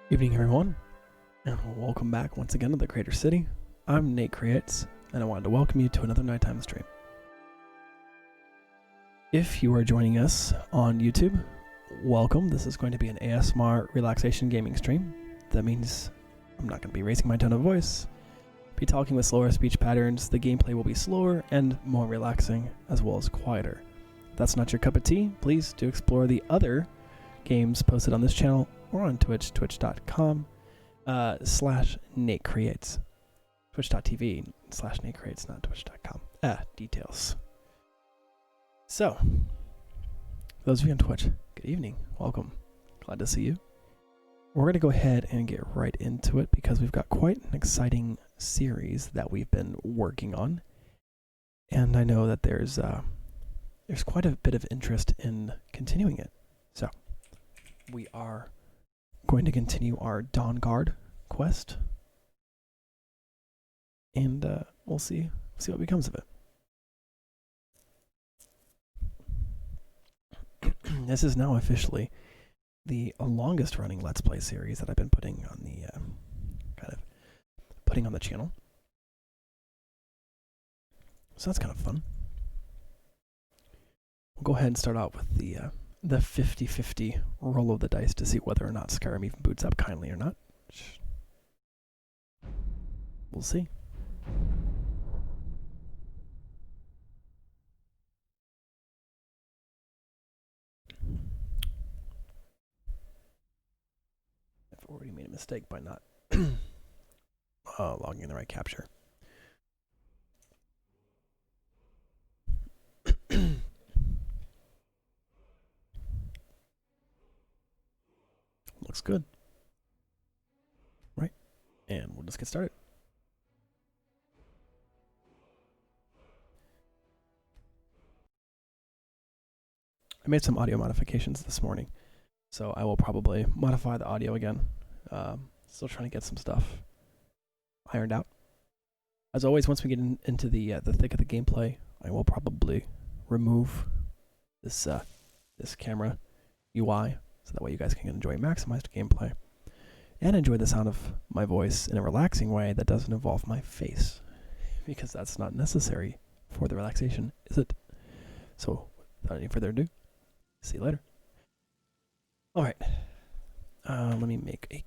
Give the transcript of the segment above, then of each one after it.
Evening everyone, and welcome back once again to the Creator City. I'm Nate Creates, and I wanted to welcome you to another nighttime stream. If you are joining us on YouTube, welcome. This is going to be an ASMR relaxation gaming stream. That means I'm not going to be raising my tone of voice, be talking with slower speech patterns. The gameplay will be slower and more relaxing, as well as quieter. If that's not your cup of tea, please do explore the other games posted on this channel or on Twitch, twitch.com /Nate Creates. Twitch.tv /Nate Creates, not twitch.com. Details. So, those of you on Twitch, good evening. Welcome. Glad to see you. We're going to go ahead and get right into it because we've got quite an exciting series that we've been working on. And I know that there's quite a bit of interest in continuing it. So, we are going to continue our Dawn Guard quest, and we'll see what becomes of it. This is now officially the longest running Let's Play series that I've been putting on the putting on the channel. So that's kind of fun. We'll go ahead and start out with the 50-50 roll of the dice to see whether or not Skyrim even boots up kindly or not. We'll see. I've already made a mistake by not logging in the right capture. Looks good. Right. And we'll just get started. I made some audio modifications this morning, so I will probably modify the audio again. Still trying to get some stuff ironed out. As always, once we get into the thick of the gameplay, I will probably remove this camera UI, so that way you guys can enjoy maximized gameplay and enjoy the sound of my voice in a relaxing way that doesn't involve my face, because that's not necessary for the relaxation, is it? So, without any further ado, see you later. All right, let me make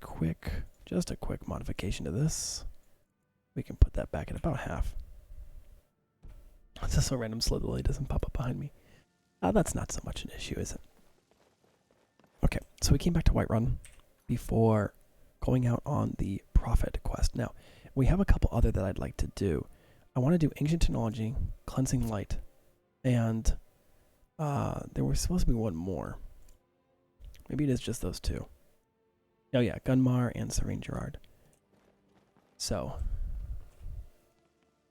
just a quick modification to this. We can put that back at about half. It's just so random slow delay doesn't pop up behind me. That's not so much an issue, is it? Okay, so we came back to Whiterun before going out on the Prophet quest. Now, we have a couple other that I'd like to do. I want to do Ancient Technology, Cleansing Light, and there was supposed to be one more. Maybe it is just those two. Oh yeah, Gunmar and Serene Gerard. So,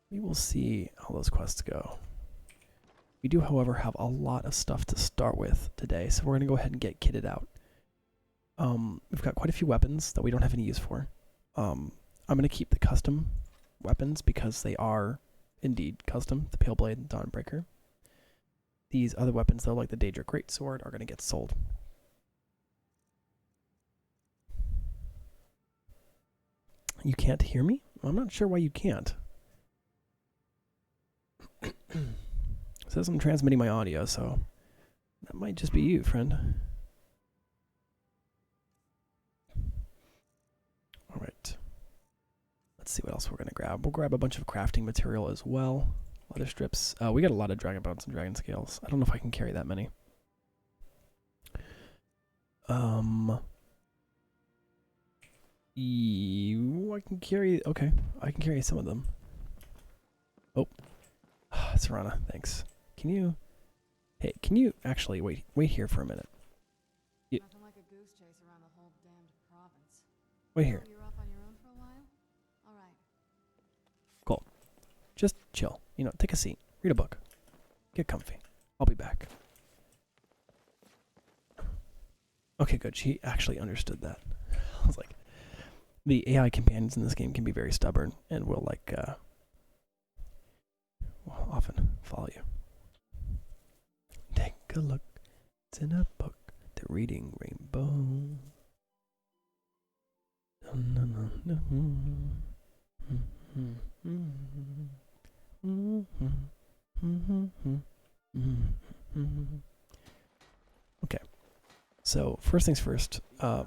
we will see how those quests go. We do, however, have a lot of stuff to start with today, so we're going to go ahead and get kitted out. We've got quite a few weapons that we don't have any use for. I'm going to keep the custom weapons because they are indeed custom, the Pale Blade and Dawnbreaker. These other weapons, though, like the Daedra Greatsword, are going to get sold. You can't hear me? I'm not sure why you can't. It says I'm transmitting my audio, so that might just be you, friend. All right. Let's see what else we're going to grab. We'll grab a bunch of crafting material as well. Leather strips. We got a lot of dragon bones and dragon scales. I don't know if I can carry that many. I can carry... Okay, I can carry some of them. Oh. Serana, thanks. Can you... Hey, can you actually wait here for a minute? Nothing like a goose chase around the whole damned province. Wait here. You're off on your own for a while? All right. Cool. Just chill. Take a seat. Read a book. Get comfy. I'll be back. Okay, good. She actually understood that. I was like, the AI companions in this game can be very stubborn and will will often follow you. Take a look. It's in a book. The Reading Rainbow. Okay, so first things first, a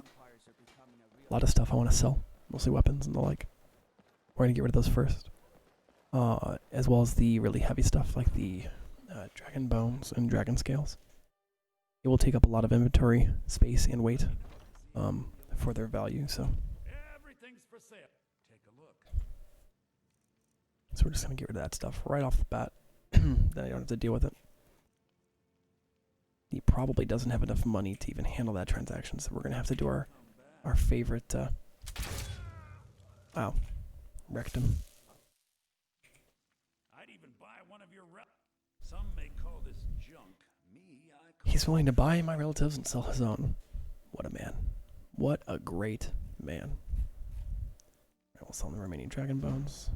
lot of stuff I want to sell, mostly weapons and the like. We're going to get rid of those first. As well as the really heavy stuff like the dragon bones and dragon scales. It will take up a lot of inventory space and weight for their value, so. Everything's for sale. Take a look. So we're just going to get rid of that stuff right off the bat. Then I don't have to deal with it. He probably doesn't have enough money to even handle that transaction, so we're going to have to do our favorite... wow. Wrecked him. I'd even buy one of your Some may call this junk. Me, I call He's willing to buy my relatives and sell his own. What a man. What a great man. I will sell the remaining dragon bones.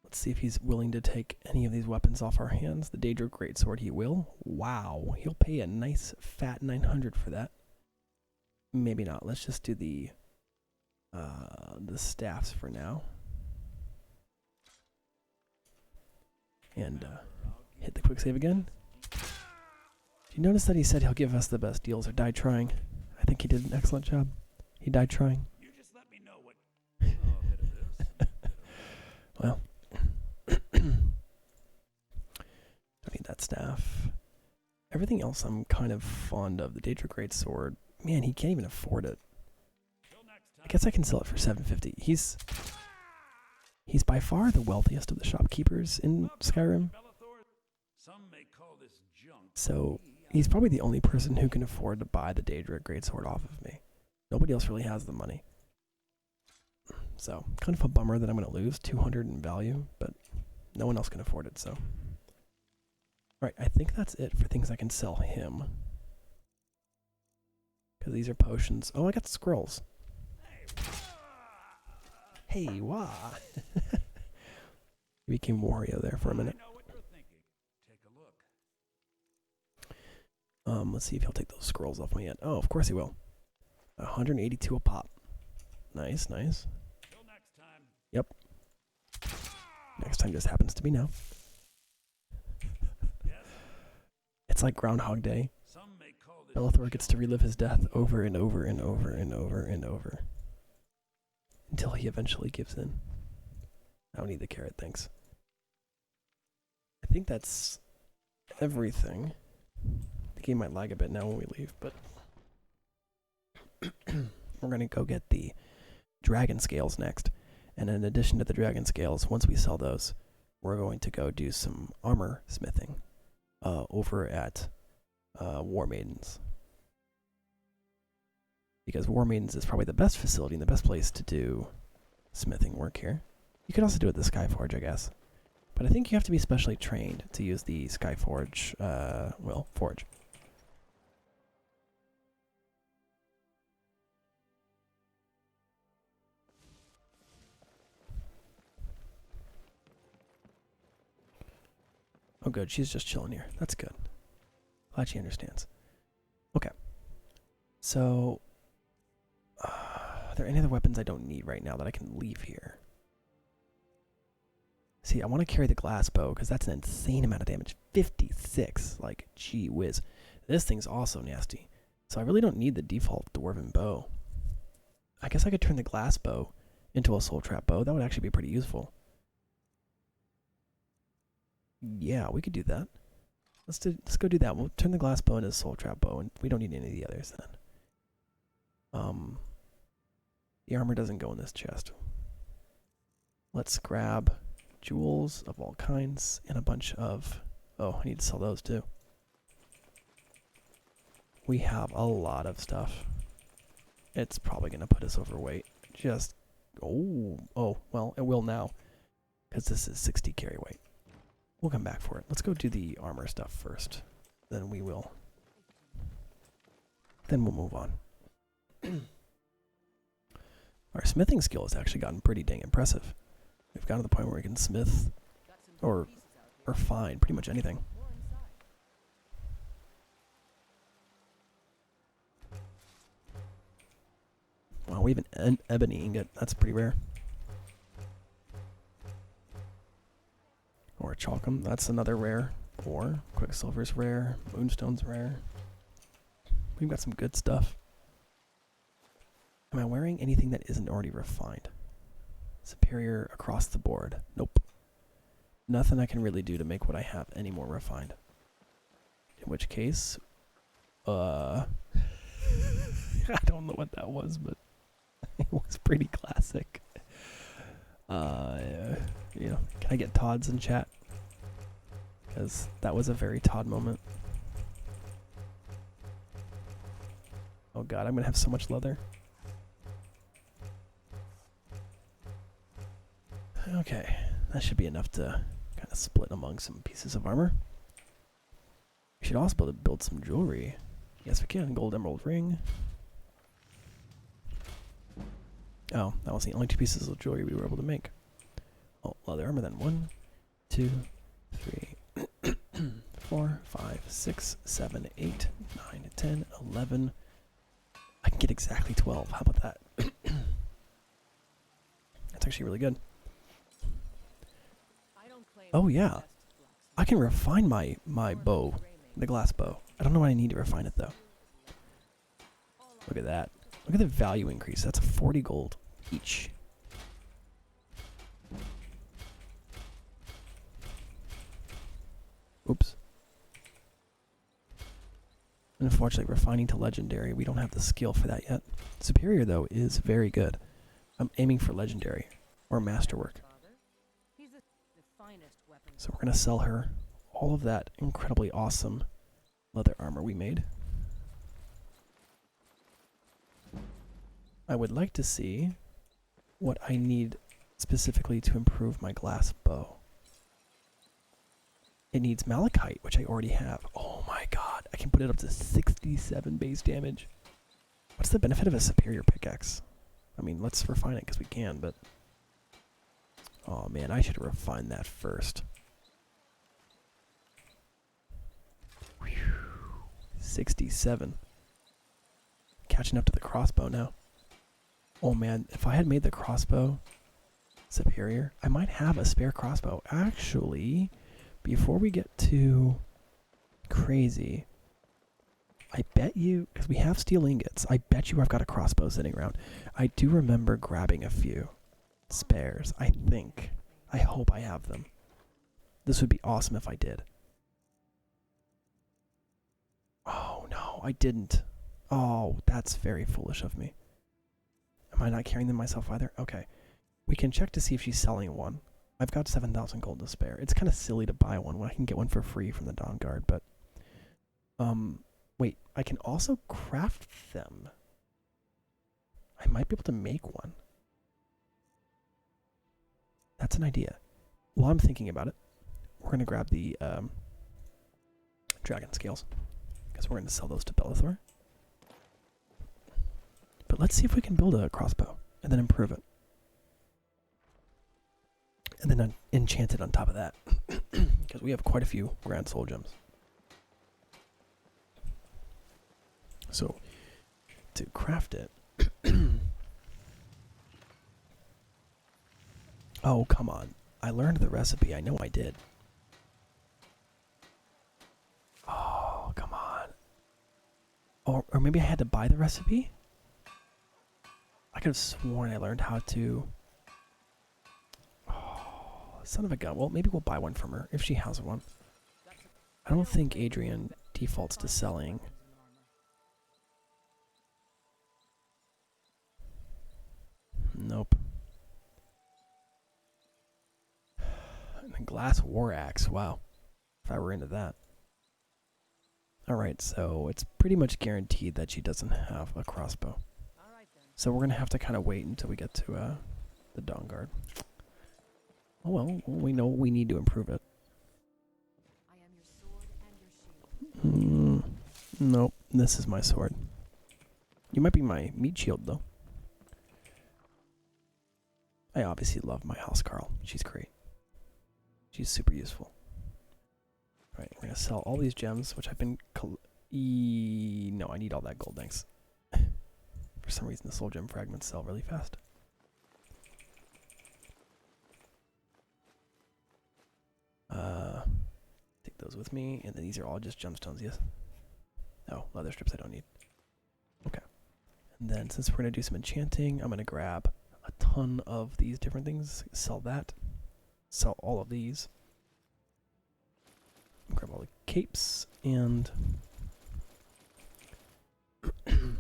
Let's see if he's willing to take any of these weapons off our hands. The Daedra Greatsword he will. Wow. He'll pay a nice fat 900 for that. Maybe not. Let's just do the staffs for now. And hit the quick save again. Do you notice that he said he'll give us the best deals or die trying? I think he did an excellent job. He died trying. You just let me know what. Oh, a bit of this. Well. Don't need that staff. Everything else I'm kind of fond of. The Daedra Greatsword. Man, he can't even afford it. I guess I can sell it for $750. He's by far the wealthiest of the shopkeepers in Skyrim. Some may call this junk. So he's probably the only person who can afford to buy the Daedra Greatsword off of me. Nobody else really has the money. So kind of a bummer that I'm going to lose 200 in value, but no one else can afford it, so. Alright, I think that's it for things I can sell him. Because these are potions. Oh, I got scrolls. Hey, wah! He became Wario there for a minute. I know what you're thinking. Take a look. Let's see if he'll take those scrolls off my end. Oh, of course he will. 182 a pop. Nice, nice. Till next time. Yep. Next time just happens to be now. Yes. It's like Groundhog Day. Some may call this Belethor gets to relive his death over and over and over and over and over. Until he eventually gives in. I don't need the carrot, thanks. I think that's everything. The game might lag a bit now when we leave, but we're going to go get the dragon scales next. And in addition to the dragon scales, once we sell those, we're going to go do some armor smithing over at War Maidens. Because War Maidens is probably the best facility and the best place to do smithing work here. You could also do it at the Skyforge, I guess. But I think you have to be specially trained to use the Skyforge, forge. Oh good, she's just chilling here. That's good. Glad she understands. Okay. So, are there any other weapons I don't need right now that I can leave here? See, I want to carry the glass bow because that's an insane amount of damage. 56. Like, gee whiz. This thing's also nasty. So I really don't need the default dwarven bow. I guess I could turn the glass bow into a soul trap bow. That would actually be pretty useful. Yeah, we could do that. Let's go do that. We'll turn the glass bow into a soul trap bow, and we don't need any of the others then. The armor doesn't go in this chest. Let's grab jewels of all kinds and a bunch of... Oh, I need to sell those too. We have a lot of stuff. It's probably going to put us overweight. Just... Oh, well, it will now. Because this is 60 carry weight. We'll come back for it. Let's go do the armor stuff first. Then we will... Then we'll move on. Our smithing skill has actually gotten pretty dang impressive. We've gotten to the point where we can smith or refine pretty much anything. Wow, we have an ebony ingot. That's pretty rare. Or a chalcum. That's another rare. Or quicksilver's rare. Moonstone's rare. We've got some good stuff. Am I wearing anything that isn't already refined? Superior across the board. Nope. Nothing I can really do to make what I have any more refined. In which case, I don't know what that was, but it was pretty classic. You know, can I get Todd's in chat? Because that was a very Todd moment. Oh god, I'm gonna have so much leather. Okay, that should be enough to kind of split among some pieces of armor. We should also be able to build some jewelry. Yes, we can. Gold emerald ring. Oh, that was the only 2 pieces of jewelry we were able to make. Oh, leather armor then. 1, 2, 3, 4, 5, 6, 7, 8, 9, 10, 11. I can get exactly 12. How about that? That's actually really good. Oh yeah, I can refine my bow, the glass bow. I don't know why I need to refine it though. Look at that. Look at the value increase. That's 40 gold each. Oops. Unfortunately, refining to legendary, we don't have the skill for that yet. Superior though is very good. I'm aiming for legendary or masterwork. So we're going to sell her all of that incredibly awesome leather armor we made. I would like to see what I need specifically to improve my glass bow. It needs malachite, which I already have. Oh my god, I can put it up to 67 base damage. What's the benefit of a superior pickaxe? I mean, let's refine it because we can, but... Oh man, I should refine that first. 67. Catching up to the crossbow now. Oh man, if I had made the crossbow superior, I might have a spare crossbow. Actually, before we get too crazy, I bet you, because we have steel ingots, I bet you I've got a crossbow sitting around. I do remember grabbing a few spares, I think. I hope I have them. This would be awesome if I did. Oh no, I didn't. Oh, that's very foolish of me. Am I not carrying them myself either? Okay. We can check to see if she's selling one. I've got 7,000 gold to spare. It's kind of silly to buy one when I can get one for free from the Dawn Guard, but... wait, I can also craft them. I might be able to make one. That's an idea. While I'm thinking about it, we're going to grab the dragon scales, because we're going to sell those to Bellathor. But let's see if we can build a crossbow, and then improve it. And then enchant it on top of that, because we have quite a few grand soul gems. So, to craft it... Oh, come on. I learned the recipe. I know I did. Oh, come on. Or maybe I had to buy the recipe? I could have sworn I learned how to... Oh, son of a gun. Well, maybe we'll buy one from her, if she has one. I don't think Adrian defaults to selling. Nope. And a glass war axe. Wow. If I were into that. Alright, so it's pretty much guaranteed that she doesn't have a crossbow. So we're going to have to kind of wait until we get to the Dawn Guard. Oh well, we know we need to improve it. Nope, this is my sword. You might be my meat shield, though. I obviously love my house Carl. She's great. She's super useful. Alright, we're going to sell all these gems, which I've been... No, I need all that gold, thanks. For some reason the soul gem fragments sell really fast. Take those with me, and then these are all just gemstones, yes? Oh, leather strips I don't need. Okay. And then since we're going to do some enchanting, I'm going to grab a ton of these different things, sell that, sell all of these, grab all the capes, and an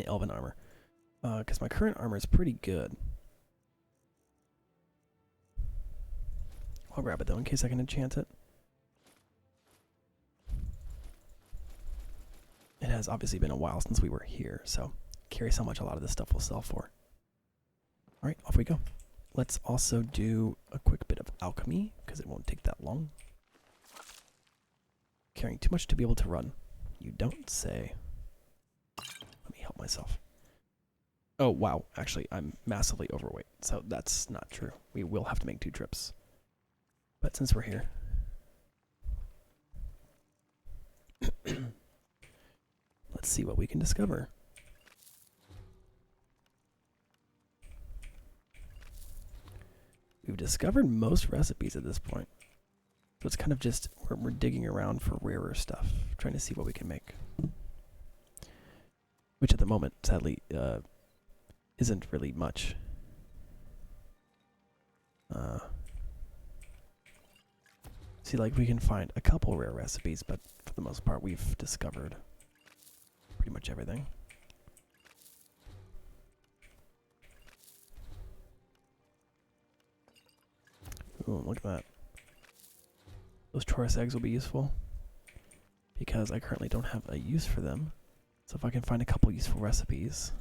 elven armor. Because my current armor is pretty good. I'll grab it though in case I can enchant it. It has obviously been a while since we were here, so curious how much a lot of this stuff will sell for. Alright, off we go. Let's also do a quick bit of alchemy, because it won't take that long. Carrying too much to be able to run. You don't say. Let me help myself. Oh, wow. Actually, I'm massively overweight, so that's not true. We will have to make 2 trips. But since we're here... let's see what we can discover. We've discovered most recipes at this point. So it's kind of just, we're digging around for rarer stuff, trying to see what we can make. Which at the moment, sadly, isn't really much. See, like, we can find a couple rare recipes, but for the most part, we've discovered pretty much everything. Ooh, look at that. Those Taurus eggs will be useful because I currently don't have a use for them. So if I can find a couple useful recipes,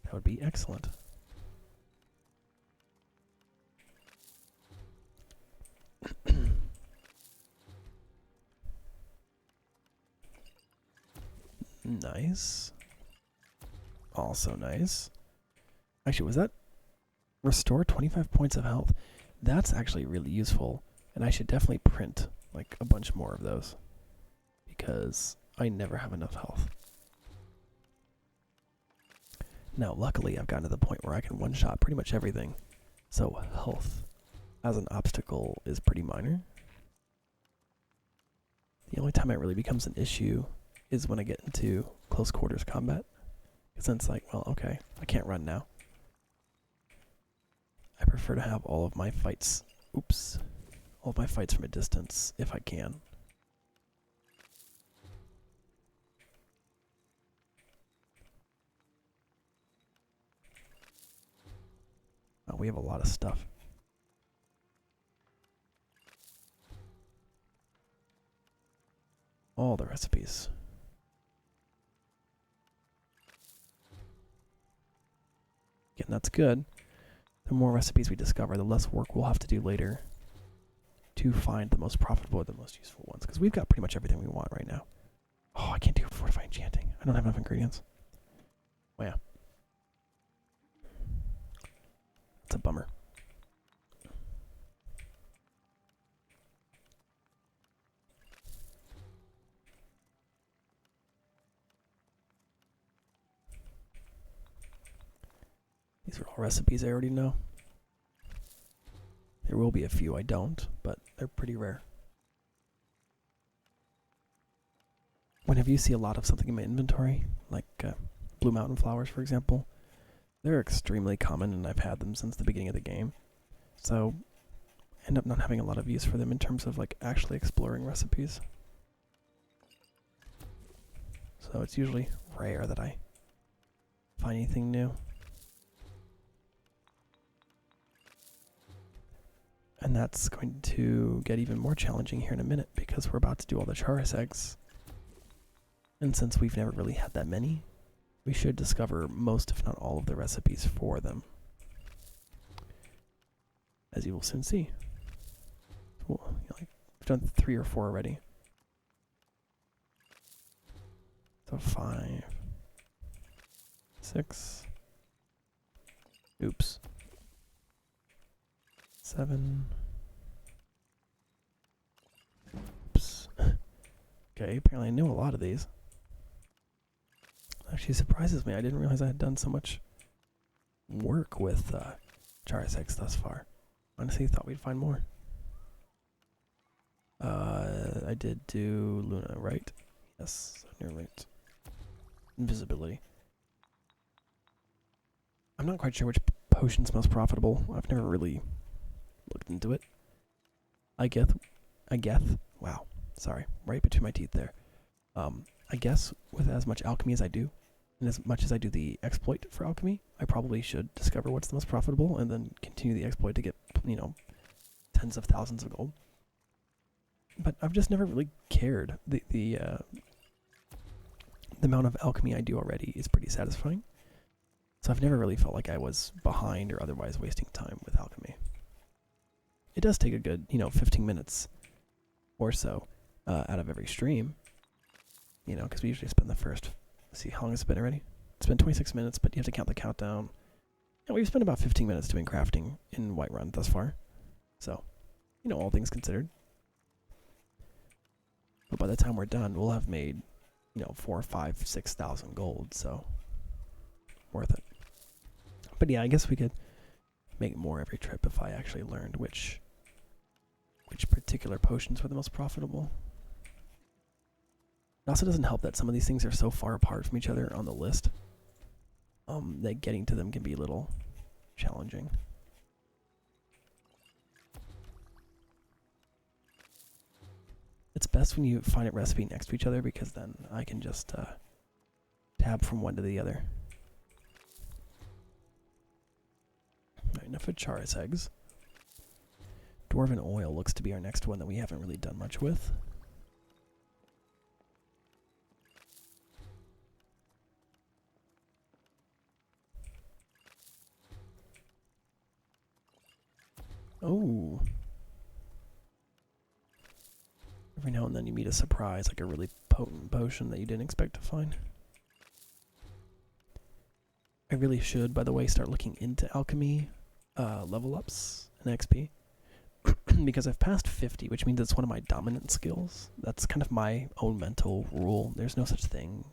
that would be excellent. Nice. Also nice. Actually, was that restore 25 points of health? That's actually really useful, and I should definitely print like a bunch more of those because I never have enough health. Now, luckily, I've gotten to the point where I can one-shot pretty much everything, so health as an obstacle is pretty minor. The only time it really becomes an issue is when I get into close quarters combat. Because then it's like, well, okay, I can't run now. I prefer to have all of my fights, all of my fights from a distance if I can. Oh, we have a lot of stuff. All the recipes. Again, that's good. The more recipes we discover, the less work we'll have to do later to find the most profitable or the most useful ones. Because we've got pretty much everything we want right now. Oh, I can't do fortified enchanting. I don't have enough ingredients. Oh yeah. It's a bummer. These are all recipes I already know. There will be a few I don't, but they're pretty rare. Whenever you see a lot of something in my inventory, like Blue Mountain flowers, for example, they're extremely common and I've had them since the beginning of the game. So I end up not having a lot of use for them in terms of like actually exploring recipes. So it's usually rare that I find anything new. And that's going to get even more challenging here in a minute because we're about to do all the Charis eggs. And since we've never really had that many, we should discover most, if not all, of the recipes for them. As you will soon see. Cool. We've done 3 or 4 already. So 5, 6. Oops. 7. Oops. Okay, apparently I know a lot of these. actually surprises me. I didn't realize I had done so much work with Charizard thus far. Honestly, thought we'd find more. I did do Luna, right? Yes, you're right. Invisibility. I'm not quite sure which potion's most profitable. I've never really looked into it. I guess. Wow, sorry, right between my teeth there. I guess with as much alchemy as I do, and as much as I do the exploit for alchemy, I probably should discover what's the most profitable and then continue the exploit to get, tens of thousands of gold. But I've just never really cared. The amount of alchemy I do already is pretty satisfying. So I've never really felt like I was behind or otherwise wasting time with alchemy. It does take a good, 15 minutes or so out of every stream. Because we usually spend the first, let's see, how long has it been already? It's been 26 minutes, but you have to count the countdown. And we've spent about 15 minutes doing crafting in Whiterun thus far. So, all things considered. But by the time we're done, we'll have made, 4, 5, 6,000 gold, so worth it. But yeah, I guess we could make more every trip if I actually learned which particular potions were the most profitable. It also doesn't help that some of these things are so far apart from each other on the list that getting to them can be a little challenging. It's best when you find a recipe next to each other because then I can just tab from one to the other. Alright, enough of Charis eggs. Dwarven oil looks to be our next one that we haven't really done much with. Oh. Every now and then you meet a surprise, like a really potent potion that you didn't expect to find. I really should, by the way, start looking into alchemy level ups and XP. Because I've passed 50, which means it's one of my dominant skills. That's kind of my own mental rule. There's no such thing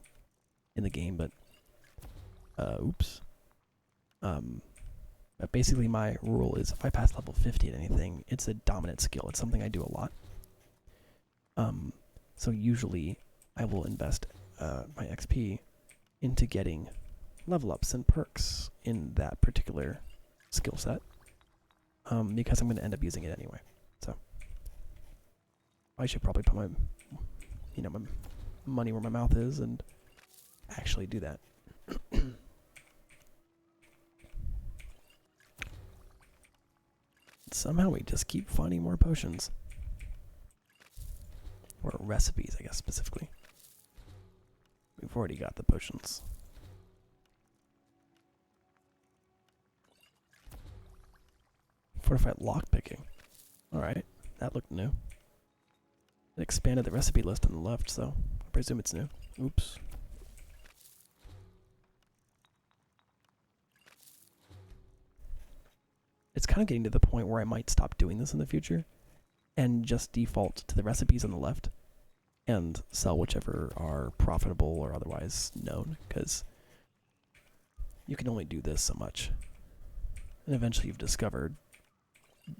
in the game, but but basically my rule is if I pass level 50 at anything, it's a dominant skill. It's something I do a lot. So usually I will invest my XP into getting level ups and perks in that particular skill set. Because I'm going to end up using it anyway. So I should probably put my, my money where my mouth is and actually do that. Somehow we just keep finding more potions. Or recipes, I guess, specifically. We've already got the potions. Fortified lockpicking. Alright, that looked new. It expanded the recipe list on the left, so I presume it's new. Oops. It's kind of getting to the point where I might stop doing this in the future and just default to the recipes on the left and sell whichever are profitable or otherwise known, because you can only do this so much. And eventually you've discovered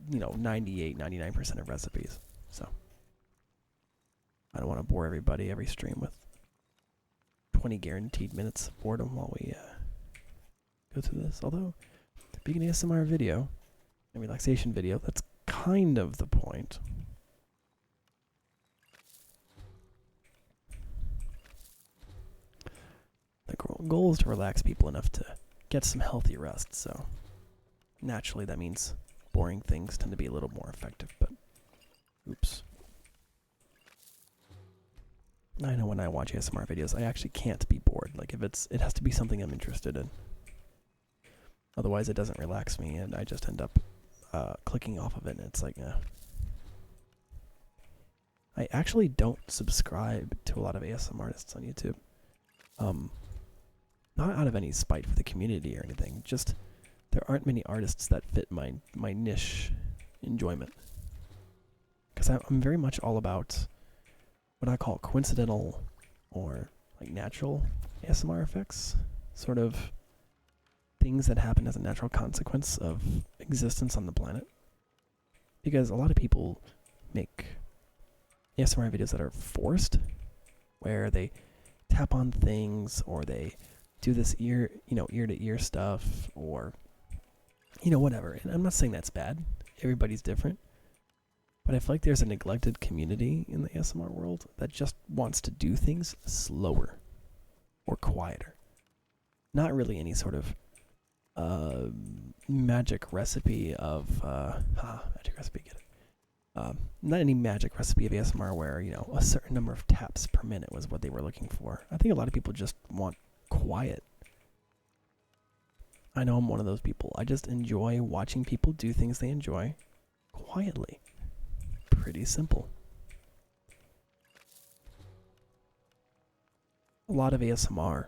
98, 99% of recipes. So I don't want to bore everybody every stream with 20 guaranteed minutes of boredom while we go through this. Although, being an ASMR video, a relaxation video, that's kind of the point. The goal is to relax people enough to get some healthy rest, so naturally that means boring things tend to be a little more effective, but oops. I know when I watch ASMR videos, I actually can't be bored. Like it has to be something I'm interested in. Otherwise it doesn't relax me and I just end up clicking off of it and it's like, I actually don't subscribe to a lot of ASMR artists on YouTube. Not out of any spite for the community or anything, just there aren't many artists that fit my niche enjoyment. Because I'm very much all about what I call coincidental or like natural ASMR effects, sort of things that happen as a natural consequence of existence on the planet. Because a lot of people make ASMR videos that are forced, where they tap on things or they do this ear to ear stuff or whatever. And I'm not saying that's bad. Everybody's different. But I feel like there's a neglected community in the ASMR world that just wants to do things slower or quieter. Not really any sort of magic recipe of magic recipe, get it. Not any magic recipe of ASMR where, a certain number of taps per minute was what they were looking for. I think a lot of people just want quiet. I know I'm one of those people. I just enjoy watching people do things they enjoy quietly. Pretty simple. A lot of ASMR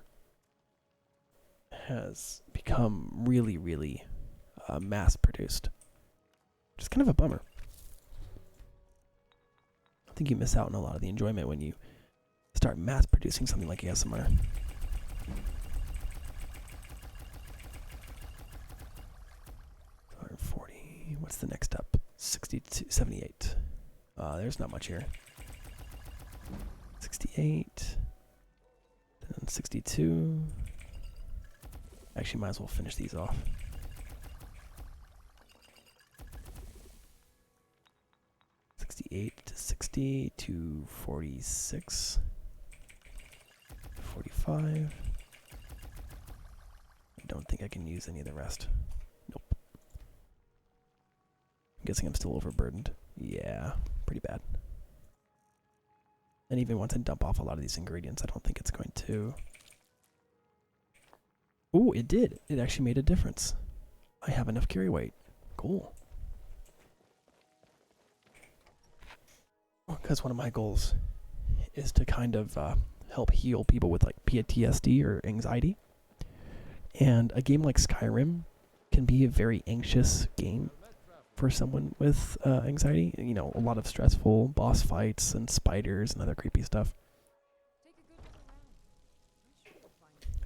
has become really, really mass produced. Which is kind of a bummer. I think you miss out on a lot of the enjoyment when you start mass producing something like ASMR. What's the next up? 62, 78. There's not much here. 68. Then 62. Actually, might as well finish these off. 68 to 60 to 46. 45. I don't think I can use any of the rest. Nope. I'm guessing I'm still overburdened. Yeah, pretty bad. And even once I dump off a lot of these ingredients, I don't think it's going to... Ooh, it did. It actually made a difference. I have enough carry weight. Cool. Because one of my goals is to kind of help heal people with like PTSD or anxiety. And a game like Skyrim can be a very anxious game for someone with anxiety. A lot of stressful boss fights and spiders and other creepy stuff.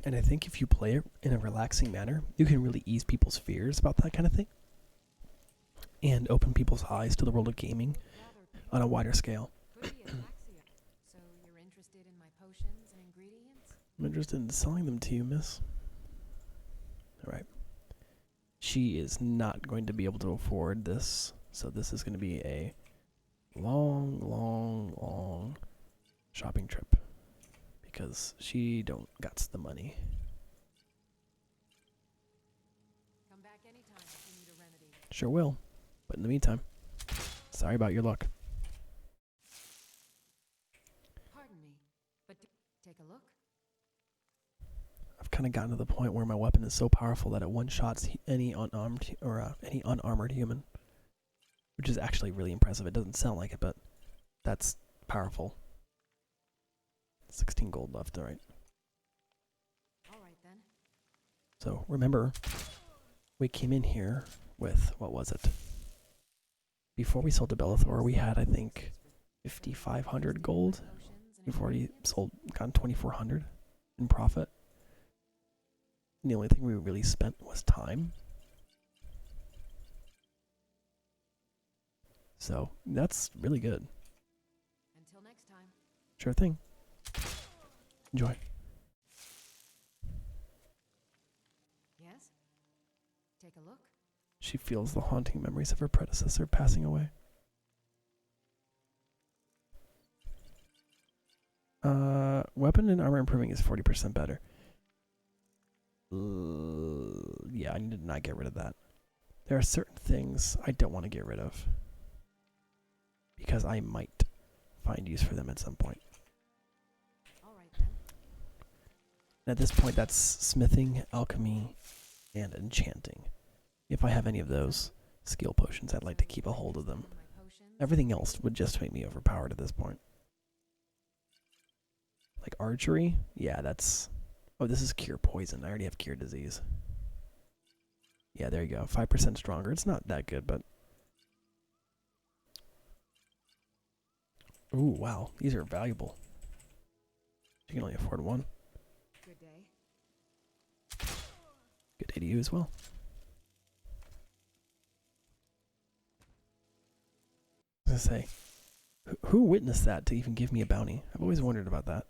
And I think if you play it in a relaxing manner, you can really ease people's fears about that kind of thing. And open people's eyes to the world of gaming on a wider scale. So you're interested in my potions and ingredients? I'm interested in selling them to you, miss. Alright. She is not going to be able to afford this, so this is going to be a long, long, long shopping trip. Because she don't got the money. Come back anytime if you need a remedy. Sure will. But in the meantime, sorry about your luck. Pardon me, but take a look. I've kind of gotten to the point where my weapon is so powerful that it one-shots any unarmed or any unarmored human, which is actually really impressive. It doesn't sound like it, but that's powerful. 16 gold left, all right. All right then. So remember, we came in here with, what was it? Before we sold to Bellathor, we had, I think, 5,500 gold. We've already gotten 2,400 in profit. And the only thing we really spent was time. So that's really good. Until next time. Sure thing. Enjoy. Yes? Take a look. She feels the haunting memories of her predecessor passing away. Weapon and armor improving is 40% better. Yeah, I need to not get rid of that. There are certain things I don't want to get rid of. Because I might find use for them at some point. All right then. And at this point, that's smithing, alchemy, and enchanting. If I have any of those skill potions, I'd like to keep a hold of them. Everything else would just make me overpowered at this point. Like archery? Yeah, that's... Oh, this is cure poison. I already have cure disease. Yeah, there you go. 5% stronger. It's not that good, but... Ooh, wow. These are valuable. You can only afford one. Good day. Good day to you as well. I was gonna say, who witnessed that to even give me a bounty? I've always wondered about that.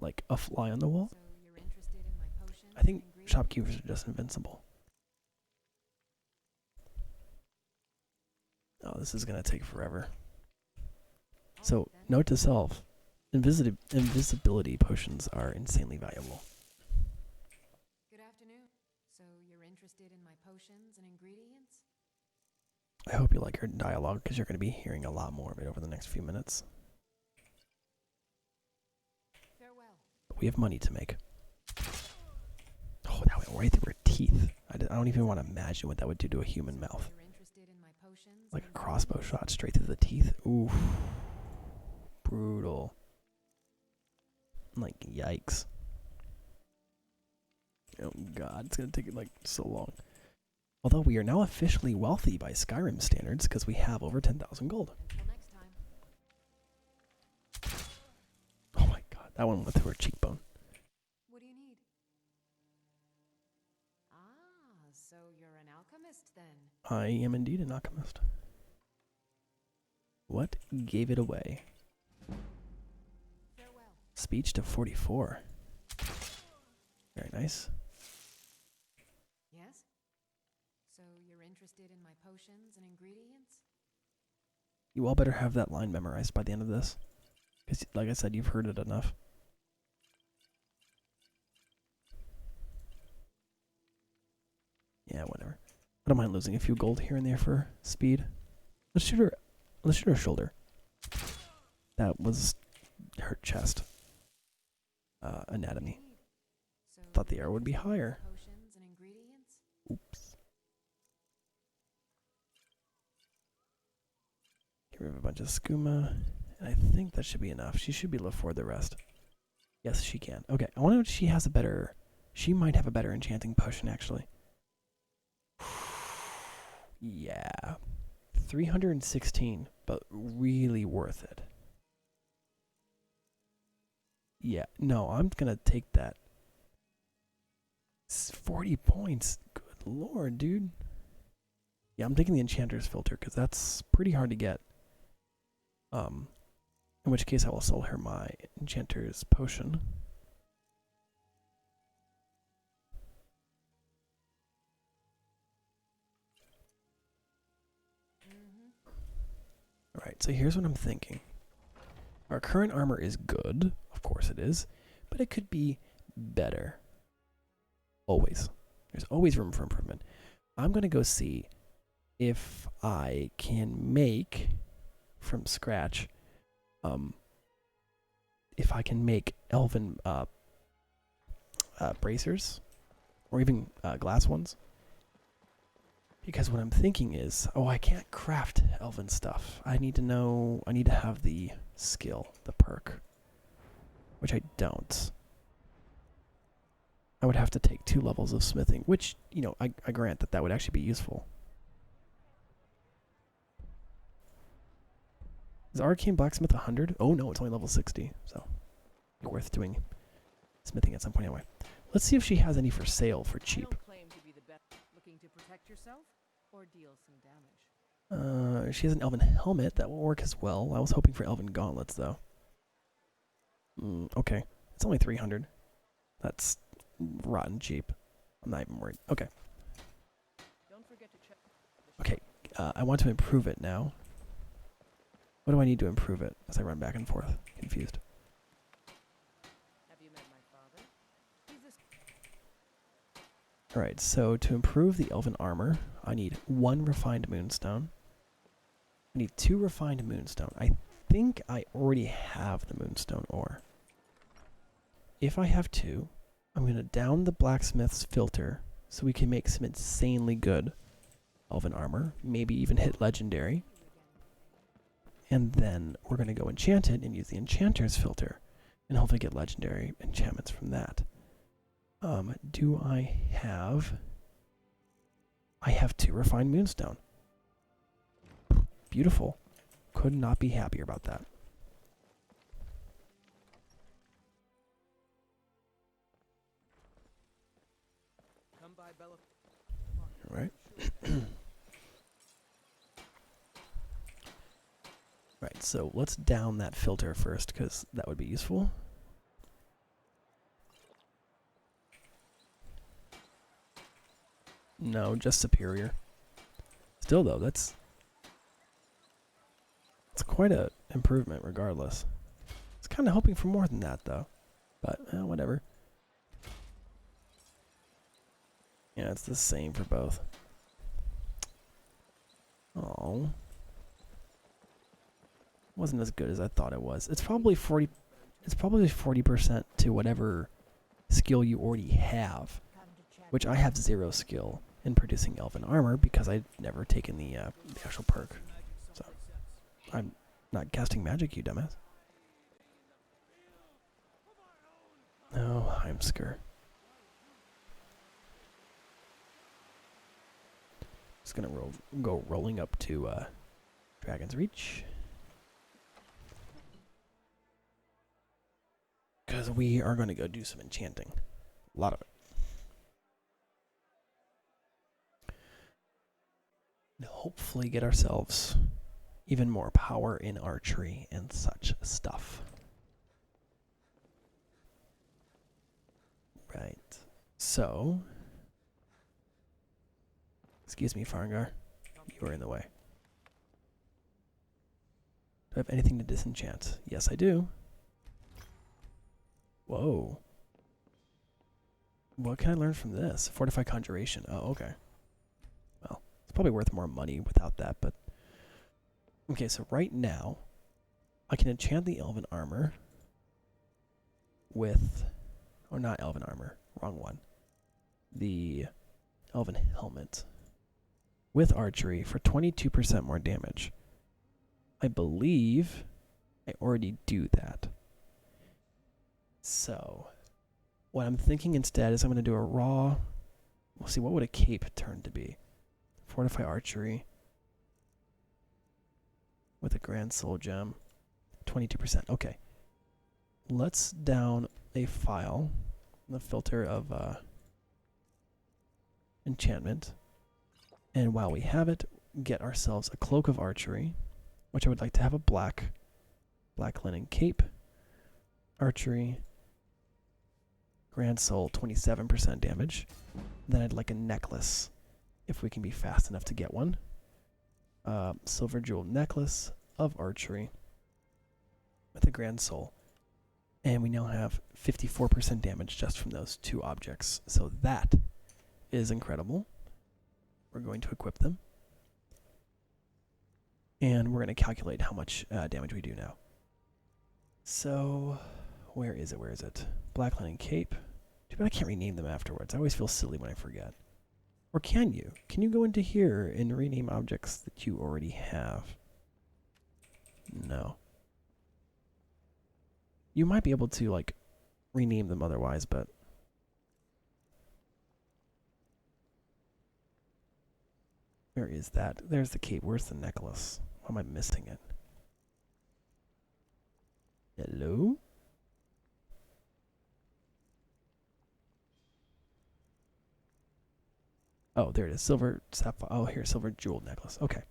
Like a fly on the wall? So you're interested in my potions I think and ingredients? shopkeepers are just invincible. Oh, this is gonna take forever. All So, right, then. note to self, invisibility potions are insanely valuable. Good afternoon. So you're interested in my potions and ingredients? I hope you like her dialogue because you're going to be hearing a lot more of it over the next few minutes. Farewell. But we have money to make. Oh, that went right through her teeth. I don't even want to imagine what that would do to a human mouth. You're interested in my potions Like and a crossbow ingredients? shot straight through the teeth. Oof. Brutal. Like, yikes. Oh god, it's going to take like so long. Although we are now officially wealthy by Skyrim standards because we have over 10,000 gold. Until next time. Oh my god, that one went through her cheekbone. What do you need? Ah, so you're an alchemist then. I am indeed an alchemist. What gave it away? Farewell. Speech to 44. Very nice. Yes? So you're interested in my potions and ingredients? You all better have that line memorized by the end of this. Because, like I said, you've heard it enough. Yeah, whatever. I don't mind losing a few gold here and there for speed. Let's shoot her shoulder. That was her chest. Anatomy. So Thought the you're arrow would be interested in my higher. Potions and ingredients? Oops. Get rid of a bunch of skooma. And I think that should be enough. She should be able to afford the rest. Yes, she can. Okay, I wonder if she has a better... She might have a better enchanting potion, actually. Yeah. 316, but really worth it. Yeah, no, I'm gonna take that. 40 points. Good lord, dude. Yeah, I'm taking the enchanter's filter because that's pretty hard to get. In which case I will sell her my enchanter's potion. Alright, so here's what I'm thinking. Our current armor is good, of course it is, but it could be better. Always. There's always room for improvement. I'm going to go see if I can make, from scratch, if I can make elven bracers, or even glass ones. Because what I'm thinking is, oh, I can't craft elven stuff. I need to have the skill, the perk, which I don't. I would have to take 2 levels of smithing, which, you know, I grant that would actually be useful. Is Arcane Blacksmith 100? Oh no, it's only level 60, so worth doing smithing at some point anyway. Let's see if she has any for sale for cheap. I don't claim to be the best. Looking to protect yourself or deal some damage. She has an elven helmet that will work as well. I was hoping for elven gauntlets though. Okay, it's only 300. That's rotten cheap. I'm not even worried. Okay. Don't forget to check. Okay, I want to improve it now. What do I need to improve it as I run back and forth? Confused. Have you met my father? He's this. Alright, so to improve the elven armor, I need 1 refined moonstone. I need 2 refined moonstone. I think I already have the moonstone ore. If I have 2, I'm going to down the blacksmith's filter so we can make some insanely good elven armor. Maybe even hit legendary. And then we're going to go enchant it and use the enchanter's filter. And hopefully get legendary enchantments from that. Do I have... I have 2 refined moonstone. Beautiful. Could not be happier about that. Come Right. Right, so let's down that filter first, because that would be useful. No, just superior. Still though, that's quite a improvement regardless. I was kind of hoping for more than that though, but whatever. Yeah, it's the same for both. Oh, wasn't as good as I thought it was. It's probably 40. It's probably 40% to whatever skill you already have, which I have 0 skill in producing elven armor because I've never taken the actual perk. So I'm not casting magic, you dumbass. Oh, Heimsker. Just gonna go rolling up to Dragon's Reach. Because we are going to go do some enchanting. A lot of it. And hopefully get ourselves even more power in archery and such stuff. Right. So. Excuse me, Farngar. You are in the way. Do I have anything to disenchant? Yes, I do. Whoa. What can I learn from this? Fortify Conjuration. Oh, okay. Well, it's probably worth more money without that, but... Okay, so right now, I can enchant the Elven Armor with... Or not Elven Armor. Wrong one. The Elven Helmet with Archery for 22% more damage. I believe I already do that. So, what I'm thinking instead is I'm going to do a raw... We'll see, what would a cape turn to be? Fortify Archery with a Grand Soul Gem. 22%. Okay. Let's down a file. The filter of enchantment. And while we have it, get ourselves a Cloak of Archery, which I would like to have a black linen cape. Archery. Grand Soul, 27% damage. Then I'd like a necklace, if we can be fast enough to get one. Silver jewel necklace of archery with a Grand Soul. And we now have 54% damage just from those 2 objects. So that is incredible. We're going to equip them. And we're going to calculate how much damage we do now. So, where is it? Where is it? Black linen cape. Too bad I can't rename them afterwards. I always feel silly when I forget. Or can you? Can you go into here and rename objects that you already have? No. You might be able to, like, rename them otherwise, but... Where is that? There's the cape. Where's the necklace? Why am I missing it? Hello? Oh, there it is. Silver sapphire. Oh, here, silver jeweled necklace. Okay.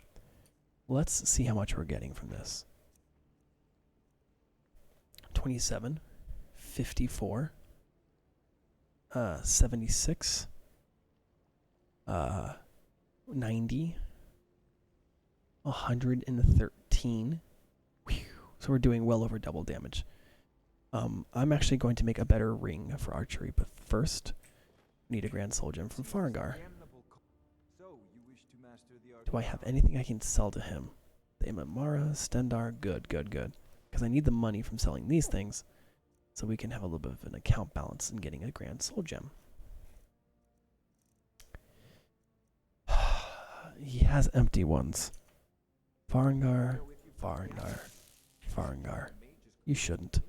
Let's see how much we're getting from this. 27, 54, 76, 90, 113. Whew. So we're doing well over double damage. I'm actually going to make a better ring for archery, but first, we need a Grand Soul Gem from Farengar. Do I have anything I can sell to him? The Imamara, Stendar, good. Because I need the money from selling these things, so we can have a little bit of an account balance in getting a Grand Soul Gem. He has empty ones. Farengar. You shouldn't.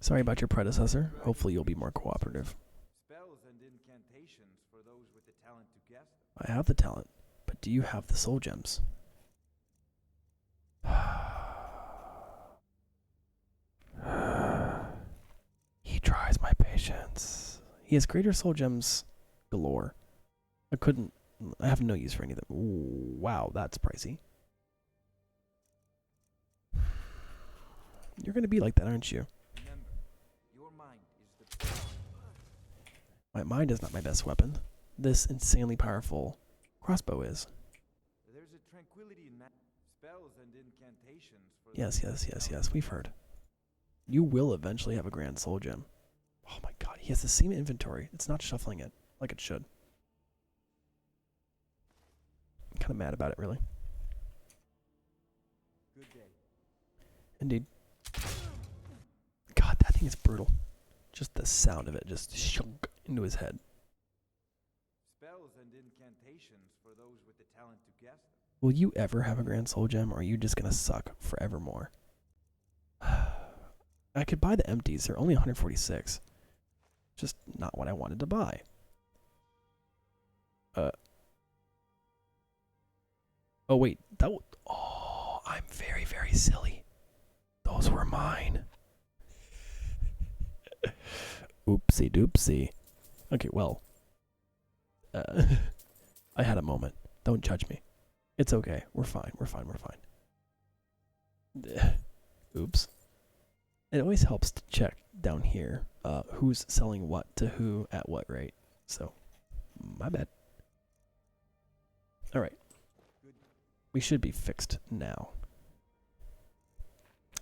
Sorry about your predecessor. Hopefully you'll be more cooperative. Spells and incantations for those with the talent to guess them. I have the talent, but do you have the soul gems? He has greater soul gems galore. I have no use for any of them. Ooh, wow, that's pricey. You're gonna be like that, aren't you? Remember, your mind is the My mind is not my best weapon. This insanely powerful crossbow is. There's a tranquility in spells and incantations for Yes, those yes, with yes, the yes, we've heard. You will eventually have a grand soul gem. Oh my god, he has the same inventory. It's not shuffling it like it should. I'm kind of mad about it, really. Good day. Indeed. God, that thing is brutal. Just the sound of it just shunk into his head. Spells and incantations for those with the talent to guess them. Will you ever have a grand soul gem, or are you just gonna suck forevermore? I could buy the empties. They're only 146. Just not what I wanted to buy. Oh wait, oh, I'm very, very silly. Those were mine. Oopsie doopsie. Okay, well. I had a moment. Don't judge me. It's okay. We're fine. We're fine. We're fine. Oops. It always helps to check down here who's selling what to who at what rate. So, my bad. Alright. We should be fixed now.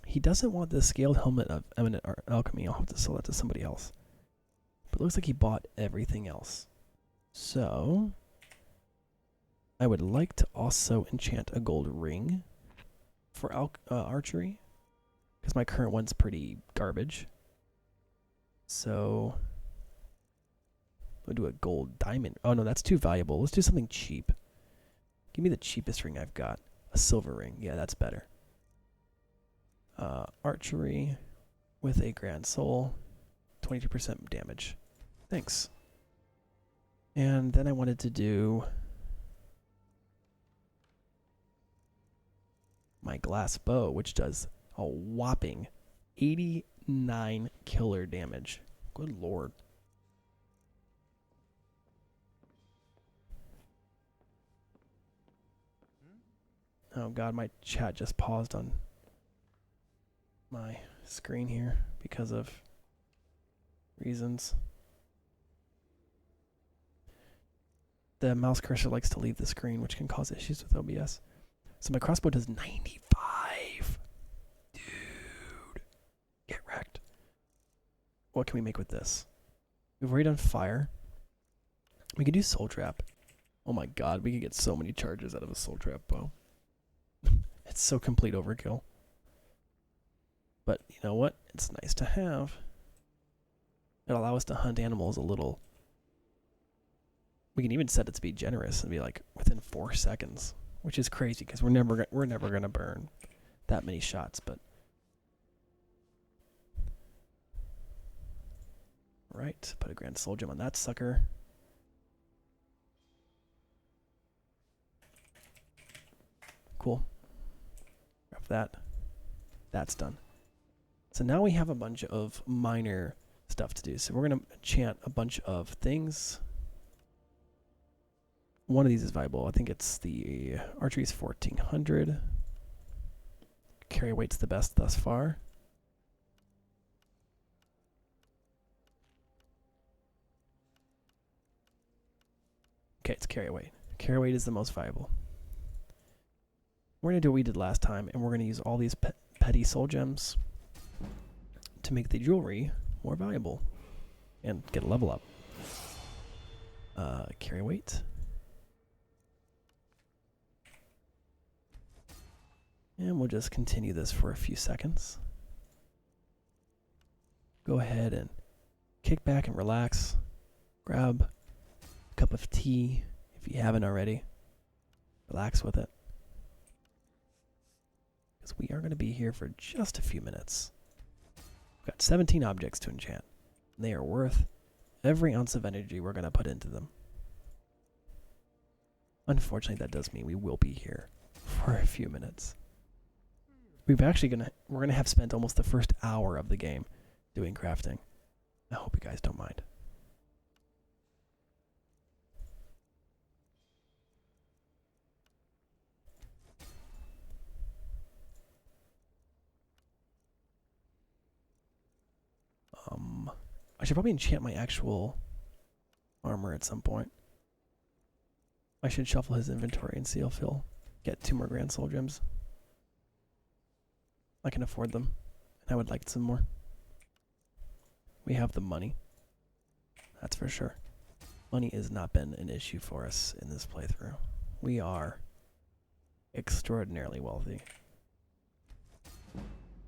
He doesn't want the scaled helmet of eminent alchemy. I'll have to sell that to somebody else. But it looks like he bought everything else. So, I would like to also enchant a gold ring for archery. Because my current one's pretty garbage. So, we'll do a gold diamond. Oh no, that's too valuable. Let's do something cheap. Give me the cheapest ring I've got. A silver ring. Yeah, that's better. Archery with a grand soul. 22% damage. Thanks. And then I wanted to do my glass bow, which does a whopping 89 killer damage. Good lord. Oh god, my chat just paused on my screen here because of reasons. The mouse cursor likes to leave the screen, which can cause issues with OBS. So my crossbow does 95. Dude. Get wrecked. What can we make with this? We've already done fire. We could do soul trap. Oh my god, we could get so many charges out of a soul trap bow. It's so complete overkill. But you know what? It's nice to have. It'll allow us to hunt animals a little. We can even set it to be generous and be like within 4 seconds, which is crazy because we're never gonna burn that many shots. But right, put a grand soul gem on that sucker. Cool. Grab that. That's done. So now we have a bunch of minor stuff to do. So we're gonna enchant a bunch of things. One of these is viable. I think it's the archery is 1400. Carry weight's the best thus far. Okay, it's carry weight. Carry weight is the most viable. We're going to do what we did last time, and we're going to use all these petty soul gems to make the jewelry more valuable and get a level up. Carry weight. And we'll just continue this for a few seconds. Go ahead and kick back and relax. Grab a cup of tea if you haven't already. Relax with it. Because we are going to be here for just a few minutes. We've got 17 objects to enchant. And they are worth every ounce of energy we're going to put into them. Unfortunately, that does mean we will be here for a few minutes. We're gonna have spent almost the first hour of the game doing crafting. I hope you guys don't mind. I should probably enchant my actual armor at some point. I should shuffle his inventory and see if he'll get 2 more Grand Soul Gems. I can afford them, and I would like some more. We have the money. That's for sure. Money has not been an issue for us in this playthrough. We are extraordinarily wealthy.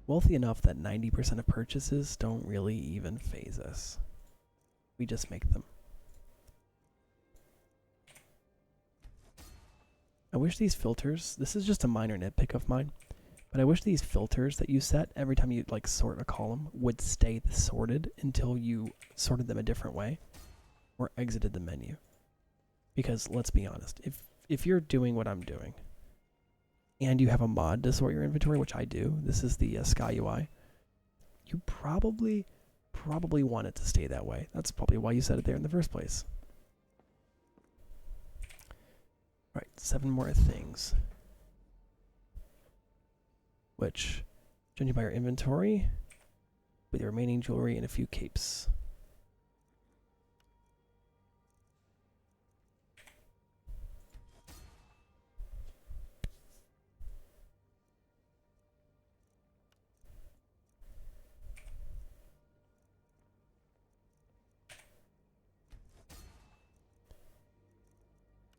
Wealthy enough that 90% of purchases don't really even faze us. We just make them. I wish these filters, this is just a minor nitpick of mine, but I wish these filters that you set every time you like sort a column would stay sorted until you sorted them a different way or exited the menu. Because let's be honest, if you're doing what I'm doing and you have a mod to sort your inventory, which I do, this is the Sky UI, you probably want it to stay that way. That's probably why you set it there in the first place. Right, 7 more things. Which, judging by your inventory, with your remaining jewelry and a few capes.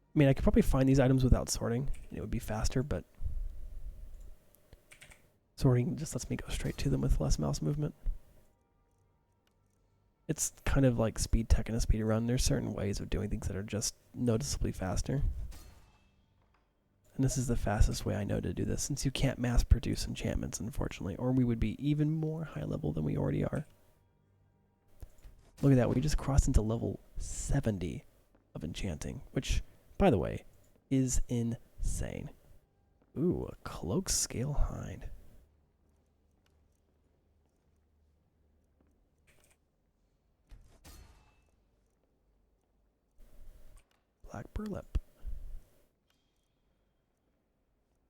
I mean, I could probably find these items without sorting, and it would be faster, but sorting just lets me go straight to them with less mouse movement. It's kind of like speed tech in a speed run. There's certain ways of doing things that are just noticeably faster. And this is the fastest way I know to do this, since you can't mass produce enchantments, unfortunately, or we would be even more high level than we already are. Look at that, we just crossed into level 70 of enchanting, which, by the way, is insane. Ooh, a cloak scale hide. Black burlap.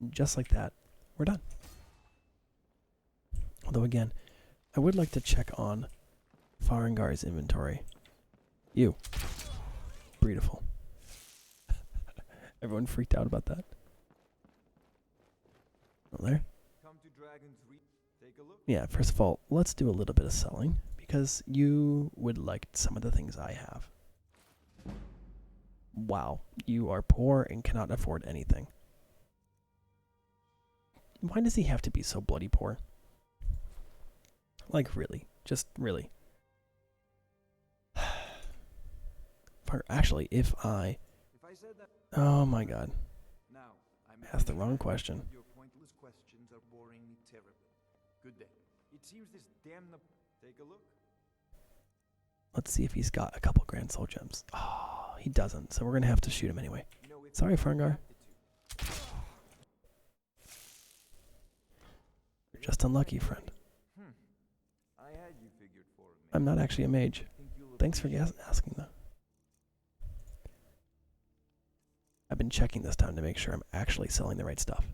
Just like that, we're done. Although again, I would like to check on Farengar's inventory. You. Beautiful. Everyone freaked out about that. Oh, there? Come to Dragon's Reach. Take a look. Yeah, first of all, let's do a little bit of selling, because you would like some of the things I have. Wow, you are poor and cannot afford anything. Why does he have to be so bloody poor? Like, really? Just really? Actually, if I said that. Oh my god. Now, I'm Asked the wrong question. Your pointless questions are boring me terribly. Good day. It seems this damn take a look. Let's see if he's got a couple Grand Soul Gems. Oh, he doesn't, so we're gonna have to shoot him anyway. Sorry, Farengar. You're just unlucky, friend. I had you figured for me. I'm not actually a mage. Thanks for asking, though. I've been checking this time to make sure I'm actually selling the right stuff.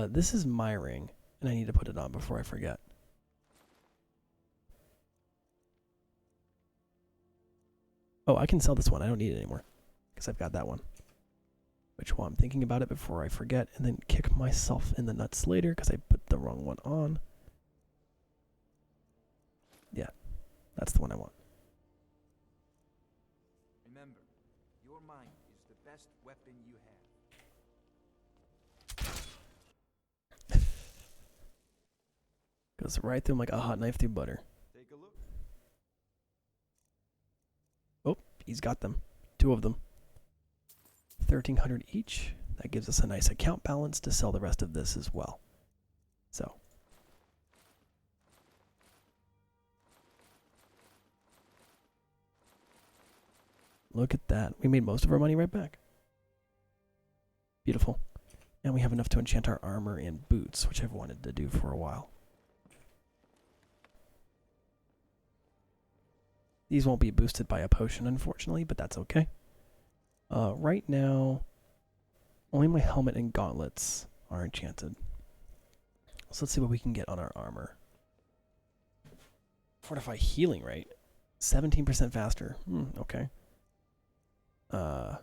This is my ring, and I need to put it on before I forget. Oh, I can sell this one. I don't need it anymore, because I've got that one. Which while I'm thinking about it before I forget, and then kick myself in the nuts later, because I put the wrong one on. Yeah, that's the one I want. Remember, your mind is the best weapon you have. Goes right through him like a hot knife through butter. Take a look. Oh, he's got them. 2 of them. 1,300 each. That gives us a nice account balance to sell the rest of this as well. So. Look at that. We made most of our money right back. Beautiful. And we have enough to enchant our armor and boots, which I've wanted to do for a while. These won't be boosted by a potion, unfortunately, but that's okay. Right now, only my helmet and gauntlets are enchanted. So let's see what we can get on our armor. Fortify healing rate. 17% faster. Okay. I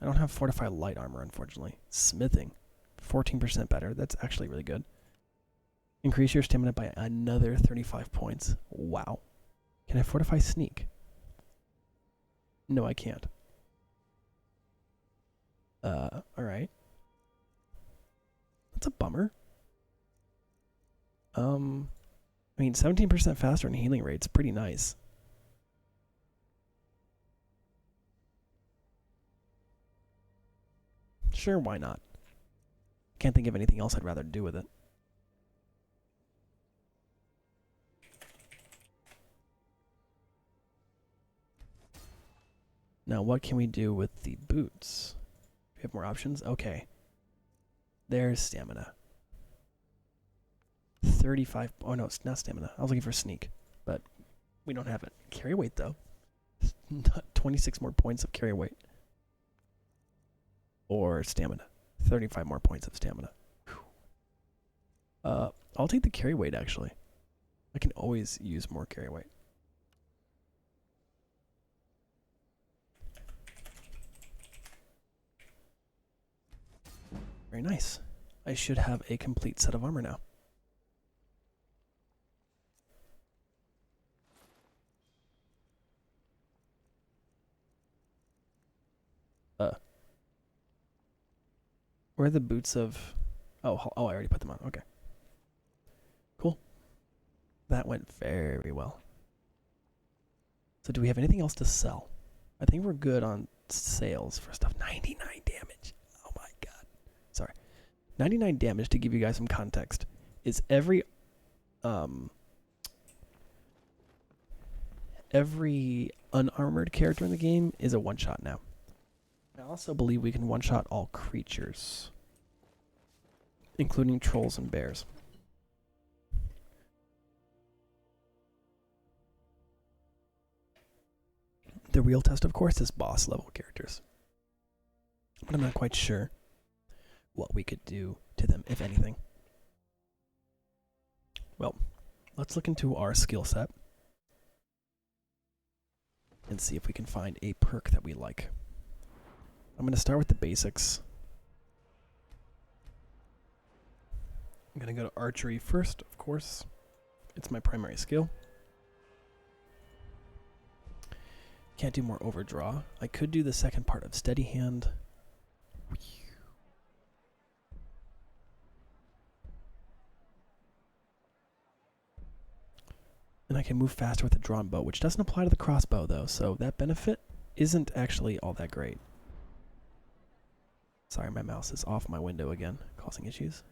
don't have fortify light armor, unfortunately. Smithing. 14% better. That's actually really good. Increase your stamina by another 35 points. Wow. Can I fortify sneak? No, I can't. Alright. That's a bummer. I mean, 17% faster in healing rate's pretty nice. Sure, why not? Can't think of anything else I'd rather do with it. Now, what can we do with the boots? Do we have more options? Okay. There's stamina. 35. Oh, no, it's not stamina. I was looking for sneak, but we don't have it. Carry weight, though. 26 more points of carry weight. Or stamina. 35 more points of stamina. I'll take the carry weight, actually. I can always use more carry weight. Very nice. I should have a complete set of armor now. Where are the boots of... Oh, I already put them on. Okay. Cool. That went very well. So do we have anything else to sell? I think we're good on sales for stuff. 99 damage. Oh my god. Sorry. 99 damage, to give you guys some context, is every unarmored character in the game is a one-shot now. I also believe we can one-shot all creatures, including trolls and bears. The real test, of course, is boss level characters. But I'm not quite sure what we could do to them, if anything. Well, let's look into our skill set and see if we can find a perk that we like. I'm going to start with the basics. I'm going to go to archery first, of course. It's my primary skill. Can't do more overdraw. I could do the second part of steady hand. And I can move faster with a drawn bow, which doesn't apply to the crossbow though, so that benefit isn't actually all that great. Sorry, my mouse is off my window again, causing issues.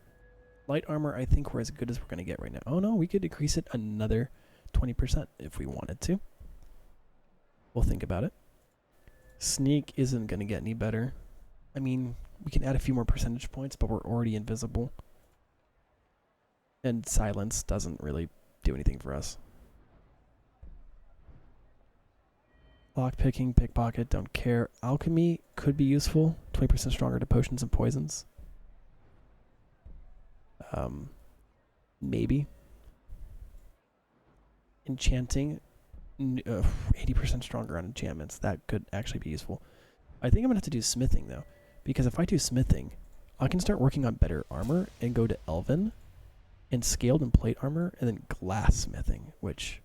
Light armor, I think we're as good as we're going to get right now. Oh no, we could decrease it another 20% if we wanted to. We'll think about it. Sneak isn't going to get any better. I mean, we can add a few more percentage points, but we're already invisible. And silence doesn't really do anything for us. Lockpicking, pickpocket, don't care. Alchemy could be useful. 20% stronger to potions and poisons. Maybe. Enchanting, 80% stronger on enchantments. That could actually be useful. I think I'm going to have to do smithing, though. Because if I do smithing, I can start working on better armor and go to elven and scaled and plate armor and then glass smithing, which...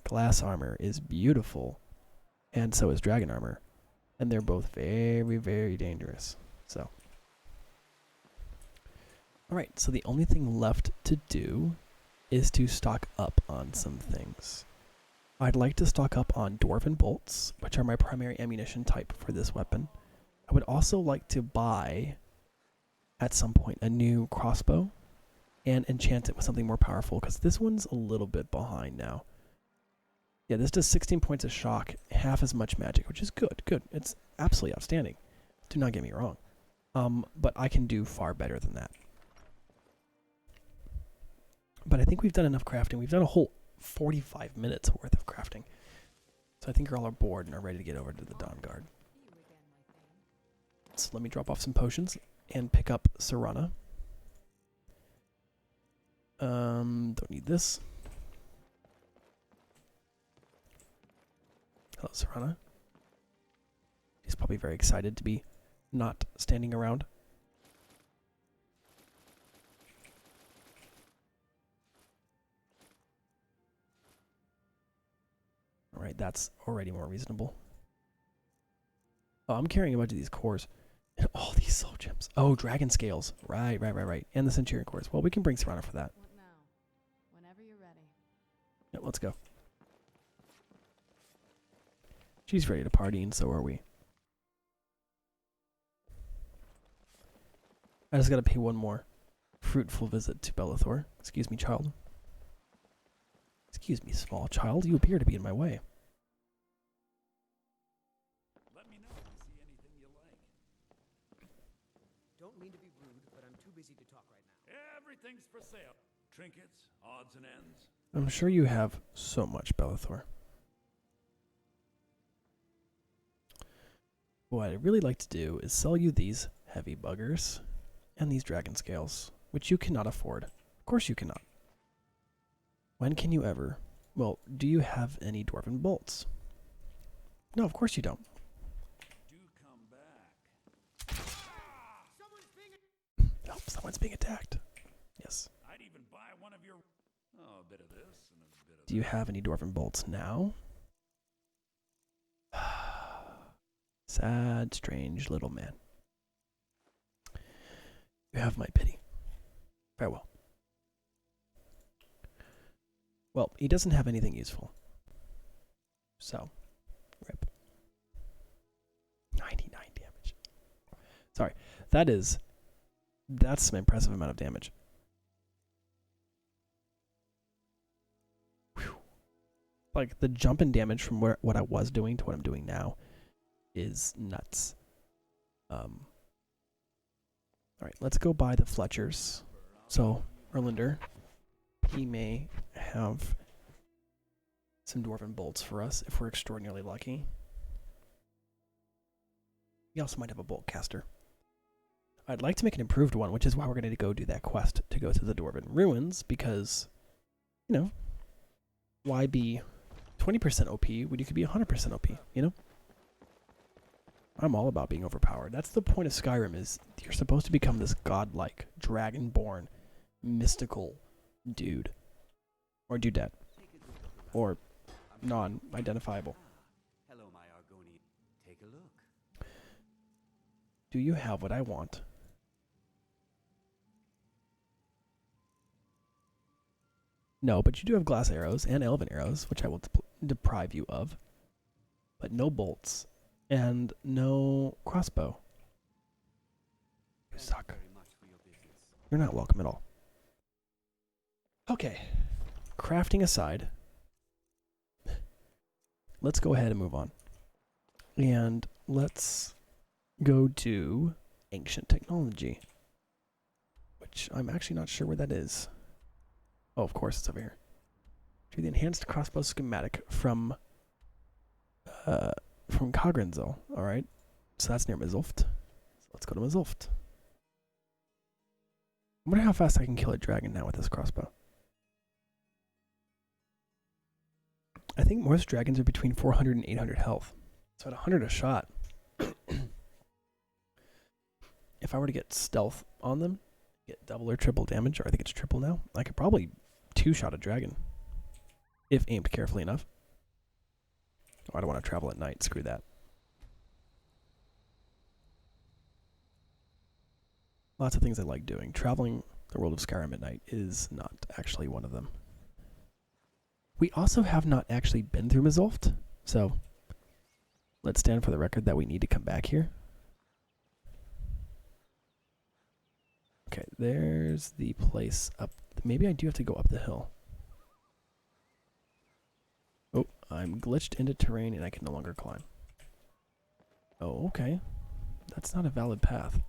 glass armor is beautiful, and so is dragon armor, and they're both very, very dangerous. So, alright, so the only thing left to do is to stock up on some things. I'd like to stock up on dwarven bolts, which are my primary ammunition type for this weapon. I would also like to buy, at some point, a new crossbow and enchant it with something more powerful, because this one's a little bit behind now. Yeah, this does 16 points of shock, half as much magic, which is good, good. It's absolutely outstanding. Do not get me wrong. But I can do far better than that. But I think we've done enough crafting. We've done a whole 45 minutes worth of crafting. So I think you're all bored and are ready to get over to the Dawn Guard. So let me drop off some potions and pick up Serana. Don't need this. Hello, Serana. He's probably very excited to be not standing around. Alright, that's already more reasonable. Oh, I'm carrying a bunch of these cores. And all these soul gems. Oh, dragon scales. Right. And the Centurion cores. Well, we can bring Serana for that. What now? Whenever you're ready. Yeah, let's go. She's ready to party, and so are we. I just gotta pay one more fruitful visit to Bellathor. Excuse me, child. Excuse me, small child. You appear to be in my way. Let me know if you see anything you like. Don't mean to be rude, but I'm too busy to talk right now. Everything's for sale. Trinkets, odds and ends. I'm sure you have so much, Bellathor. What I'd really like to do is sell you these heavy buggers and these dragon scales, which you cannot afford. Of course you cannot. When can you ever? Well, do you have any dwarven bolts? No, of course you don't. Do come back. Oh, someone's being attacked. Yes. I'd even buy one of your... Oh, a bit of this and a bit of Do you have any dwarven bolts now? Sad, strange little man. You have my pity. Farewell. Well, he doesn't have anything useful. So, rip. 99 damage. Sorry, that's some impressive amount of damage. Whew. Like, the jump in damage from what I was doing to what I'm doing now is nuts. Alright, let's go buy the Fletchers. So, Erlander, he may have some dwarven bolts for us if we're extraordinarily lucky. He also might have a bolt caster. I'd like to make an improved one, which is why we're going to go do that quest to go to the dwarven ruins, because, you know, why be 20% OP when you could be 100% OP, you know? I'm all about being overpowered. That's the point of Skyrim, is you're supposed to become this godlike, dragonborn, mystical dude. Or dudette. Or non-identifiable. Hello, my Argonian. Take a look. Do you have what I want? No, but you do have glass arrows and elven arrows, which I will deprive you of. But no bolts. And no crossbow. You suck. Very much for your business. You're not welcome at all. Okay. Crafting aside, let's go ahead and move on. And let's go to ancient technology, which I'm actually not sure where that is. Oh, of course it's over here. To the enhanced crossbow schematic from Cogranzil. Alright. So that's near Mizulft. So let's go to Mizulft. I wonder how fast I can kill a dragon now with this crossbow. I think most dragons are between 400 and 800 health. So at 100 a shot, if I were to get stealth on them, get double or triple damage, or I think it's triple now, I could probably two-shot a dragon. If aimed carefully enough. Oh, I don't want to travel at night. Screw that. Lots of things I like doing. Traveling the world of Skyrim at night is not actually one of them. We also have not actually been through Mizulft, so let's stand for the record that we need to come back here. Okay, there's the place up. Maybe I do have to go up the hill. Oh, I'm glitched into terrain and I can no longer climb. Oh, okay. That's not a valid path.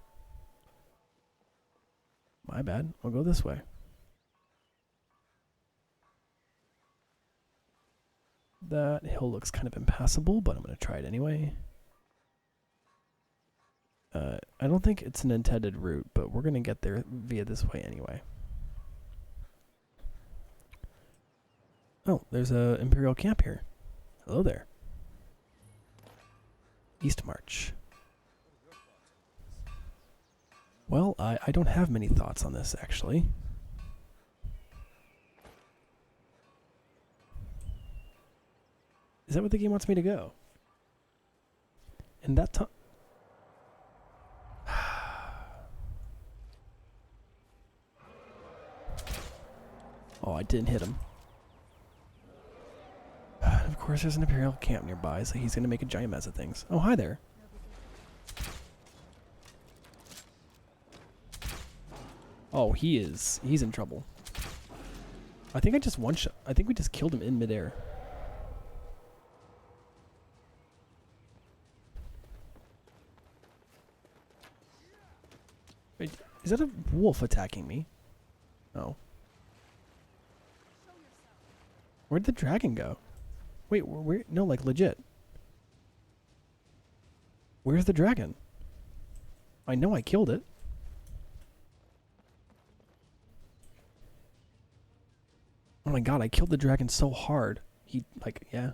My bad. I'll go this way. That hill looks kind of impassable, but I'm going to try it anyway. I don't think it's an intended route, but we're going to get there via this way anyway. Oh, there's a Imperial camp here. Hello there. East March. Well, I don't have many thoughts on this, actually. Is that what the game wants me to go? And that time... Oh, I didn't hit him. Of course, there's an Imperial camp nearby, so he's gonna make a giant mess of things. Oh, hi there. Oh, he's in trouble. I think I just one-shot. I think we just killed him in midair. Wait, is that a wolf attacking me? Oh. Where'd the dragon go? Wait, where? No, like legit. Where's the dragon? I know I killed it. Oh my god, I killed the dragon so hard. He, like, yeah.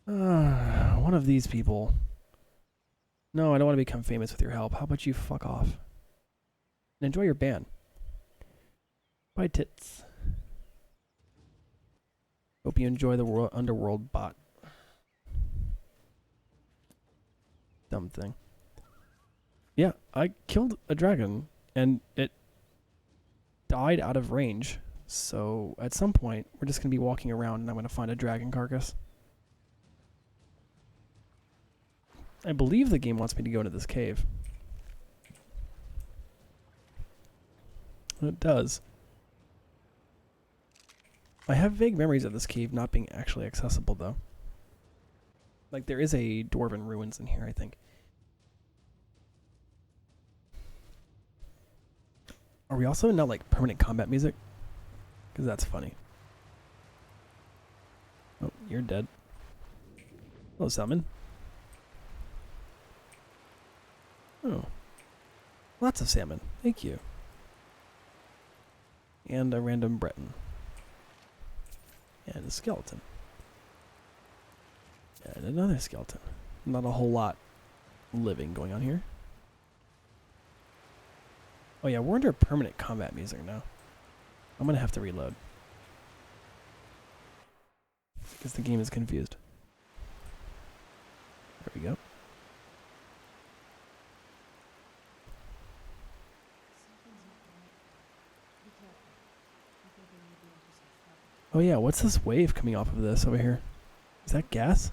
One of these people. No, I don't want to become famous with your help. How about you fuck off? And enjoy your ban. Bye, tits. Hope you enjoy the underworld bot. Dumb thing. Yeah, I killed a dragon, and it died out of range. So, at some point, we're just going to be walking around, and I'm going to find a dragon carcass. I believe the game wants me to go into this cave. It does. I have vague memories of this cave not being actually accessible, though. Like, there is a dwarven ruins in here, I think. Are we also not, like, permanent combat music? Because that's funny. Oh, you're dead. Hello, Salmon. Oh. Lots of salmon. Thank you. And a random Breton. And a skeleton. And another skeleton. Not a whole lot living going on here. Oh yeah, we're under permanent combat music now. I'm gonna have to reload. Because the game is confused. There we go. Oh yeah, what's this wave coming off of this over here? Is that gas?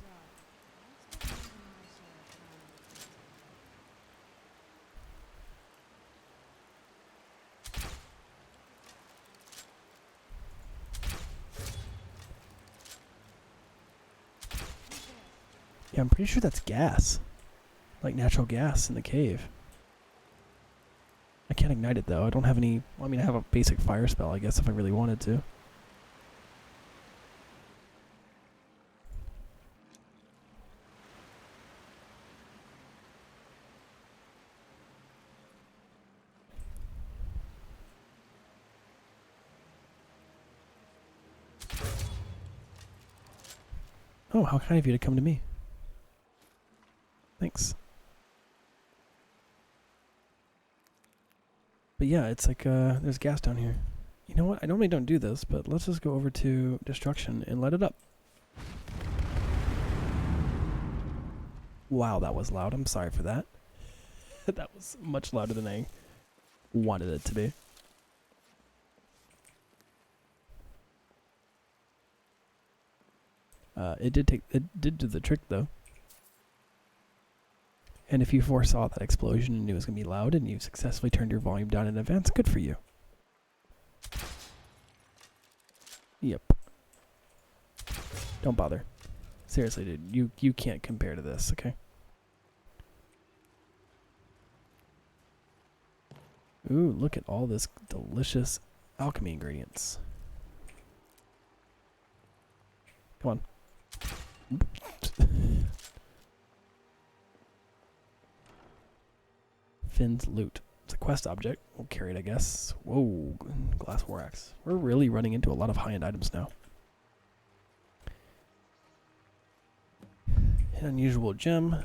Yeah, I'm pretty sure that's gas. Like natural gas in the cave. I can't ignite it though. I don't have any... Well, I mean, I have a basic fire spell, I guess, if I really wanted to. Oh, how kind of you to come to me. Thanks. But yeah, it's like, there's gas down here. You know what? I normally don't do this, but let's just go over to destruction and light it up. Wow, that was loud. I'm sorry for that. That was much louder than I wanted it to be. It did do the trick though. And if you foresaw that explosion and knew it was going to be loud and you successfully turned your volume down in advance, good for you. Yep. Don't bother. Seriously, dude, you can't compare to this, okay? Ooh, look at all this delicious alchemy ingredients. Come on. Finn's loot. It's a quest object. We'll carry it, I guess. Whoa, glass war axe. We're really running into a lot of high-end items now. An unusual gem.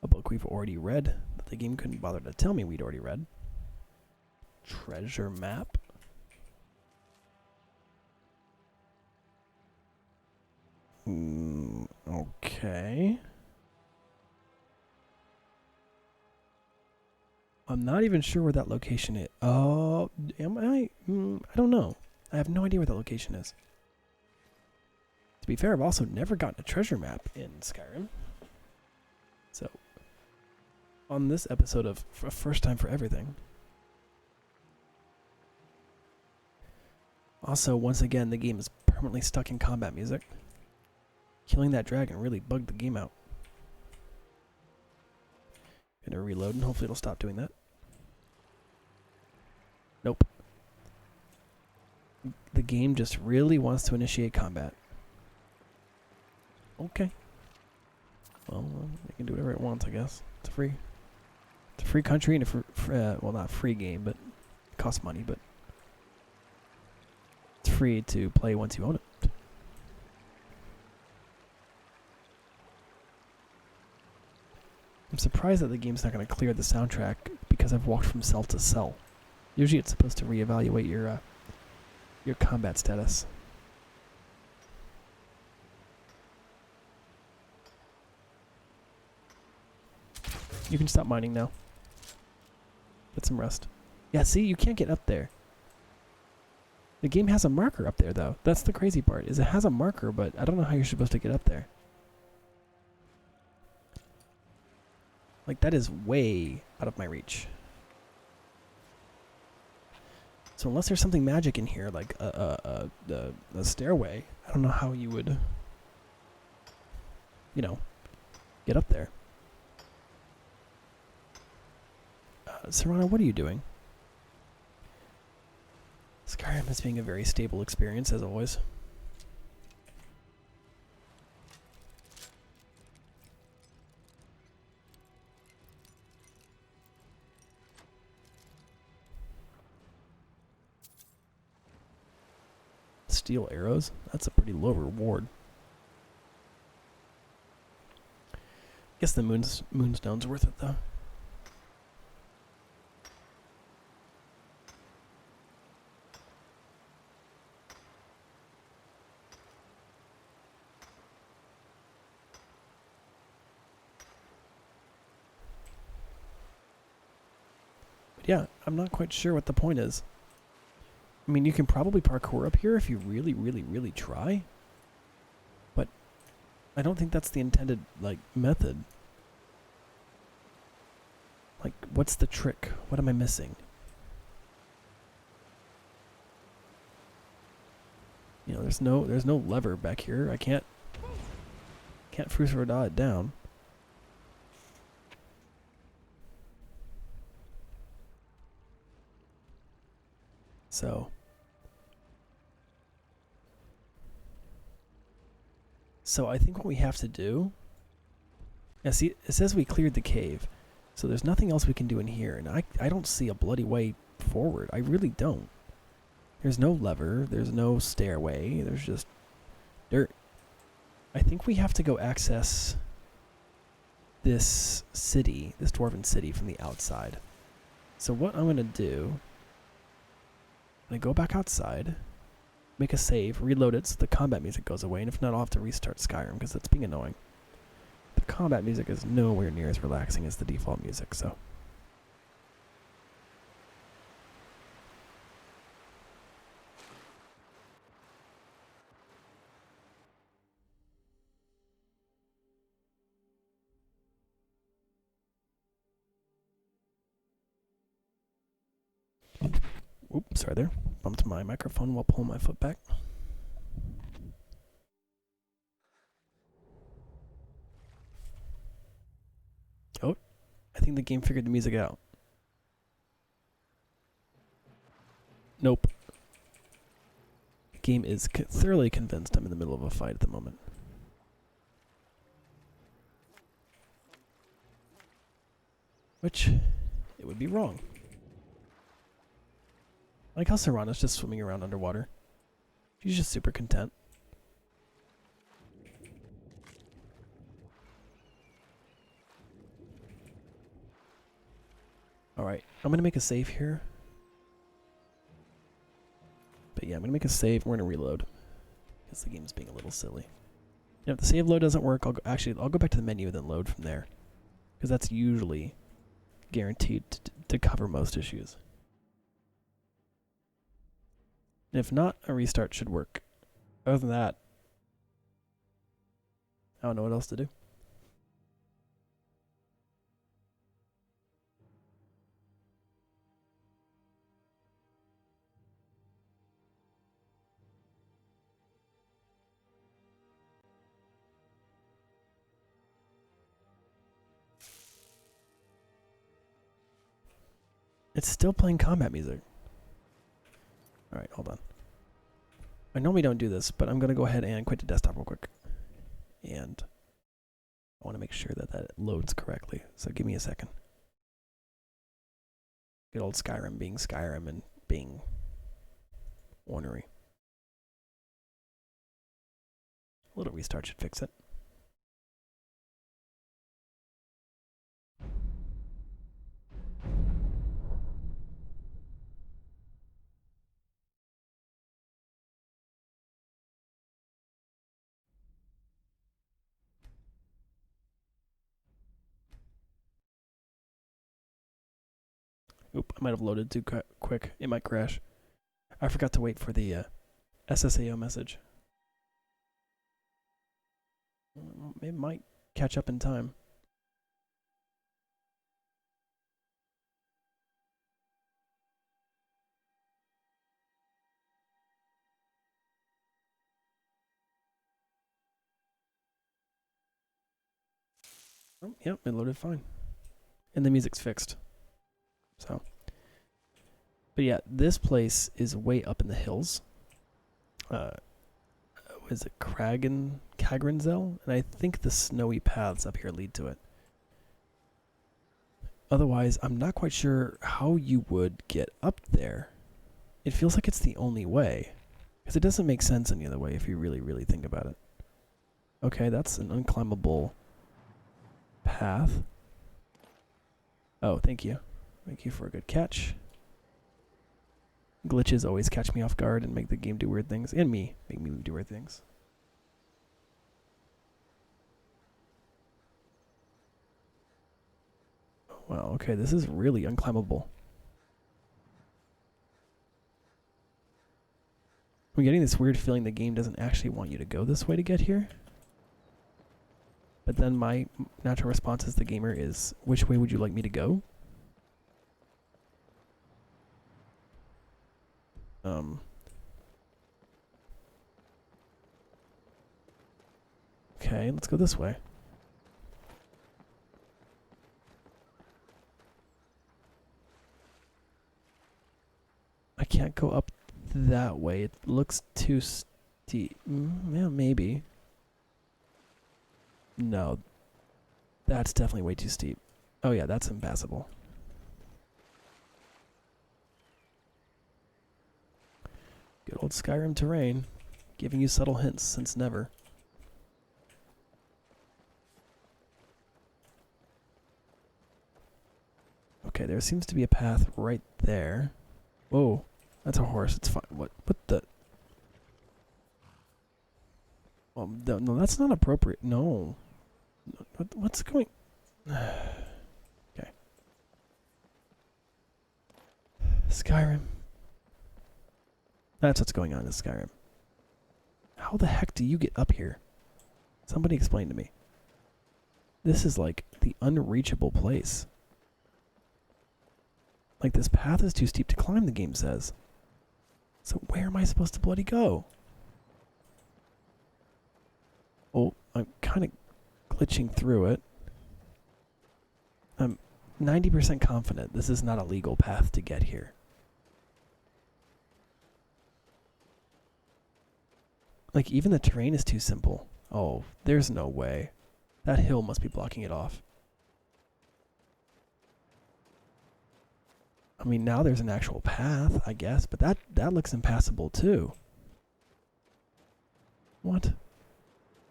A book we've already read that the game couldn't bother to tell me we'd already read. Treasure map. Okay. I'm not even sure where that location is. Oh, am I? I don't know. I have no idea where that location is. To be fair, I've also never gotten a treasure map in Skyrim. So, on this episode of First Time for Everything. Also, once again, the game is permanently stuck in combat music. Killing that dragon really bugged the game out. Gonna reload and hopefully it'll stop doing that. Nope. The game just really wants to initiate combat. Okay. Well, it can do whatever it wants, I guess. It's free. It's a free country and a well, not free game, but it costs money, but it's free to play once you own it. I'm surprised that the game's not going to clear the soundtrack because I've walked from cell to cell. Usually it's supposed to reevaluate your combat status. You can stop mining now. Get some rest. Yeah, see, you can't get up there. The game has a marker up there, though. That's the crazy part, is it has a marker, but I don't know how you're supposed to get up there. Like, that is way out of my reach. So unless there's something magic in here, like a stairway, I don't know how you would, you know, get up there. Serrano, what are you doing? Skyrim is being a very stable experience, as always. Steel arrows? That's a pretty low reward. Guess the moonstone's worth it, though. Yeah, I'm not quite sure what the point is. I mean, you can probably parkour up here if you really, really, really try. But I don't think that's the intended, like, method. Like, what's the trick? What am I missing? You know, there's no lever back here. I can't Fusroda it down. So I think what we have to do... Yeah, see, it says we cleared the cave. So there's nothing else we can do in here. And I don't see a bloody way forward. I really don't. There's no lever. There's no stairway. There's just dirt. I think we have to go access this city, this dwarven city, from the outside. So what I'm going to do... I'm going to go back outside, make a save, reload it so the combat music goes away, and if not, I'll have to restart Skyrim because it's being annoying. The combat music is nowhere near as relaxing as the default music, so... Oops, sorry there. Bumped my microphone while pulling my foot back. Oh, I think the game figured the music out. Nope. The game is thoroughly convinced I'm in the middle of a fight at the moment. Which, it would be wrong. I like how Serrano's just swimming around underwater. She's just super content. Alright, I'm going to make a save here. But yeah, I'm going to make a save and we're going to reload. Because the game's being a little silly. And if the save load doesn't work, I'll go back to the menu and then load from there. Because that's usually guaranteed to cover most issues. And if not, a restart should work. Other than that, I don't know what else to do. It's still playing combat music. Alright, hold on. I normally don't do this, but I'm going to go ahead and quit the desktop real quick. And I want to make sure that that loads correctly. So give me a second. Good old Skyrim being Skyrim and being ornery. A little restart should fix it. Oop, I might have loaded too quick. It might crash. I forgot to wait for the SSAO message. It might catch up in time. Oh, yep, it loaded fine. And the music's fixed. So. But yeah, this place is way up in the hills. Is it Kagrenzel? And I think the snowy paths up here lead to it. Otherwise, I'm not quite sure how you would get up there. It feels like it's the only way. Because it doesn't make sense any other way if you really, really think about it. Okay, that's an unclimbable path. Oh, thank you. Thank you for a good catch. Glitches always catch me off guard and make the game do weird things. And make me do weird things. Wow, okay, this is really unclimbable. I'm getting this weird feeling the game doesn't actually want you to go this way to get here. But then my natural response as the gamer is, which way would you like me to go? Okay, let's go this way. I can't go up that way. It looks too steep. Yeah, maybe. No. That's definitely way too steep. Oh yeah, that's impassable. Good old Skyrim terrain. Giving you subtle hints since never. Okay, there seems to be a path right there. Whoa, that's a horse. It's fine. What the? No, that's not appropriate. No. What's going? Okay. Skyrim. That's what's going on in Skyrim. How the heck do you get up here? Somebody explain to me. This is like the unreachable place. Like, this path is too steep to climb, the game says. So where am I supposed to bloody go? Oh, I'm kind of glitching through it. I'm 90% confident this is not a legal path to get here. Like, even the terrain is too simple. Oh, there's no way. That hill must be blocking it off. I mean, now there's an actual path, I guess, but that looks impassable too. What?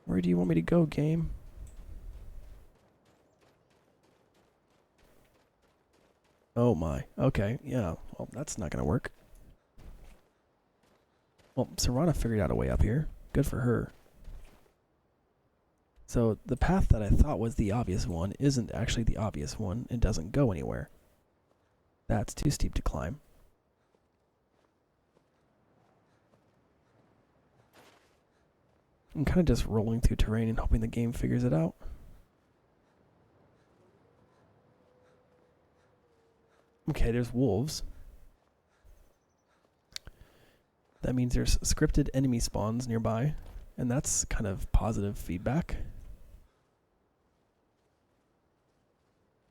Where do you want me to go, game? Oh my. Okay, yeah. Well, that's not gonna work. Well, Serana figured out a way up here. Good for her. So the path that I thought was the obvious one isn't actually the obvious one. It doesn't go anywhere. That's too steep to climb. I'm kind of just rolling through terrain and hoping the game figures it out. Okay, there's wolves. That means there's scripted enemy spawns nearby, and that's kind of positive feedback.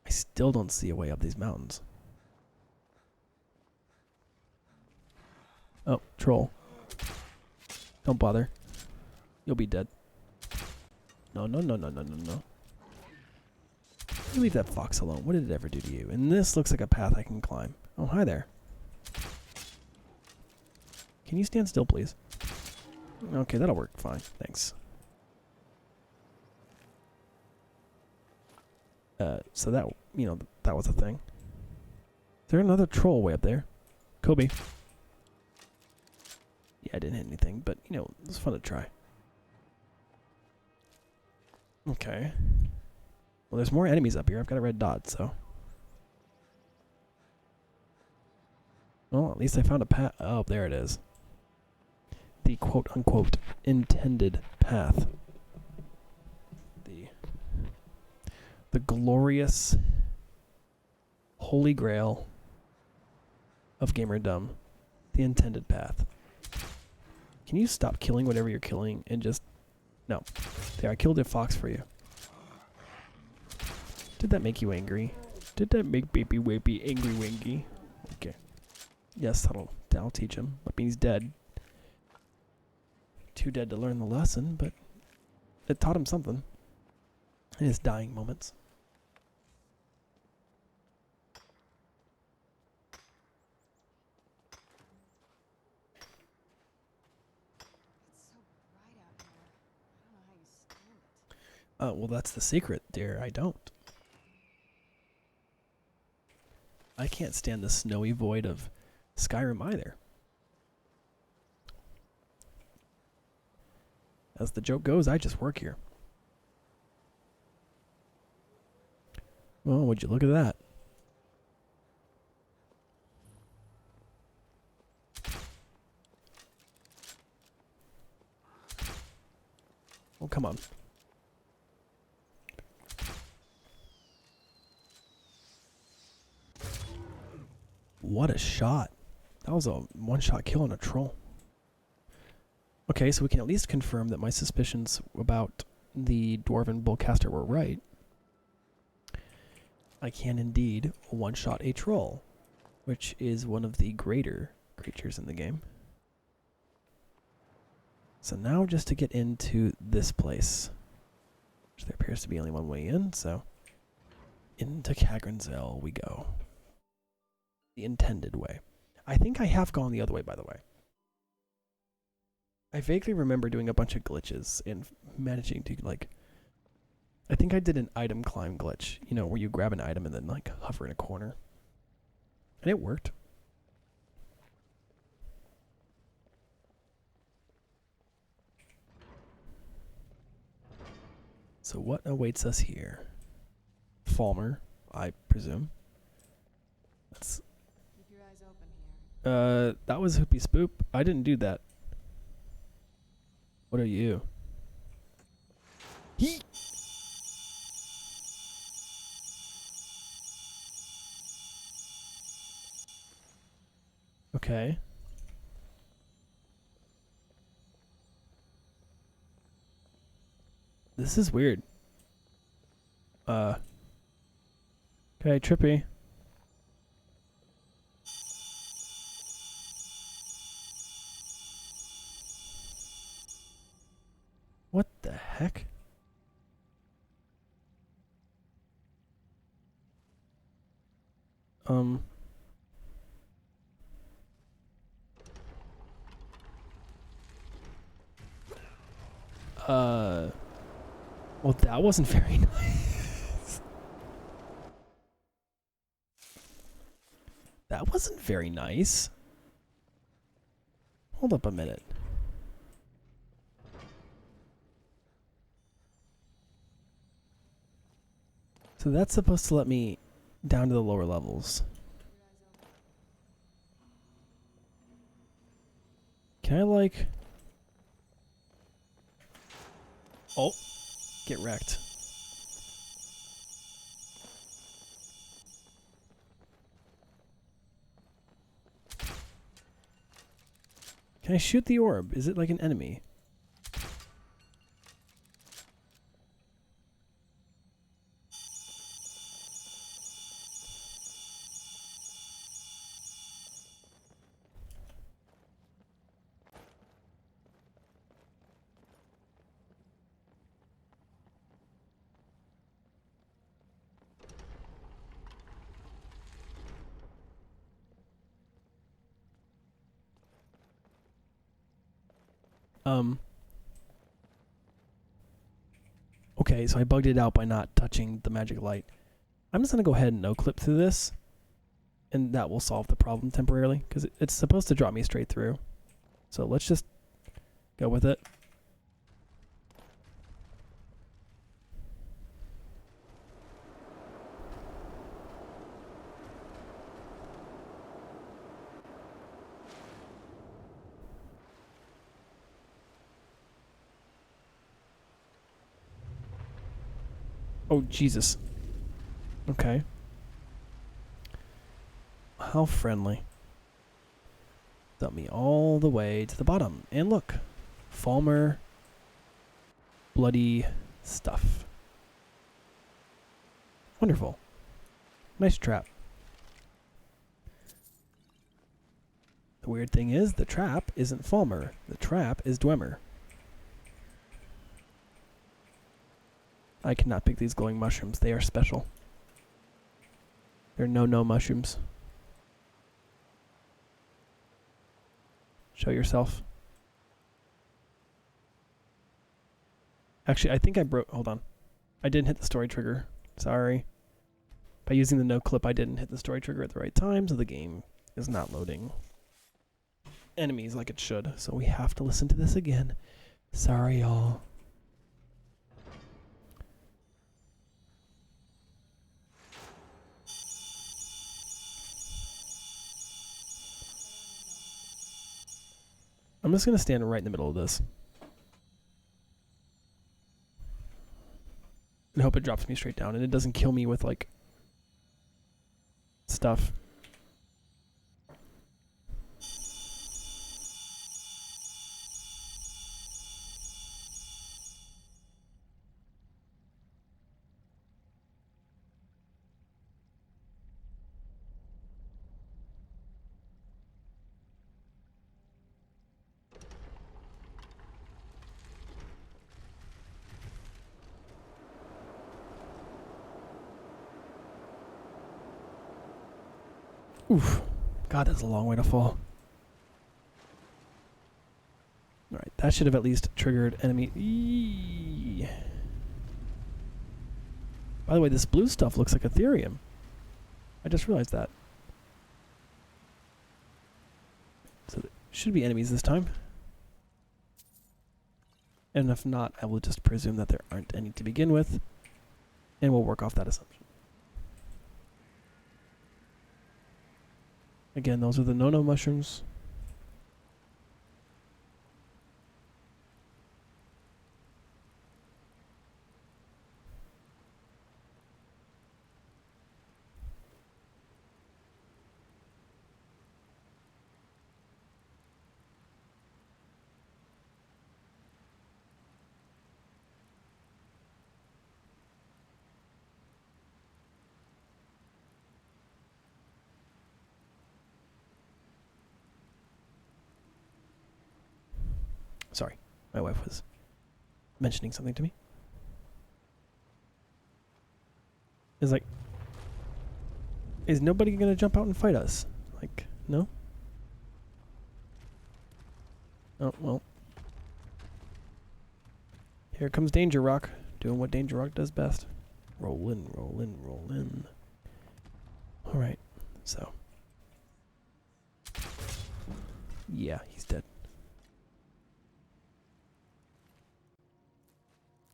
I still don't see a way up these mountains. Oh, troll. Don't bother. You'll be dead. No, no, no, no, no, no, no. You leave that fox alone. What did it ever do to you? And this looks like a path I can climb. Oh, hi there. Can you stand still, please? Okay, that'll work fine. Thanks. So that, you know, that was a thing. Is there another troll way up there? Kobe. Yeah, I didn't hit anything, but, you know, it was fun to try. Okay. Well, there's more enemies up here. I've got a red dot, so. Well, at least I found a path. Oh, there it is. The quote-unquote intended path. The glorious holy grail of gamerdom. The intended path. Can you stop killing whatever you're killing and just... No. There, I killed a fox for you. Did that make you angry? Did that make baby Wapey angry wingy? Okay. Yes, that'll teach him. That means he's dead. Too dead to learn the lesson, but it taught him something in his dying moments. It's so bright out here. I don't know how you stand it. Well, that's the secret, dear. I don't. I can't stand the snowy void of Skyrim either. As the joke goes, I just work here. Well, would you look at that? Oh, come on. What a shot. That was a one-shot kill on a troll. Okay, so we can at least confirm that my suspicions about the dwarven bullcaster were right. I can indeed one-shot a troll, which is one of the greater creatures in the game. So now just to get into this place, which there appears to be only one way in, so into Cagranzel we go. The intended way. I think I have gone the other way, by the way. I vaguely remember doing a bunch of glitches and managing to, like... I think I did an item climb glitch, you know, where you grab an item and then, like, hover in a corner. And it worked. So what awaits us here? Falmer, I presume. That's... Keep your eyes open here. That was Hoopy Spoop. I didn't do that. What are you? He. Okay. This is weird. Okay, Trippy. What the heck? Well, that wasn't very nice. That wasn't very nice. Hold up a minute. So that's supposed to let me down to the lower levels. Can I, like... Oh, get wrecked. Can I shoot the orb? Is it like an enemy? Okay, so I bugged it out by not touching the magic light. I'm just gonna go ahead and no-clip through this, and that will solve the problem temporarily, because it's supposed to drop me straight through. So let's just go with it. Oh, Jesus. Okay. How friendly. Dump me all the way to the bottom. And look. Falmer. Bloody stuff. Wonderful. Nice trap. The weird thing is, the trap isn't Falmer. The trap is Dwemer. I cannot pick these glowing mushrooms. They are special. They're no mushrooms. Show yourself. Actually, I think I broke... Hold on. I didn't hit the story trigger. Sorry. By using the no clip, I didn't hit the story trigger at the right time, so the game is not loading enemies like it should. So we have to listen to this again. Sorry, y'all. I'm just going to stand right in the middle of this. And hope it drops me straight down and it doesn't kill me with, like, stuff. Oof. God, that's a long way to fall. Alright, that should have at least triggered enemy. Eee. By the way, this blue stuff looks like Ethereum. I just realized that. So there should be enemies this time. And if not, I will just presume that there aren't any to begin with. And we'll work off that assumption. Again, those are the no mushrooms. Sorry, my wife was mentioning something to me. It's like, is nobody gonna jump out and fight us? Like, no? Oh, well. Here comes Danger Rock, doing what Danger Rock does best. Roll in, roll in, roll in. Alright, so. Yeah, he's dead.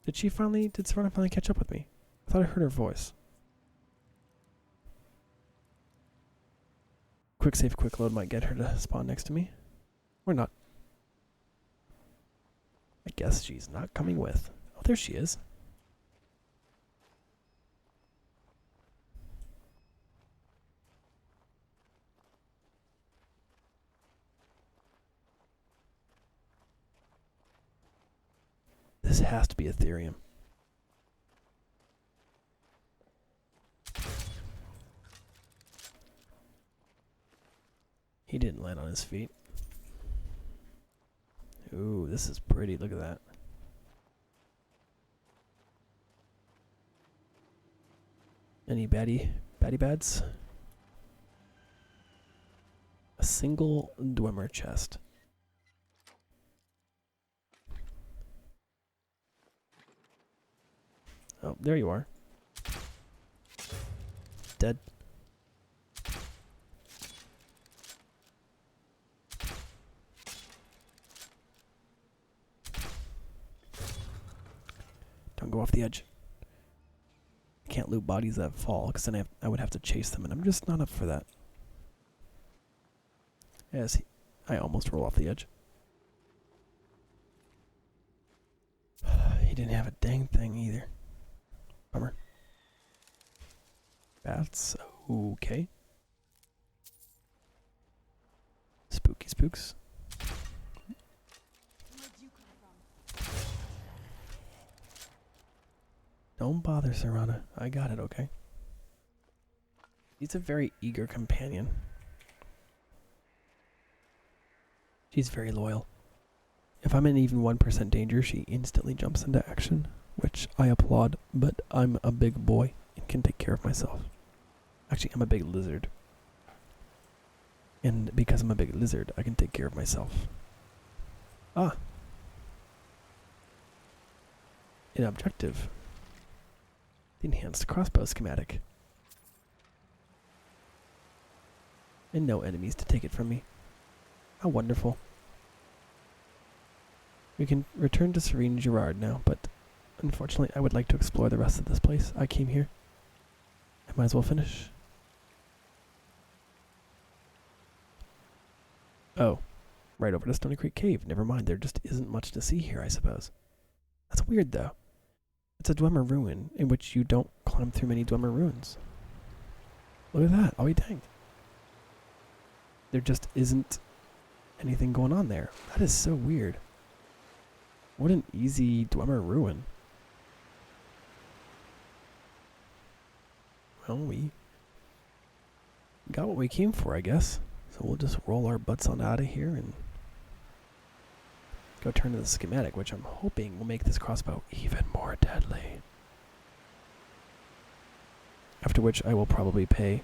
Did Serana finally catch up with me? I thought I heard her voice. Quick save, quick load might get her to spawn next to me. Or not. I guess she's not coming with. Oh, there she is. This has to be Ethereum. He didn't land on his feet. Ooh, this is pretty. Look at that. Any bads? A single Dwemer chest. Oh, there you are. Dead. Don't go off the edge. I can't loot bodies that fall, because then I would have to chase them, and I'm just not up for that. Yes, I almost roll off the edge. He didn't have a dang thing either. Bummer. That's okay. Spooky spooks. Don't bother, Serana. I got it, okay? She's a very eager companion. She's very loyal. If I'm in even 1% danger, she instantly jumps into action, which I applaud, but I'm a big boy and can take care of myself. Actually, I'm a big lizard. And because I'm a big lizard, I can take care of myself. Ah. An objective. The enhanced crossbow schematic. And no enemies to take it from me. How wonderful. We can return to Serene Girard now, but unfortunately I would like to explore the rest of this place. I came here. I might as well finish. Oh, right over to Stony Creek Cave. Never mind, there just isn't much to see here, I suppose. That's weird, though. It's a Dwemer ruin, in which you don't climb through many Dwemer ruins. Look at that, I'll be danged. There just isn't anything going on there. That is so weird. What an easy Dwemer ruin. Well, we got what we came for, I guess. So we'll just roll our butts on out of here and go turn to the schematic, which I'm hoping will make this crossbow even more deadly. After which I will probably pay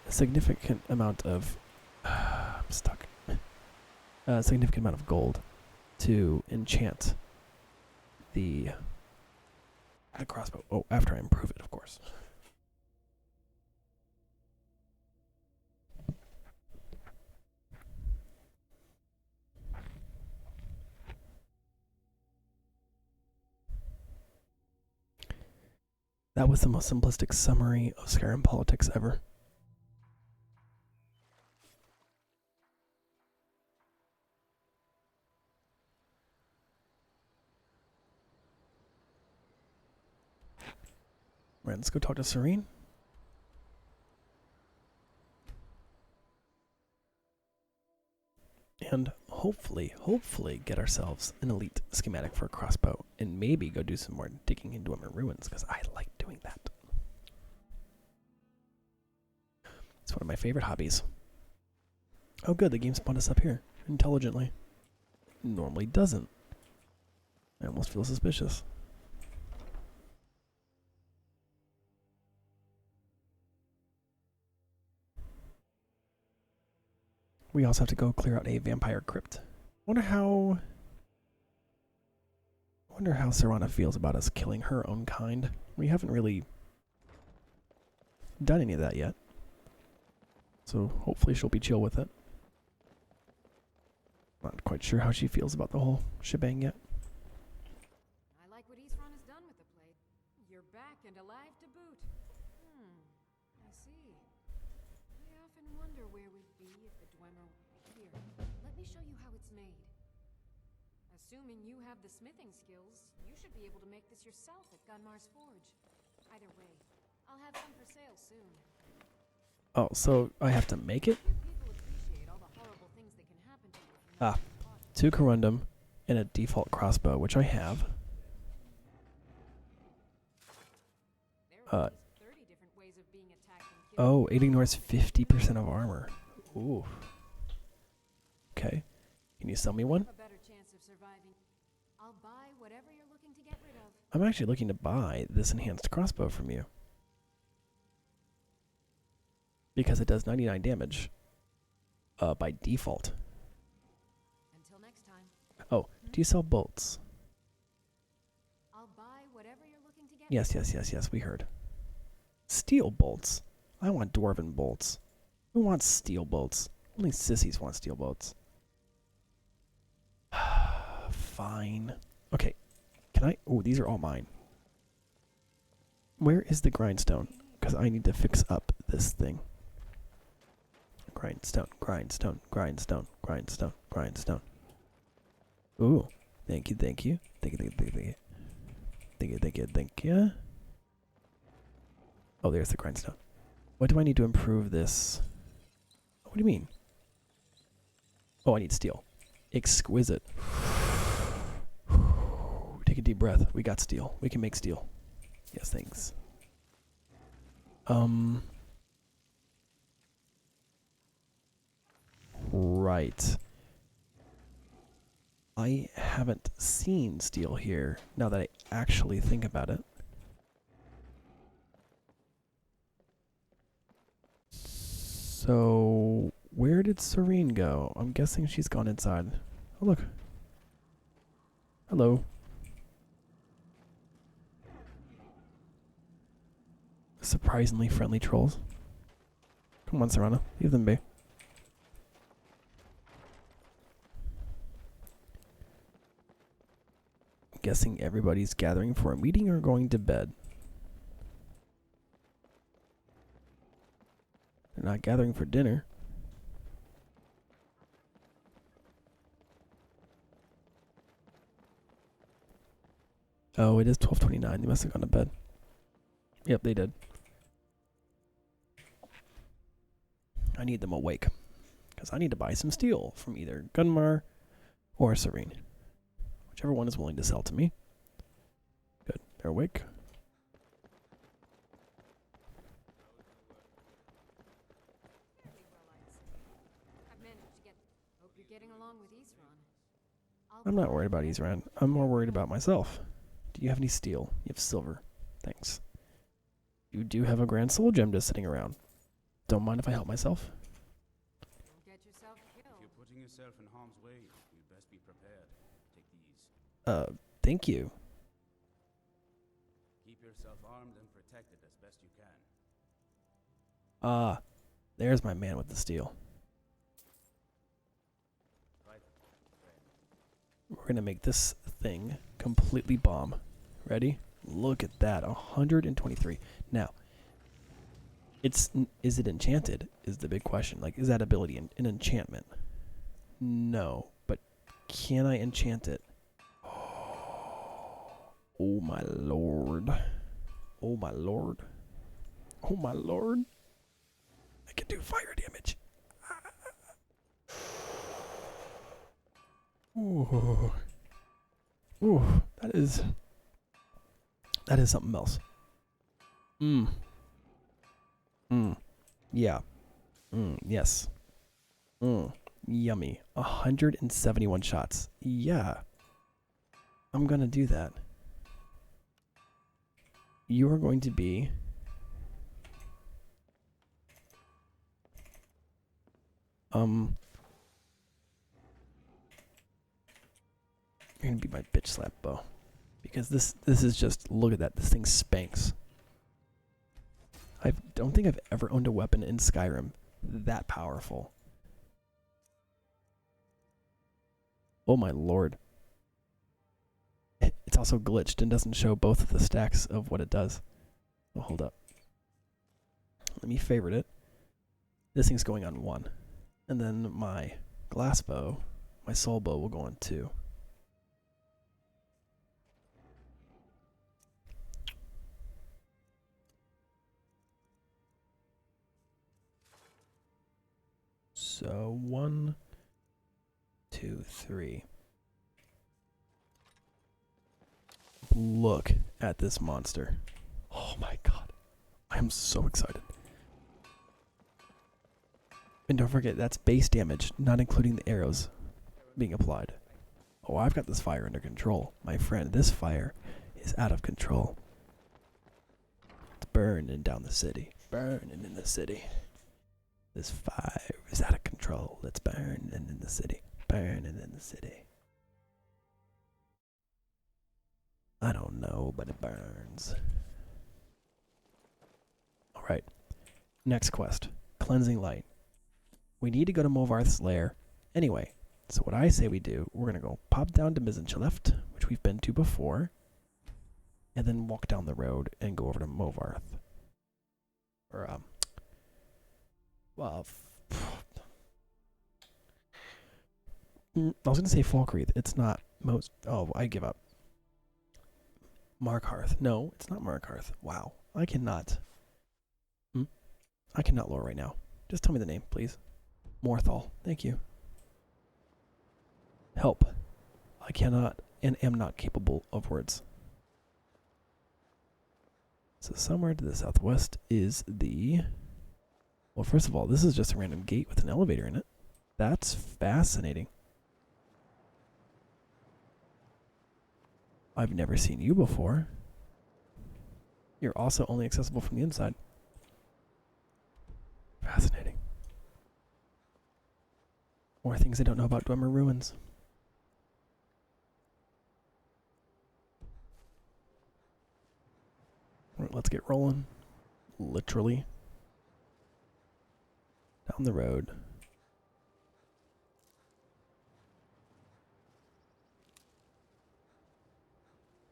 a significant amount of... I'm stuck. A significant amount of gold to enchant the crossbow. Oh, after I improve it, of course. That was the most simplistic summary of Skyrim politics ever. Right, let's go talk to Serene. And hopefully get ourselves an elite schematic for a crossbow. And maybe go do some more digging into Dwemer ruins, because I like doing that. It's one of my favorite hobbies. Oh good, the game spawned us up here. Intelligently. Normally doesn't. I almost feel suspicious. We also have to go clear out a vampire crypt. Wonder how Serana feels about us killing her own kind. We haven't really done any of that yet. So hopefully she'll be chill with it. Not quite sure how she feels about the whole shebang yet. I like what Eastron has done with the plate. You're back and alive to boot. I see. I often wonder where we'd be if the Dwemer... Here, let me show you how it's made. Assuming you have the smithing skills, you should be able to make this yourself at Gunmar's Forge. Either way, I'll have some for sale soon. Oh, so I have to make it? Few people appreciate all the horrible things that can happen to you if you're Ah, not taught. 2 corundum and a default crossbow, which I have. There are at least 30 different ways of being attacked and killed. Oh, it ignores 50% of armor. Ooh. Okay. Can you sell me one? A better chance of surviving. I'll buy whatever you're looking to get rid of. I'm actually looking to buy this enhanced crossbow from you. Because it does 99 damage. By default. Until next time, Oh, do you sell bolts? I'll buy whatever you're looking to get Yes, rid of. yes, we heard. Steel bolts? I want dwarven bolts. Who wants steel bolts? Only sissies want steel bolts. Fine. Okay. Can I... Oh, these are all mine. Where is the grindstone? Because I need to fix up this thing. Grindstone, grindstone, grindstone, grindstone, grindstone. Ooh. Thank you, thank you. Thank you, thank you, thank you. Thank you, thank you, thank you. Oh, there's the grindstone. What do I need to improve this? What do you mean? Oh, I need steel. Exquisite. Take a deep breath. We got steel. We can make steel. Yes, thanks. Right. I haven't seen steel here, now that I actually think about it. So, where did Serene go? I'm guessing she's gone inside. Oh, look. Hello. Surprisingly friendly trolls. Come on, Serana. Leave them be. Guessing everybody's gathering for a meeting or going to bed. They're not gathering for dinner. Oh, it is 12:29. They must have gone to bed. Yep, they did. I need them awake. Because I need to buy some steel from either Gunmar or Serene. Whichever one is willing to sell to me. Good. They're awake. Fairly well, I'd say. I've managed to get... Hope you're getting along with Eastron. I'm not worried about Ezran. I'm more worried about myself. Do you have any steel? You have silver. Thanks. You do have a grand soul gem just sitting around. Don't mind if I help myself? You'll get yourself If killed. you're putting yourself in harm's way, you'd best be prepared. Take these. Thank you. Keep yourself armed and protected as best you can. Ah, there's my man with the steel. Right, friend. We're gonna make this thing completely bomb. Ready? Look at that, 123. Now, is it enchanted? Is the big question. Like, is that ability an enchantment? No, but can I enchant it? Oh my lord! Oh my lord! Oh my lord! I can do fire damage. Ooh. Ooh, that is something else. Yeah. Yes. Yummy. 171 shots. Yeah. I'm gonna do that. You are going to be you're gonna be my bitch slap bow. Because this is just, look at that, this thing spanks. I don't think I've ever owned a weapon in Skyrim that powerful. Oh my lord. It's also glitched and doesn't show both of the stacks of what it does. Oh, hold up. Let me favorite it. This thing's going on 1. And then my glass bow, my soul bow will go on 2. So 1, 2, 3. Look at this monster. Oh my god. I am so excited. And don't forget, that's base damage, not including the arrows being applied. Oh, I've got this fire under control. My friend, this fire is out of control. It's burning down the city. Burning in the city. This fire is out of control. It's burning in the city. Burning in the city. I don't know, but it burns. Alright. Next quest. Cleansing Light. We need to go to Movarth's lair anyway. So what I say we do, we're going to go pop down to Mizenchileft, which we've been to before, and then walk down the road and go over to Movarth. Or, well, I was going to say Falkreath. It's not most... Oh, I give up. Markarth. No, it's not Markarth. Wow. I cannot. I cannot lore right now. Just tell me the name, please. Morthal. Thank you. Help. I cannot and am not capable of words. So somewhere to the southwest is the... Well, first of all, this is just a random gate with an elevator in it. That's fascinating. I've never seen you before. You're also only accessible from the inside. Fascinating. More things I don't know about Dwemer Ruins. Alright, let's get rolling. Literally. Down the road.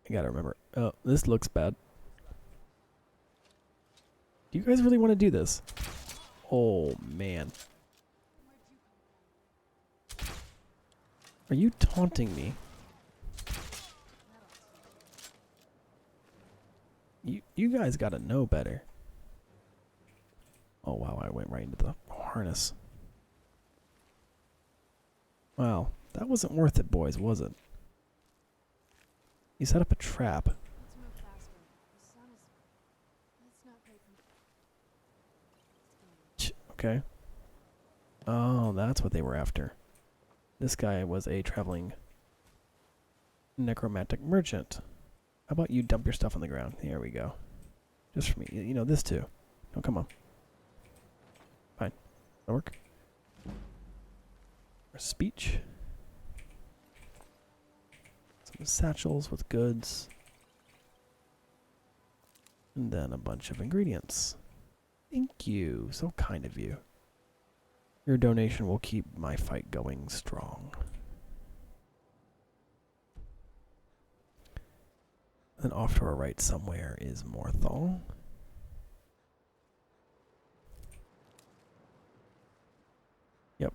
I gotta remember. Oh, this looks bad. Do you guys really want to do this? Oh, man. Are you taunting me? You guys gotta know better. Oh, wow, I went right into the harness. Wow, that wasn't worth it, boys, was it? You set up a trap. Let's move faster. The sun is... Let's not pray for... Okay. Oh, that's what they were after. This guy was a traveling necromantic merchant. How about you dump your stuff on the ground? Here we go. Just for me. You know, this too. Oh, come on. Fine. That'll work. Our speech. Some satchels with goods. And then a bunch of ingredients. Thank you. So kind of you. Your donation will keep my fight going strong. Then off to our right somewhere is Morthal. Yep.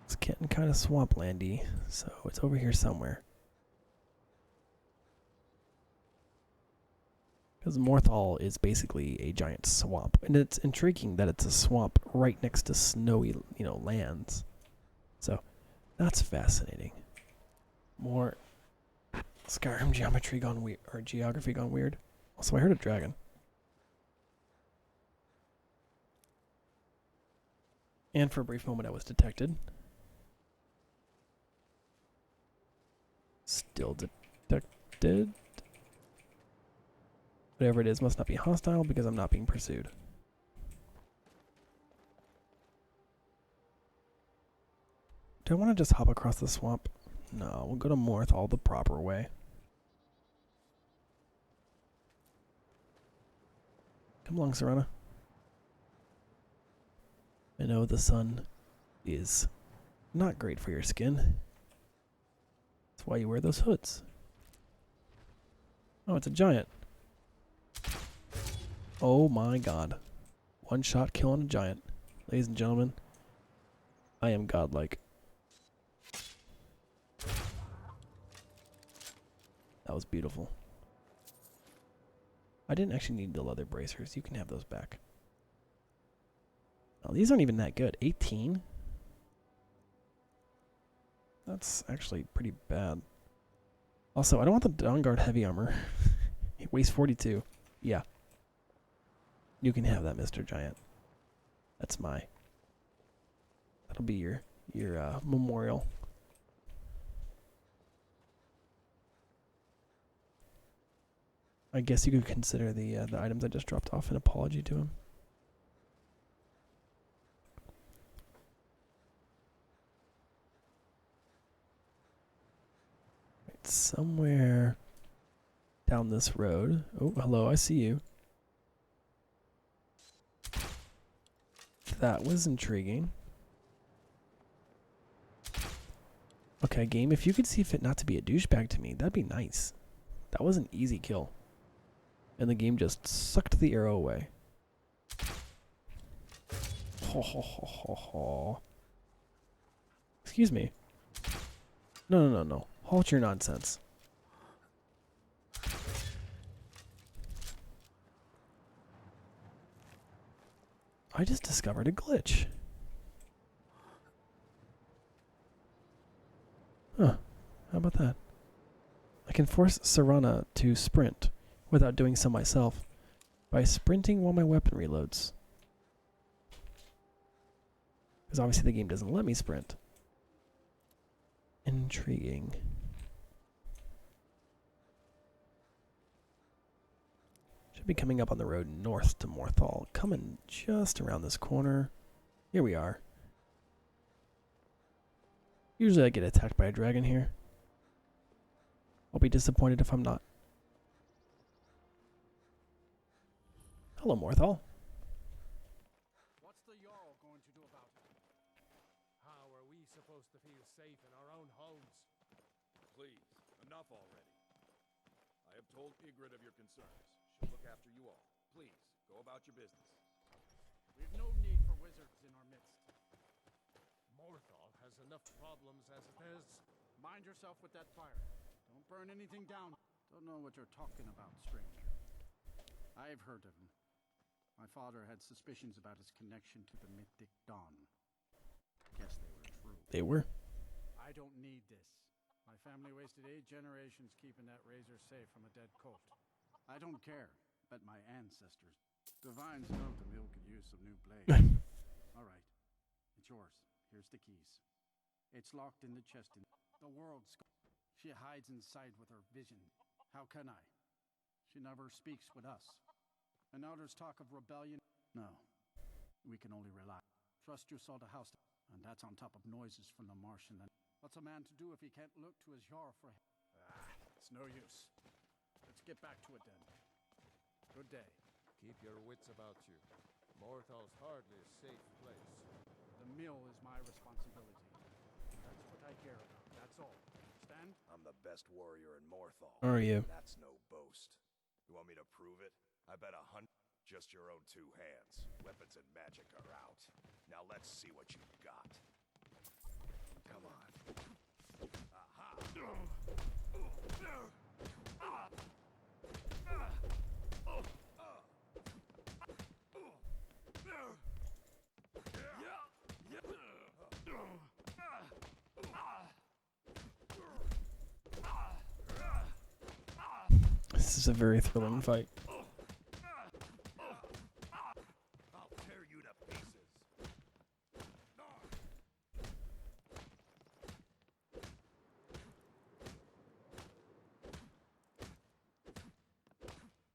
It's getting kind of swamplandy, so it's over here somewhere. Because Morthal is basically a giant swamp. And it's intriguing that it's a swamp right next to snowy, lands. So, that's fascinating. More Skyrim geometry gone weird, or geography gone weird. Also, I heard a dragon. And for a brief moment I was detected. Still detected. Whatever it is must not be hostile because I'm not being pursued. Do I want to just hop across the swamp? No, we'll go to Morthal the proper way. Come along, Serena. I know the sun is not great for your skin. That's why you wear those hoods. Oh, it's a giant. Oh my god. One shot killing a giant. Ladies and gentlemen, I am godlike. That was beautiful. I didn't actually need the leather bracers. You can have those back. Oh, these aren't even that good. 18? That's actually pretty bad. Also, I don't want the Dawnguard heavy armor. It weighs 42. Yeah. You can have that, Mr. Giant. That's my... That'll be your memorial. I guess you could consider the items I just dropped off an apology to him. Right, somewhere down this road. Oh, hello, I see you. That was intriguing. Okay, game, if you could see fit not to be a douchebag to me, that'd be nice. That was an easy kill. And the game just sucked the arrow away. Ho ho ho ho ho. Excuse me. No, no, no, no. Halt your nonsense. I just discovered a glitch. Huh. How about that? I can force Serana to sprint without doing so myself by sprinting while my weapon reloads. Because obviously the game doesn't let me sprint. Intriguing. Should be coming up on the road north to Morthal. Coming just around this corner. Here we are. Usually I get attacked by a dragon here. I'll be disappointed if I'm not. Hello, Morthal. What's the Jarl going to do about it? How are we supposed to feel safe in our own homes? Please, enough already. I have told Ygritte of your concerns. She'll look after you all. Please, go about your business. We've no need for wizards in our midst. Morthal has enough problems as it is. Mind yourself with that fire. Don't burn anything down. Don't know what you're talking about, stranger. I've heard of him. My father had suspicions about his connection to the mythic dawn. Guess they were true. They were. I don't need this. My family wasted 8 generations keeping that razor safe from a dead colt. I don't care, but my ancestors. Divines know the mill could use some new blades. All right, it's yours. Here's the keys. It's locked in the chest in the world's. She hides inside with her vision. How can I? She never speaks with us. And now there's talk of rebellion. No, we can only rely. Trust you saw the house, and that's on top of noises from the Martian. And what's a man to do if he can't look to his Jarl for him? It's no use. Let's get back to it then. Good day. Keep your wits about you. Morthal's hardly a safe place. The mill is my responsibility. That's what I care about. That's all. Understand? I'm the best warrior in Morthal. Are you? That's no boast. You want me to prove it? I bet 100. Just your own 2 hands. Weapons and magic are out. Now let's see what you've got. Come on. Aha! This is a very thrilling fight. I'll tear you to pieces.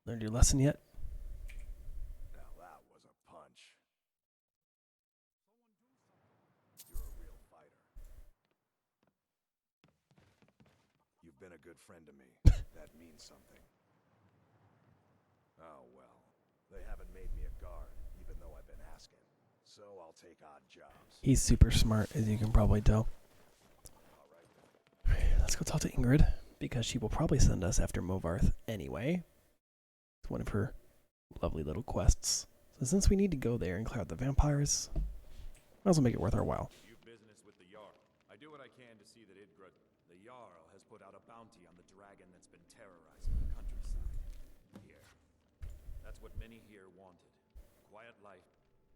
Learned your lesson yet? Now that was a punch. You're a real fighter. You've been a good friend to me. That means something. Oh well. They haven't made me a guard, even though I've been asking. So I'll take odd jobs. He's super smart, as you can probably tell. All right then. let's go talk to Ingrid, because she will probably send us after Movarth anyway. It's one of her lovely little quests. So since we need to go there and clear out the vampires, might as well make it worth our while. You business with the Jarl. I do what I can to see that Idgrud, the Jarl, has put out a bounty on the dragon that's been terrorizing the countryside. Here. That's what many here wanted. Quiet life.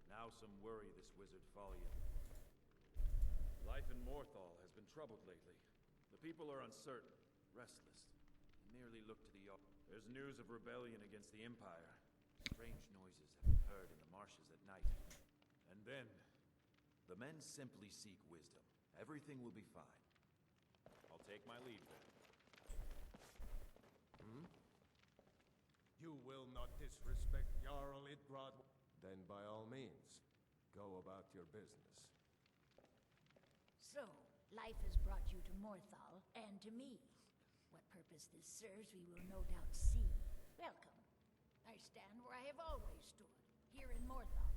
Now some worry this wizard Follian. Life in Morthal has been troubled lately. The people are uncertain, restless, and merely look to the Jarl. There's news of rebellion against the Empire. Strange noises have been heard in the marshes at night. And then, the men simply seek wisdom. Everything will be fine. I'll take my leave then. You will not disrespect Jarl Idgrod. Then by all means, go about your business. So, life has brought you to Morthal, and to me. What purpose this serves, we will no doubt see. Welcome. I stand where I have always stood, here in Morthal.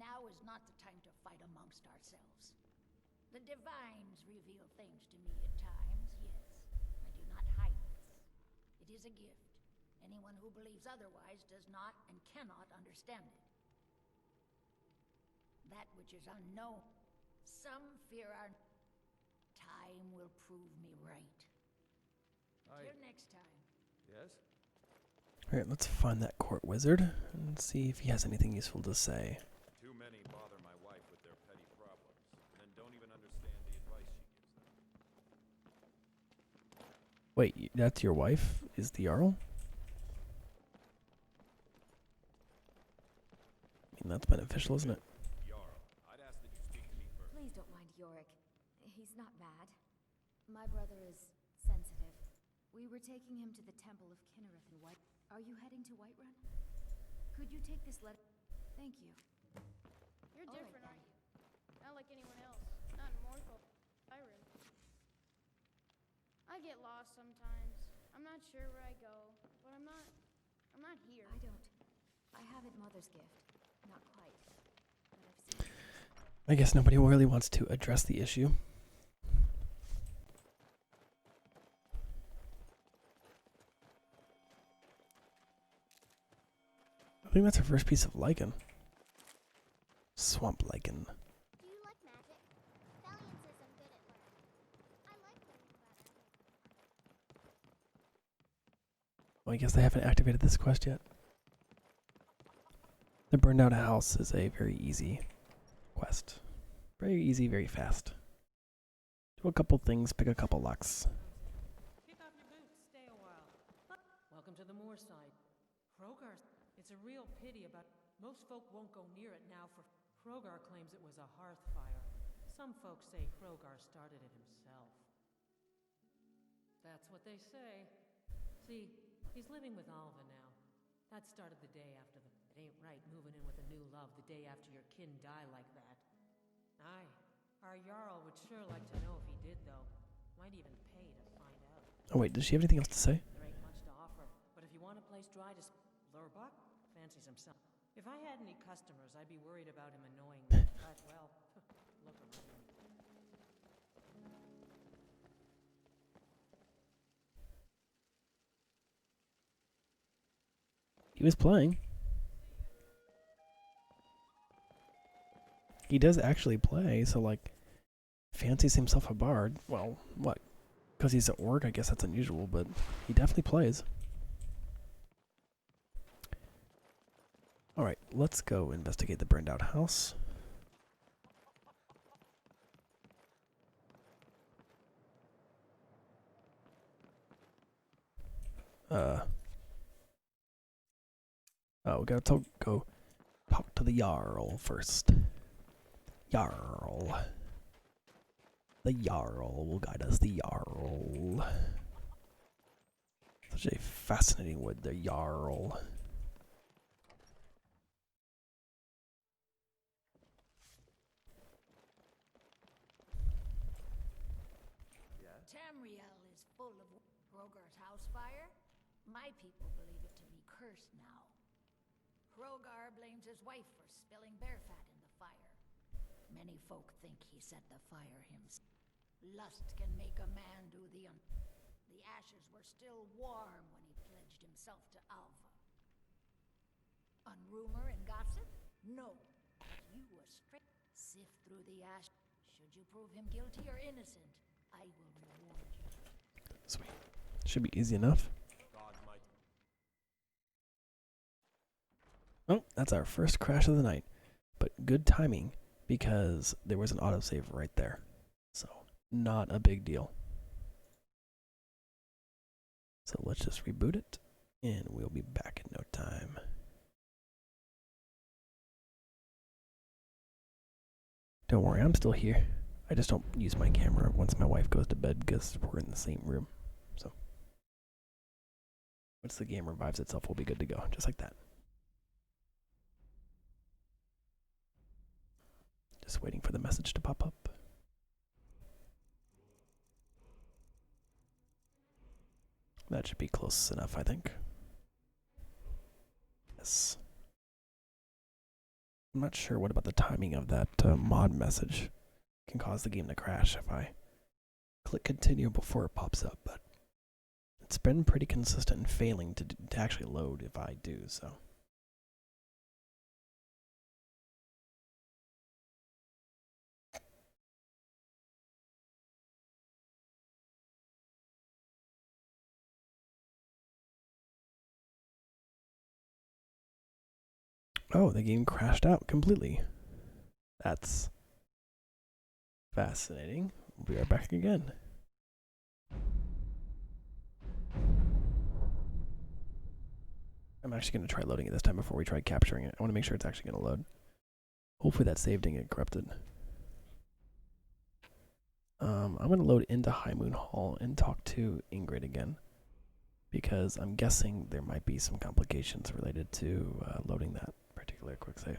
Now is not the time to fight amongst ourselves. The divines reveal things to me at times, yes. I do not hide this. It is a gift. Anyone who believes otherwise does not and cannot understand it. That which is unknown. Some fear our... Time will prove me right. Till next time. Yes? Alright, let's find that court wizard and see if he has anything useful to say. Too many bother my wife with their petty problems, and then don't even understand the advice she gives them. Wait, that's your wife? Is the Jarl? I mean, that's beneficial, isn't it? Jarl, I'd ask that you speak to me first. Please don't mind Yorick. He's not bad. My brother is sensitive. We were taking him to the Temple of Kinnereth in White. Are you heading to Whiterun? Could you take this letter? Thank you. You're All right, different, then. aren't you? Not like anyone else. Not in Morthal. Skyrim. I get lost sometimes. I'm not sure where I go, but I'm not here. I don't. I haven't Mother's gift. Not quite. But I've seen I guess nobody really wants to address the issue. I think that's our first piece of lichen. Swamp lichen. Do you like magic? Valiant says I'm good at learning. I like learning about others. Well, I guess they haven't activated this quest yet. The burned out house is a very easy quest. Very easy, very fast. Do a couple things, pick a couple locks. Kick off your boots, stay a while. Welcome to the moorside. Hrogar, it's a real pity about... Most folk won't go near it now for... Hrogar claims it was a hearth fire. Some folks say Hrogar started it himself. That's what they say. See, he's living with Alva now. That started the day after the... It ain't right moving in with a new love the day after your kin die like that. Aye, our Jarl would sure like to know if he did, though. Might even pay to find out. Oh wait, does she have anything else to say? There ain't much to offer, but if you want a place dry to... Lurbach fancies himself. If I had any customers, I'd be worried about him annoying me. But, well, look around. He was playing. He does actually play, so like, fancies himself a bard. Well, what? Because he's at work, I guess that's unusual, but he definitely plays. Alright, let's go investigate the burned out house. Oh, we gotta go talk to the Jarl first. Jarl. The Jarl will guide us, the Jarl. Such a fascinating word, the Jarl. Tamriel is full of Hrogar's house fire. My people believe it to be cursed now. Hrogar blames his wife for spilling bear fat in the fire. Many folk think he set the fire himself. Lust can make a man do the The ashes were still warm when he pledged himself to Alva. On rumor and gossip? No. You were straight. Sift through the ash. Should you prove him guilty or innocent, I will reward you. Sweet. Should be easy enough. God might. Oh, that's our first crash of the night. But good timing because there was an autosave right there. So, not a big deal. So let's just reboot it and we'll be back in no time. Don't worry, I'm still here. I just don't use my camera once my wife goes to bed because we're in the same room. So once the game revives itself, we'll be good to go, just like that. Just waiting for the message to pop up. That should be close enough, I think. Yes. I'm not sure what about the timing of that mod message can cause the game to crash if I click continue before it pops up, but it's been pretty consistent in failing to actually load if I do so. Oh, the game crashed out completely. That's fascinating. We are back again. I'm actually going to try loading it this time before we try capturing it. I want to make sure it's actually going to load. Hopefully that save didn't get corrupted. I'm going to load into High Moon Hall and talk to Ingrid again, because I'm guessing there might be some complications related to loading that particular quick save.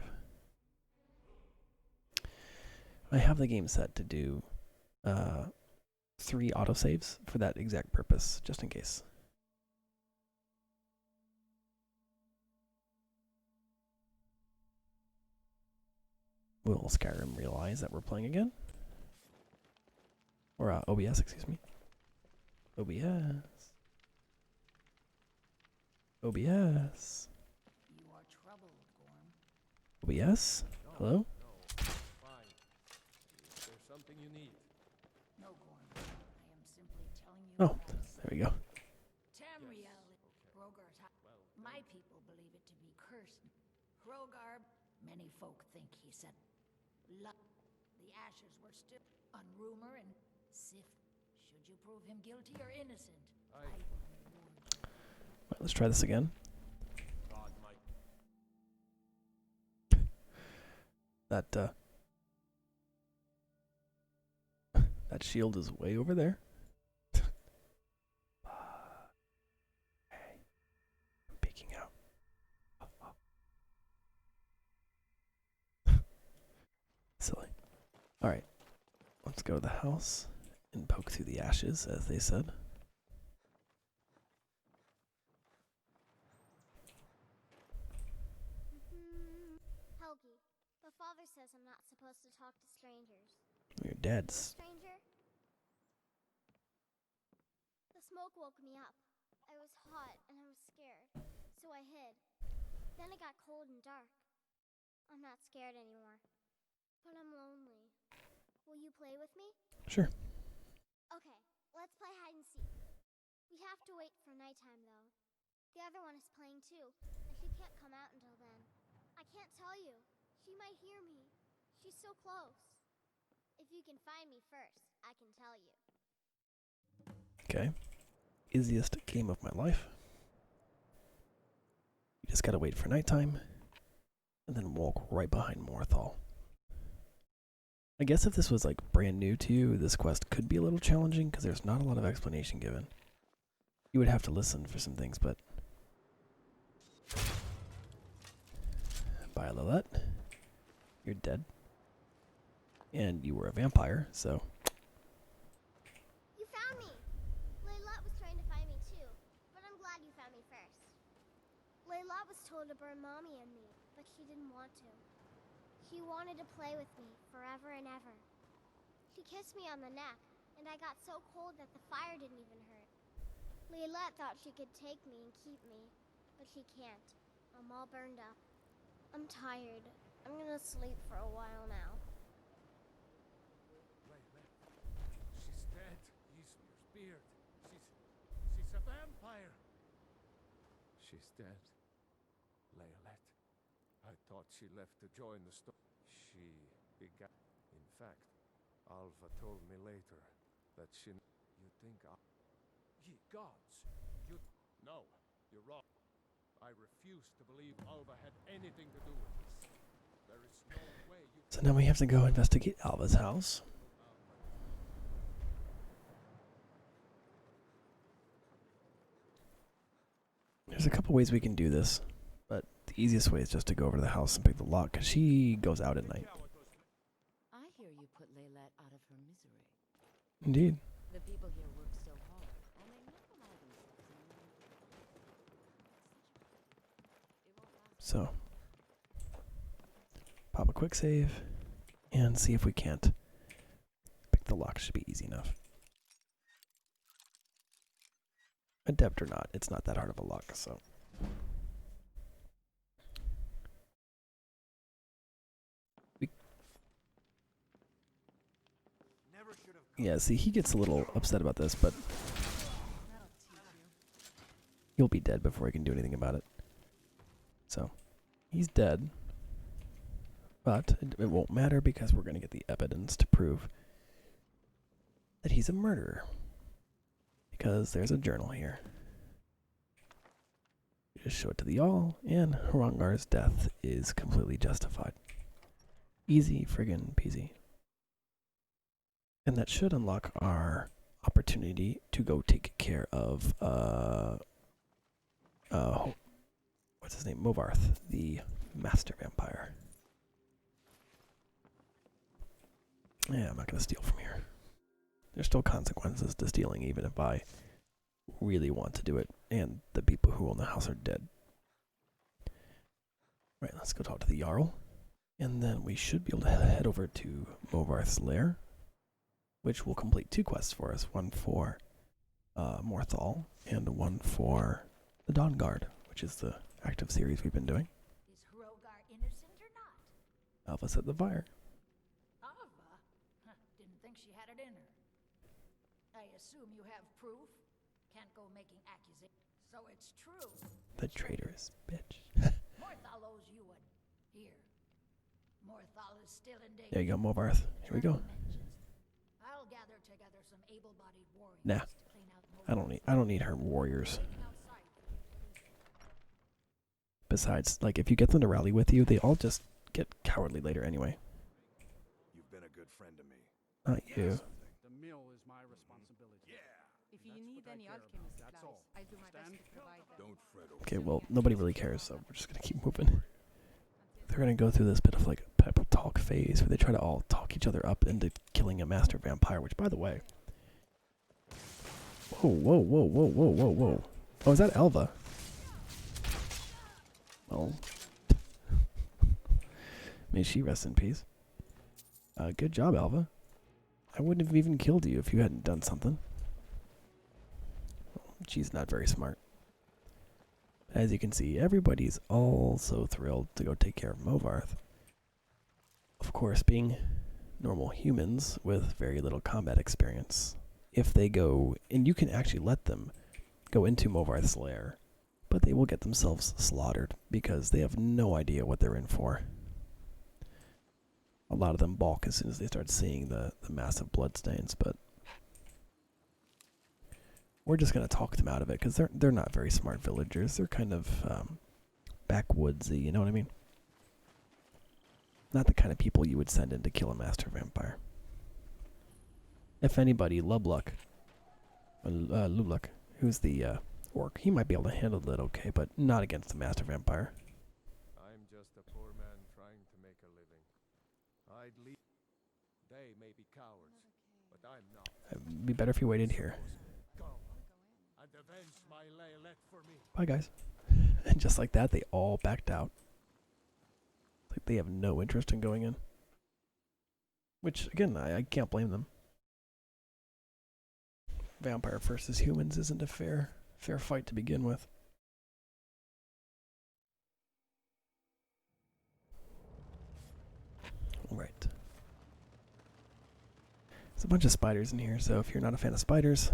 I have the game set to do 3 autosaves for that exact purpose, just in case. Will Skyrim realize that we're playing again? Or OBS, excuse me. OBS. OBS. You are troubled, Gorm. OBS? Hello? No, fine. Is there something you need? No, Gorm. I am simply telling you. Oh, there we go. Tamriel, Hrogar's house. Well, My people believe it to be cursed. Hrogar, many folk think he said, the ashes were still on rumor and sift. Should you prove him guilty or innocent, I will reward you. Right, let's try this again. God might. That that shield is way over there. Hey, I'm peeking out. Silly. All right, let's go to the house and poke through the ashes, as they said. Helgi, the father says I'm not supposed to talk to strangers. Your dad's. Stranger? The smoke woke me up. I was hot and I was scared, so I hid. Then it got cold and dark. I'm not scared anymore, but I'm lonely. Will you play with me? Sure. Okay, let's play hide and seek. We have to wait for nighttime, though. The other one is playing too, and she can't come out until then. I can't tell you. She might hear me. She's so close. If you can find me first, I can tell you. Okay. Easiest game of my life. You just gotta wait for nighttime, and then walk right behind Morthal. I guess if this was like brand new to you, this quest could be a little challenging because there's not a lot of explanation given. You would have to listen for some things, but... Bye, Lilette. You're dead. And you were a vampire, so... You found me! Layla was trying to find me too, but I'm glad you found me first. Layla was told to burn Mommy and me, but she didn't want to. She wanted to play with me forever and ever. She kissed me on the neck, and I got so cold that the fire didn't even hurt. Leilette thought she could take me and keep me, but she can't. I'm all burned up. I'm tired. I'm gonna sleep for a while now. She's dead. He's speared. She's a vampire. She's dead. Leolette. I thought she left to join the storm. She began. In fact, Alva told me later that she. You think Ye gods! You. No, you're wrong. I refuse to believe Alva had anything to do with this. There is no way you. So now we have to go investigate Alva's house. There's a couple ways we can do this, but the easiest way is just to go over to the house and pick the lock, because she goes out at night. I hear you put Leylette out of her misery. Indeed. The people here work so hard, and they never allow themselves So, pop a quick save, and see if we can't pick the lock. Should be easy enough. Adept or not, it's not that hard of a lock, so. Yeah, see, he gets a little upset about this, but he'll be dead before he can do anything about it. So, he's dead, but it won't matter because we're going to get the evidence to prove that he's a murderer. Because there's a journal here. You just show it to the Jarl, and Hrongar's death is completely justified. Easy friggin' peasy. And that should unlock our opportunity to go take care of, what's his name? Movarth, the master vampire. Yeah, I'm not going to steal from here. There's still consequences to stealing, even if I really want to do it, and the people who own the house are dead. Right, let's go talk to the Jarl, and then we should be able to head over to Movarth's lair, which will complete 2 quests for us, one for Morthal, and one for the Dawn Guard, which is the active series we've been doing. Is Hrogar innocent or not? Alva set the fire. Alva? Huh, didn't think she had it in her. I assume you have proof? Can't go making accusations. So it's true. The traitorous bitch. Morthal owes you one. Here. Morthal is still in danger. There you go, Movarth. Here we go. I'll gather together some able-bodied warriors. Nah, to clean out I don't need her warriors. Besides, like, if you get them to rally with you, they all just get cowardly later anyway. You've been a good friend to me. Not you. The mill is my responsibility. Yeah. If you need any alchemy supplies, I'll do my best to provide them. Don't fret over. Okay, well, nobody really cares, so we're just gonna keep moving. They're gonna go through this bit of, like, pep talk phase where they try to all talk each other up into killing a master vampire, which, by the way... Whoa, whoa, whoa, whoa, whoa, whoa, whoa. Oh, is that Alva? Well... May she rest in peace. Good job, Alva. I wouldn't have even killed you if you hadn't done something. She's not very smart. As you can see, everybody's also thrilled to go take care of Movarth. Of course, being normal humans with very little combat experience, if they go, and you can actually let them go into Movarth's lair, but they will get themselves slaughtered because they have no idea what they're in for. A lot of them balk as soon as they start seeing the massive bloodstains, but we're just going to talk them out of it because they're not very smart villagers. They're kind of backwoodsy, you know what I mean? Not the kind of people you would send in to kill a master vampire. If anybody, Lubluck, who's the orc, he might be able to handle it okay, but not against the master vampire. I'm just a poor man trying to make a living. I'd leave. They may be cowards, but I'm not. It'd be better if you waited here. Go and avenge my Leylette for me. Bye, guys. And just like that, they all backed out. Like they have no interest in going in. Which, again, I can't blame them. vampire versus humans isn't a fair fight to begin with. Alright. There's a bunch of spiders in here, so if you're not a fan of spiders,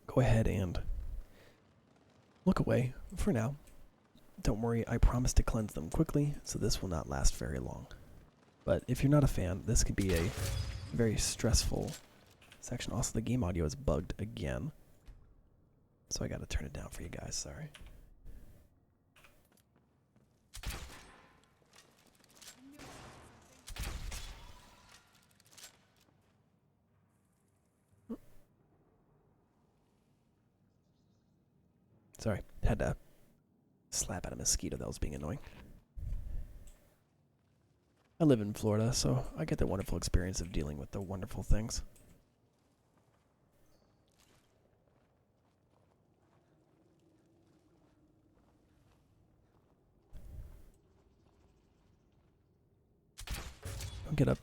go ahead and look away for now. Don't worry, I promise to cleanse them quickly, so this will not last very long. But if you're not a fan, this could be a very stressful section. Also, the game audio is bugged again, so I gotta turn it down for you guys, sorry. Sorry, had to slap at a mosquito that was being annoying. I live in Florida, so I get the wonderful experience of dealing with the wonderful things. Don't get up.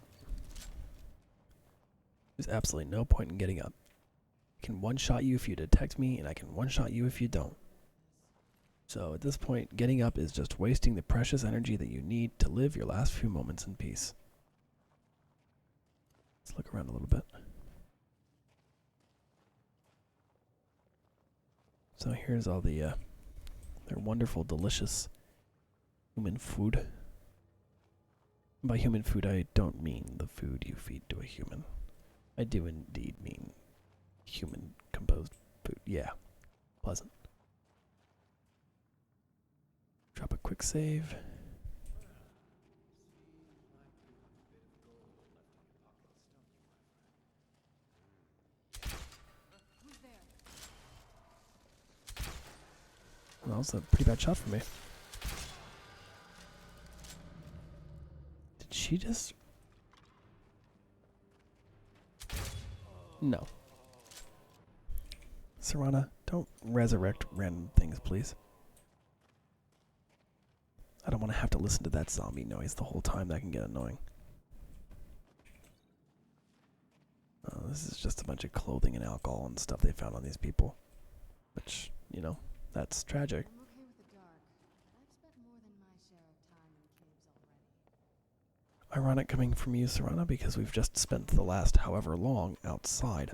There's absolutely no point in getting up. I can one-shot you if you detect me, and I can one-shot you if you don't. So at this point, getting up is just wasting the precious energy that you need to live your last few moments in peace. Let's look around a little bit. So here's all the their wonderful, delicious human food. By human food, I don't mean the food you feed to a human. I do indeed mean human-composed food. Yeah, pleasant. Drop a quick save. Well, that was a pretty bad shot for me. Did she just... No. Serana, don't resurrect random things, please. I don't want to have to listen to that zombie noise the whole time. That can get annoying. Oh, this is just a bunch of clothing and alcohol and stuff they found on these people. Which, you know, that's tragic. I'm okay with the dark, but I've spent more than my share of time in the caves already. Ironic coming from you, Serana, because we've just spent the last however long outside.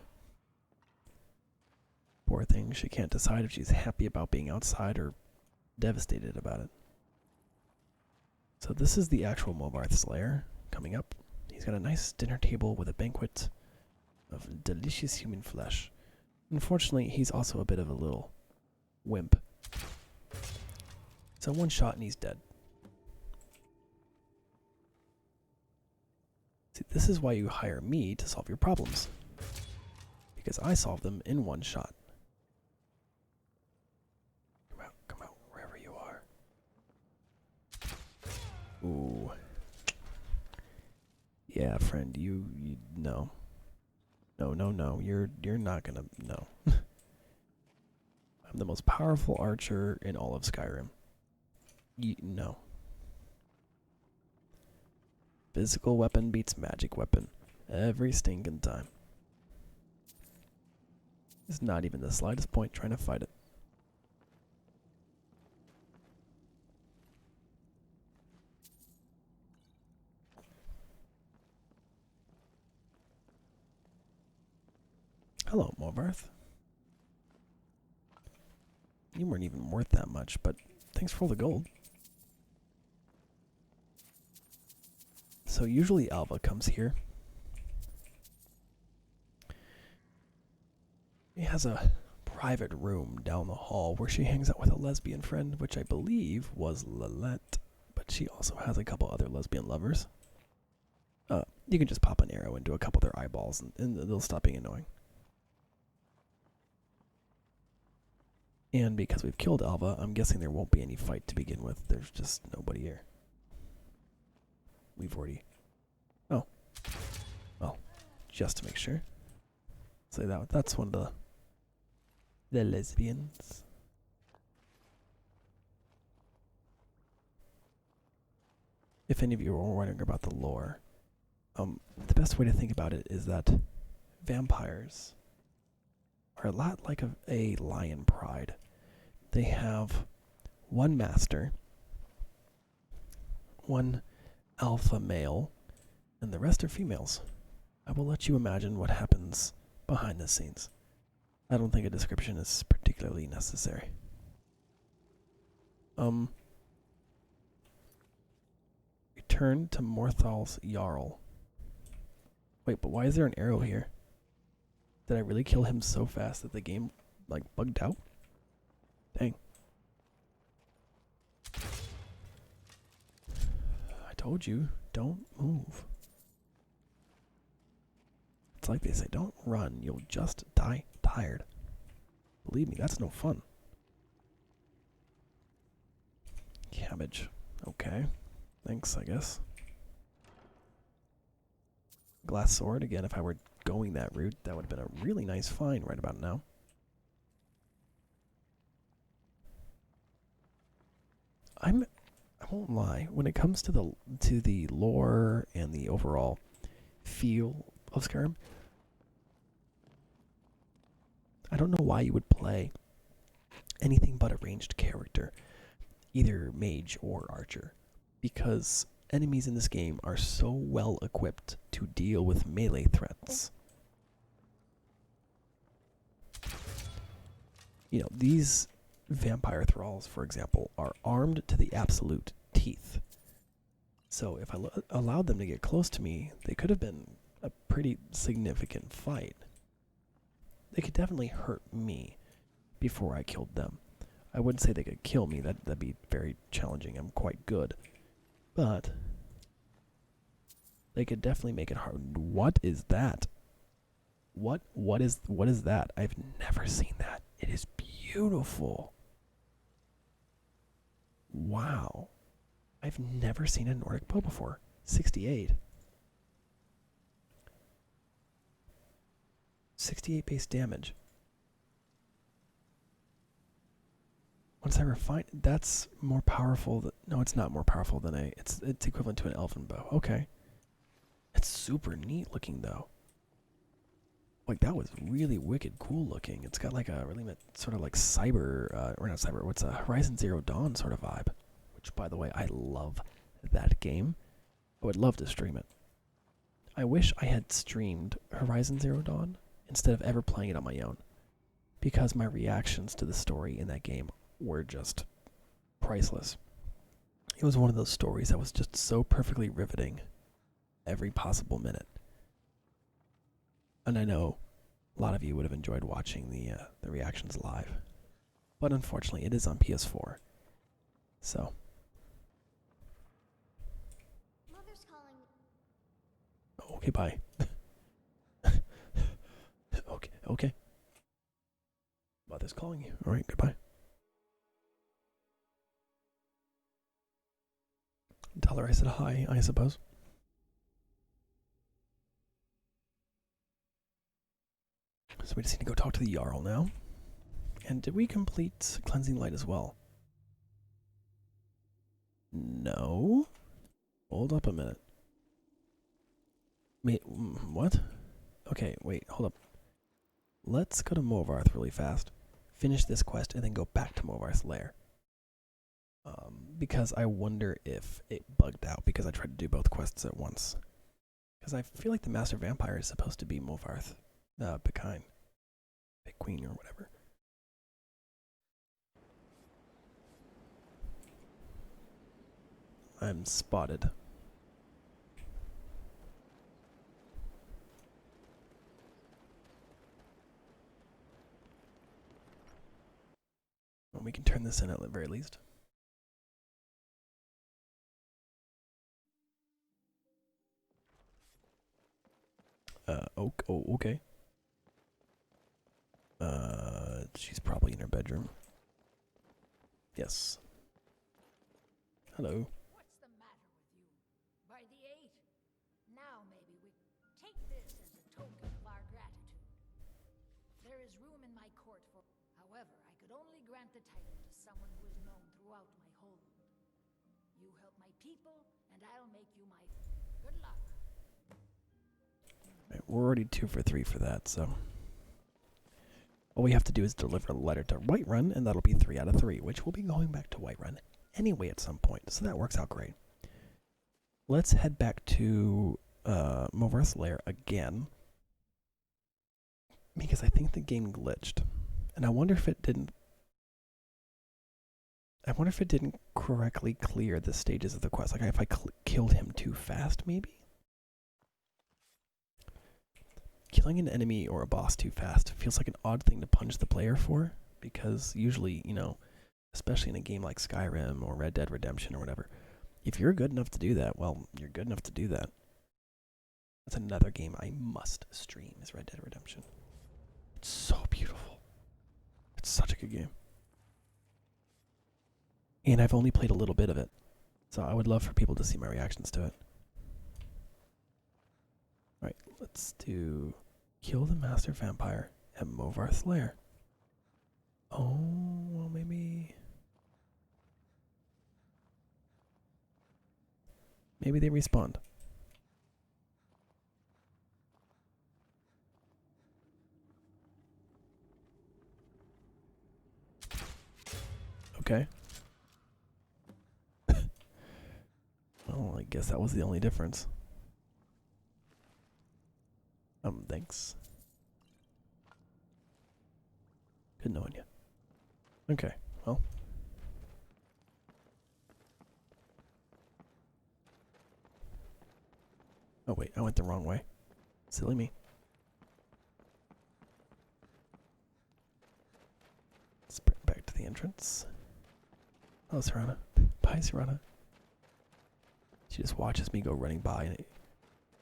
Poor thing, she can't decide if she's happy about being outside or devastated about it. So this is the actual Movarth's lair coming up. He's got a nice dinner table with a banquet of delicious human flesh. Unfortunately, he's also a bit of a little wimp. So one shot and he's dead. See, this is why you hire me to solve your problems. Because I solve them in one shot. Come out, wherever you are. Ooh. Yeah, friend, you no. No. You're not gonna, no. I'm the most powerful archer in all of Skyrim. No. Physical weapon beats magic weapon. Every stinking time. There's not even the slightest point trying to fight it. Hello, Movarth. You weren't even worth that much, but thanks for all the gold. So usually Alva comes here. He has a private room down the hall where she hangs out with a lesbian friend, which I believe was Lilette, but she also has a couple other lesbian lovers. You can just pop an arrow into a couple of their eyeballs and they'll stop being annoying. And because we've killed Alva, I'm guessing there won't be any fight to begin with. There's just nobody here. We've already... Oh. Well, just to make sure. Say that's one of the lesbians. If any of you are wondering about the lore, the best way to think about it is that vampires are a lot like a lion pride. They have one master, one alpha male, and the rest are females. I will let you imagine what happens behind the scenes. I don't think a description is particularly necessary. Return to Morthal's Jarl. Wait, but why is there an arrow here? Did I really kill him so fast that the game, like, bugged out? Dang. I told you, don't move. It's like they say, don't run, you'll just die tired. Believe me, that's no fun. Cabbage. Okay. Thanks, I guess. Glass sword. Again, if I were going that route, that would have been a really nice find right about now. I won't lie, when it comes to the lore and the overall feel of Skyrim, I don't know why you would play anything but a ranged character, either mage or archer, because enemies in this game are so well equipped to deal with melee threats. You know, these vampire thralls, for example, are armed to the absolute teeth. So if I allowed them to get close to me, they could have been a pretty significant fight. They could definitely hurt me before I killed them. I wouldn't say they could kill me, that'd be very challenging. I'm quite good. But they could definitely make it hard. What is that? What is that? I've never seen that. It is beautiful. Wow. I've never seen a Nordic bow before. 68. 68 base damage. Once I refine, that's more powerful. No, it's not more powerful than it's equivalent to an elven bow. Okay. It's super neat looking though. Like that was really wicked cool looking. It's got like a really sort of like cyber, or not cyber, what's a Horizon Zero Dawn sort of vibe. Which, by the way, I love that game. I would love to stream it. I wish I had streamed Horizon Zero Dawn instead of ever playing it on my own, because my reactions to the story in that game were just priceless. It was one of those stories that was just so perfectly riveting every possible minute. And I know a lot of you would have enjoyed watching the reactions live. But unfortunately, it is on PS4. So. Mother's calling me. Okay, bye. Okay. Mother's calling you. Alright, goodbye. Tell her I said hi, I suppose. So we just need to go talk to the Jarl now. And did we complete Cleansing Light as well? No. Hold up a minute. What? Okay, wait, hold up. Let's go to Movarth really fast. Finish this quest and then go back to Movarth's lair. Because I wonder if it bugged out because I tried to do both quests at once. Because I feel like the Master Vampire is supposed to be Movarth. Pekine. Queen or whatever. I'm spotted. Well, we can turn this in at the very least. Okay. She's probably in her bedroom. Yes. Hello. What's the matter with you? By the 8? Now maybe we take this as a token of our gratitude. There is room in my court for... However, I could only grant the title to someone who is known throughout my hold. You help my people, and I'll make you my... Good luck. Right, we're already 2 for 3 for that, so... All we have to do is deliver a letter to Whiterun, and that'll be 3 out of 3, which we'll be going back to Whiterun anyway at some point, so that works out great. Let's head back to Movarth's lair again, because I think the game glitched, and I wonder if it didn't correctly clear the stages of the quest. Like if I killed him too fast, maybe? Killing an enemy or a boss too fast feels like an odd thing to punish the player for, because usually, you know, especially in a game like Skyrim or Red Dead Redemption or whatever, if you're good enough to do that, well, you're good enough to do that. That's another game I must stream, is Red Dead Redemption. It's so beautiful. It's such a good game. And I've only played a little bit of it, so I would love for people to see my reactions to it. Alright, let's do kill the master vampire at Movarth's lair. Oh, well maybe they respawned. Okay. Well, I guess that was the only difference. Thanks. Good knowing you. Okay, well. Oh wait, I went the wrong way. Silly me. Sprint back to the entrance. Oh, Serana. Bye, Serana. She just watches me go running by, and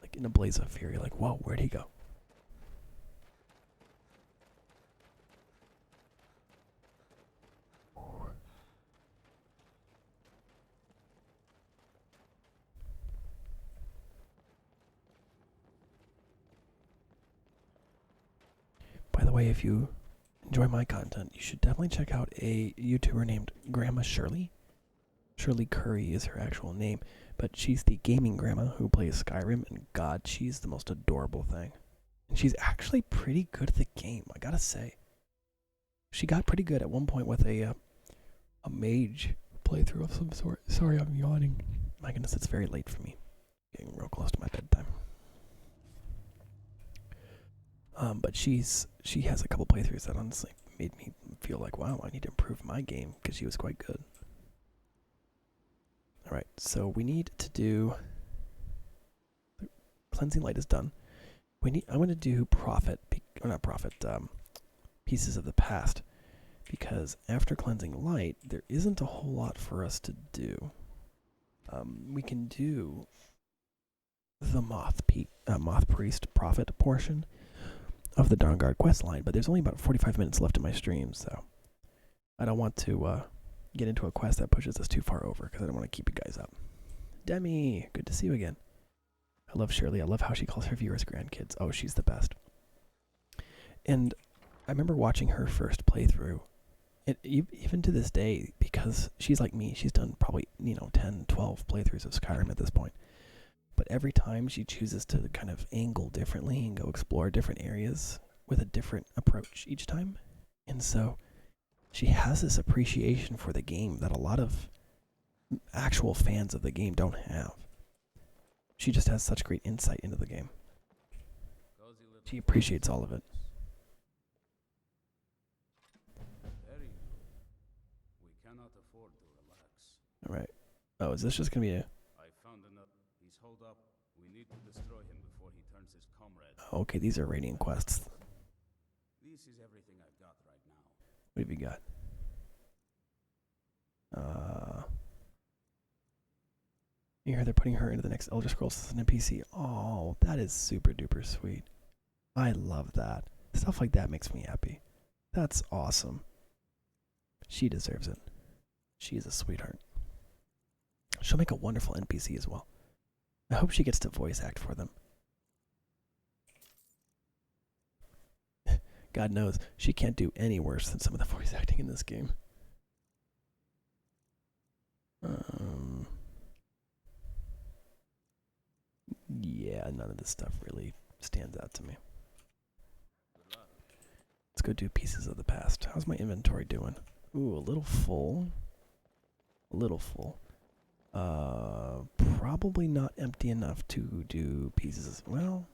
like in a blaze of fury, like, whoa, where'd he go? By the way, if you enjoy my content, you should definitely check out a YouTuber named Grandma Shirley. Shirley Curry is her actual name, but she's the gaming grandma who plays Skyrim, and God, she's the most adorable thing. And she's actually pretty good at the game, I gotta say. She got pretty good at one point with a mage playthrough of some sort. Sorry, I'm yawning. My goodness, it's very late for me. Getting real close to my bedtime. But she has a couple playthroughs that honestly made me feel like, wow, I need to improve my game, because she was quite good. Alright, so we need to do... Cleansing Light is done. I'm going to do Pieces of the Past, because after Cleansing Light, there isn't a whole lot for us to do. We can do the Moth Priest Prophet portion of the Dawnguard questline, but there's only about 45 minutes left in my stream, so I don't want to get into a quest that pushes us too far over, because I don't want to keep you guys up. Demi, good to see you again. I love Shirley. I love how she calls her viewers grandkids. Oh, she's the best. And I remember watching her first playthrough, and even to this day, because she's like me, she's done probably, 10, 12 playthroughs of Skyrim at this point. But every time she chooses to kind of angle differently and go explore different areas with a different approach each time. And so she has this appreciation for the game that a lot of actual fans of the game don't have. She just has such great insight into the game. She appreciates all of it. We cannot afford to relax. Alright. Oh, is this just gonna be a... I found enough. He's holed up. We need to destroy him before he turns his comrade. Oh, okay, these are Radiant quests. This is everything I've got right now. What have you got? You hear they're putting her into the next Elder Scrolls as an NPC. Oh, that is super duper sweet. I love that. Stuff like that makes me happy. That's awesome. She deserves it. She is a sweetheart. She'll make a wonderful NPC as well. I hope she gets to voice act for them. God knows, she can't do any worse than some of the voice acting in this game. Yeah, none of this stuff really stands out to me. Let's go do Pieces of the Past. How's my inventory doing? Ooh, a little full. A little full. Probably not empty enough to do Pieces. Well,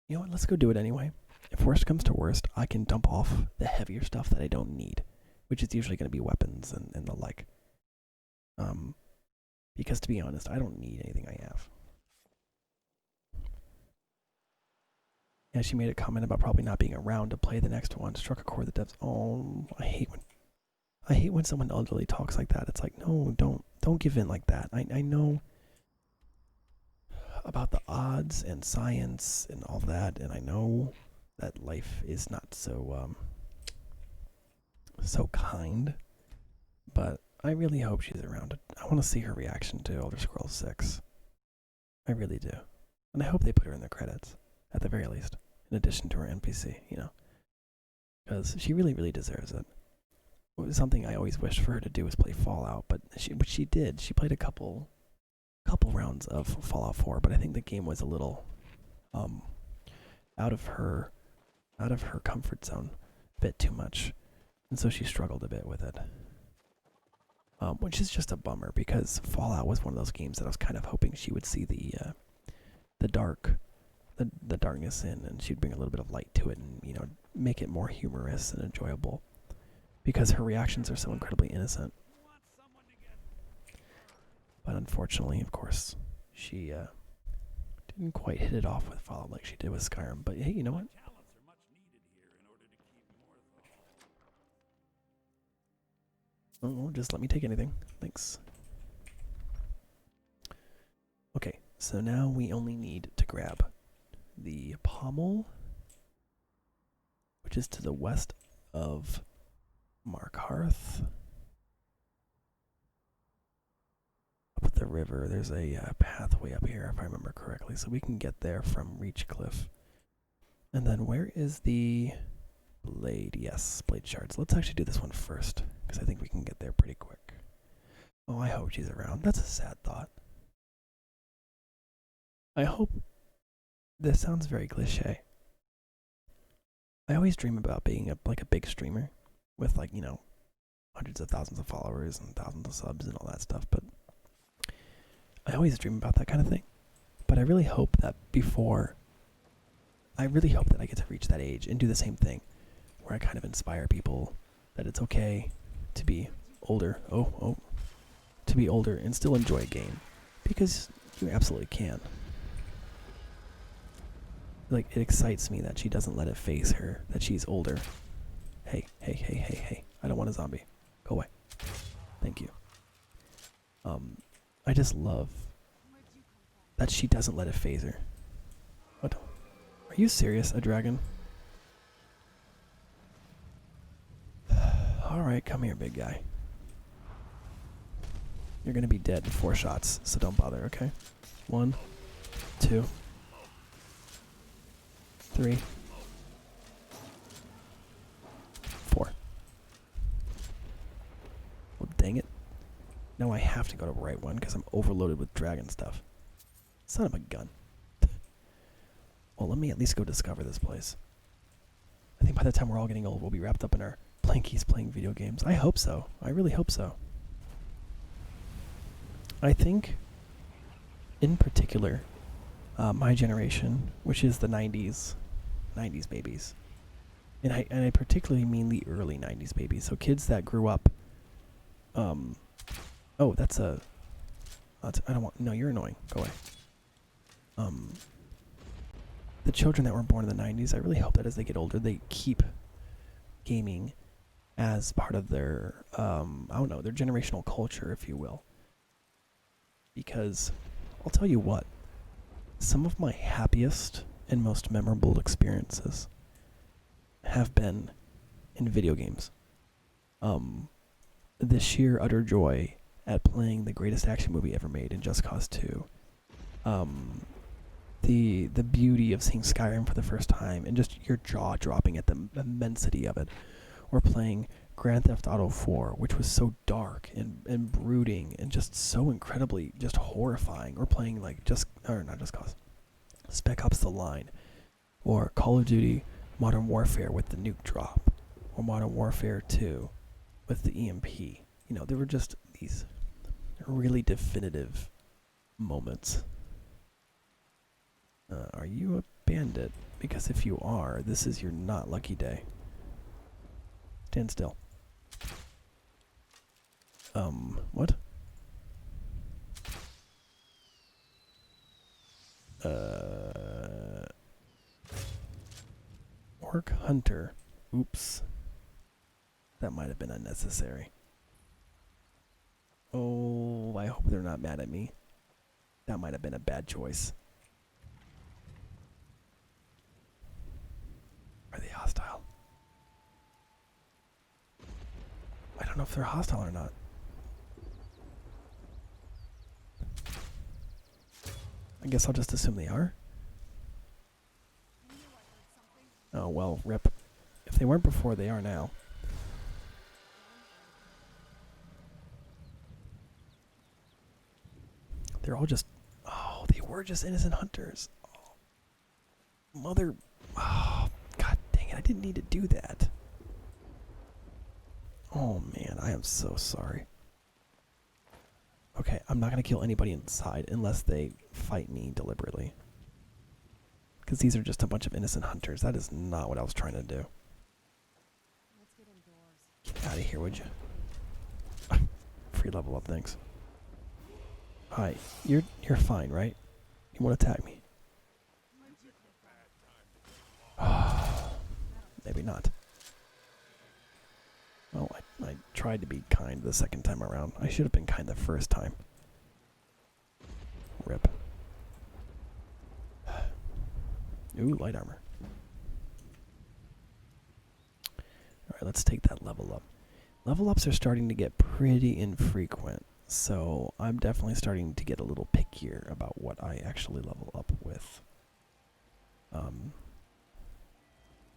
you know what? Let's go do it anyway. If worst comes to worst, I can dump off the heavier stuff that I don't need, which is usually going to be weapons and the like. Because to be honest, I don't need anything I have. Yeah, she made a comment about probably not being around to play the next one. Struck a chord that devs. Oh, I hate when someone elderly talks like that. It's like, no, don't give in like that. I know about the odds and science and all that, and I know that life is not so so kind, but I really hope she's around. I want to see her reaction to Elder Scrolls 6. I really do. And I hope they put her in the credits, at the very least, in addition to her NPC, you know. Because she really, really deserves it. It was something I always wished for her to do was play Fallout, but she did. She played a couple rounds of Fallout 4, but I think the game was a little out of her comfort zone a bit too much. And so she struggled a bit with it. Which is just a bummer because Fallout was one of those games that I was kind of hoping she would see the darkness in, and she'd bring a little bit of light to it, and you know, make it more humorous and enjoyable. Because her reactions are so incredibly innocent. But unfortunately, of course, she didn't quite hit it off with Fallout like she did with Skyrim. But hey, you know what? Oh, just let me take anything. Thanks. Okay, so now we only need to grab the pommel, which is to the west of Markhearth. Up the river, there's a pathway up here, if I remember correctly, so we can get there from Reachcliff. And then where is the blade? Yes, blade shards. Let's actually do this one first, because I think we can get there pretty quick. Oh, I hope she's around. That's a sad thought. I hope... This sounds very cliche. I always dream about being like a big streamer with, like, you know, hundreds of thousands of followers and thousands of subs and all that stuff, but I always dream about that kind of thing. But I really hope that I get to reach that age and do the same thing, where I kind of inspire people that it's okay to be older. To be older and still enjoy a game, because you absolutely can. Like, it excites me that she doesn't let it phase her that she's older. Hey. I don't want a zombie. Go away. Thank you. I just love that she doesn't let it phase her. What? Are you serious, a dragon? Alright, come here, big guy. You're gonna be dead in 4 shots, so don't bother, okay? 1, 2, 3, 4. Well, dang it. Now I have to go to the right one because I'm overloaded with dragon stuff. Son of a gun. Well, let me at least go discover this place. I think by the time we're all getting old, we'll be wrapped up in our plankies playing video games. I hope so. I really hope so. I think, in particular, my generation, which is the 90s babies, and I particularly mean the early 90s babies, so kids that grew up, I don't want, no, you're annoying, go away. The children that were born in the 90s, I really hope that as they get older, they keep gaming as part of their, their generational culture, if you will. Because, I'll tell you what, some of my happiest and most memorable experiences have been in video games. The sheer utter joy at playing the greatest action movie ever made in Just Cause 2. The beauty of seeing Skyrim for the first time and just your jaw dropping at the immensity of it. Or playing Grand Theft Auto 4, which was so dark and brooding and just so incredibly just horrifying. Or playing not Just Cause, Spec Ops: The Line, or Call of Duty Modern Warfare with the nuke drop, or Modern Warfare 2 with the EMP. You know, there were just these really definitive moments. Are you a bandit? Because if you are, this is your not lucky day. Stand still. What? Orc Hunter. Oops. That might have been unnecessary. Oh, I hope they're not mad at me. That might have been a bad choice. Are they hostile? I don't know if they're hostile or not. I guess I'll just assume they are. Oh, well, rip. If they weren't before, they are now. They're all just... Oh, they were just innocent hunters. Oh, mother... Oh, god dang it, I didn't need to do that. Oh, man, I am so sorry. Okay, I'm not going to kill anybody inside unless they fight me deliberately. Because these are just a bunch of innocent hunters. That is not what I was trying to do. Let's get indoors. Get out of here, would you? Free level up, thanks. Hi, you're fine, right? You won't attack me. Maybe not. Well, I tried to be kind the second time around. I should have been kind the first time. Rip. Ooh, light armor. Alright, let's take that level up. Level ups are starting to get pretty infrequent, so I'm definitely starting to get a little pickier about what I actually level up with.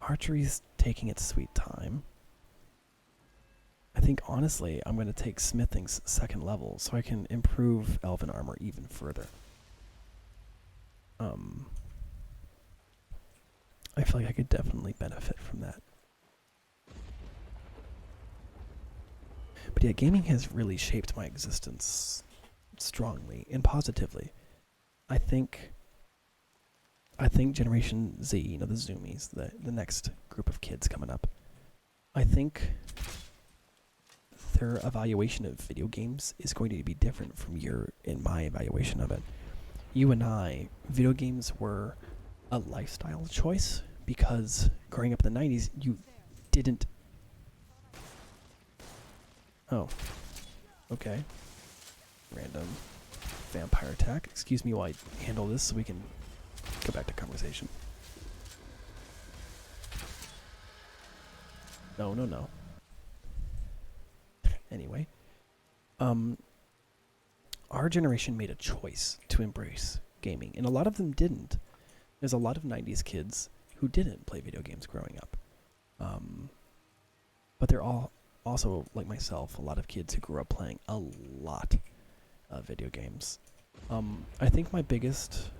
Archery's taking its sweet time. I think, honestly, I'm going to take smithing's second level so I can improve elven armor even further. I feel like I could definitely benefit from that. But yeah, gaming has really shaped my existence strongly and positively. I think Generation Z, you know, the Zoomies, the next group of kids coming up, I think their evaluation of video games is going to be different from your and my evaluation of it. You and I, video games were a lifestyle choice because growing up in the 90s, you didn't... Oh. Okay. Random vampire attack. Excuse me while I handle this so we can go back to conversation. No, no, no. Anyway. Our generation made a choice to embrace gaming, and a lot of them didn't. There's a lot of 90s kids who didn't play video games growing up. But they're all also, like myself, a lot of kids who grew up playing a lot of video games. I think my biggest,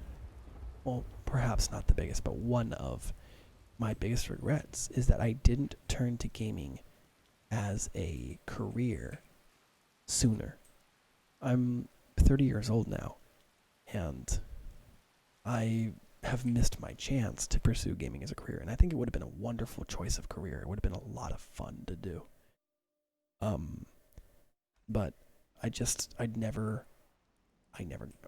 well, perhaps not the biggest, but one of my biggest regrets is that I didn't turn to gaming as a career sooner. I'm 30 years old now, and I have missed my chance to pursue gaming as a career, and I think it would have been a wonderful choice of career. It would have been a lot of fun to do. But I never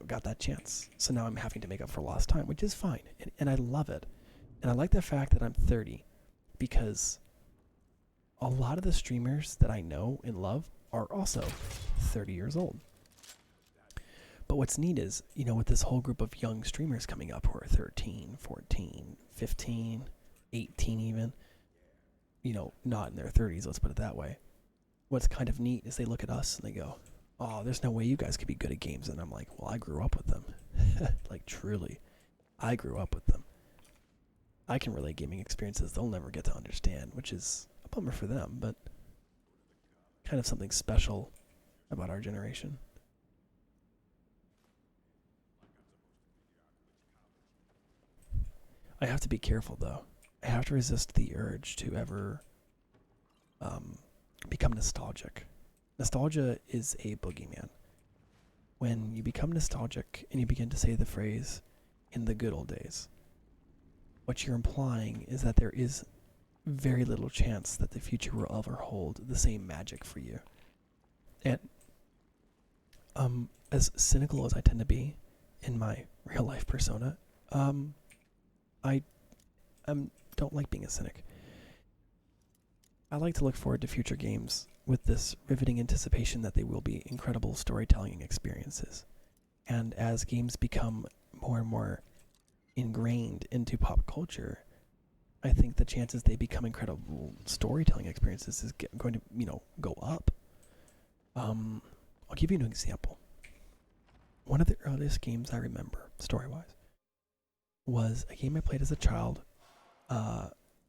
got that chance. So now I'm having to make up for lost time, which is fine, and I love it. And I like the fact that I'm 30, because a lot of the streamers that I know and love are also 30 years old. But what's neat is, you know, with this whole group of young streamers coming up who are 13, 14, 15, 18 even, you know, not in their 30s, let's put it that way. What's kind of neat is they look at us and they go, oh, there's no way you guys could be good at games. And I'm like, well, I grew up with them. Like, truly, I grew up with them. I can relate gaming experiences they'll never get to understand, which is a bummer for them, but kind of something special about our generation. I have to be careful, though. I have to resist the urge to ever become nostalgic. Nostalgia is a boogeyman. When you become nostalgic and you begin to say the phrase, in the good old days, what you're implying is that there is very little chance that the future will ever hold the same magic for you. And as cynical as I tend to be in my real life persona, I don't like being a cynic. I like to look forward to future games with this riveting anticipation that they will be incredible storytelling experiences. And as games become more and more ingrained into pop culture, I think the chances they become incredible storytelling experiences is going to, go up. I'll give you an example. One of the earliest games I remember, story-wise, was a game I played as a child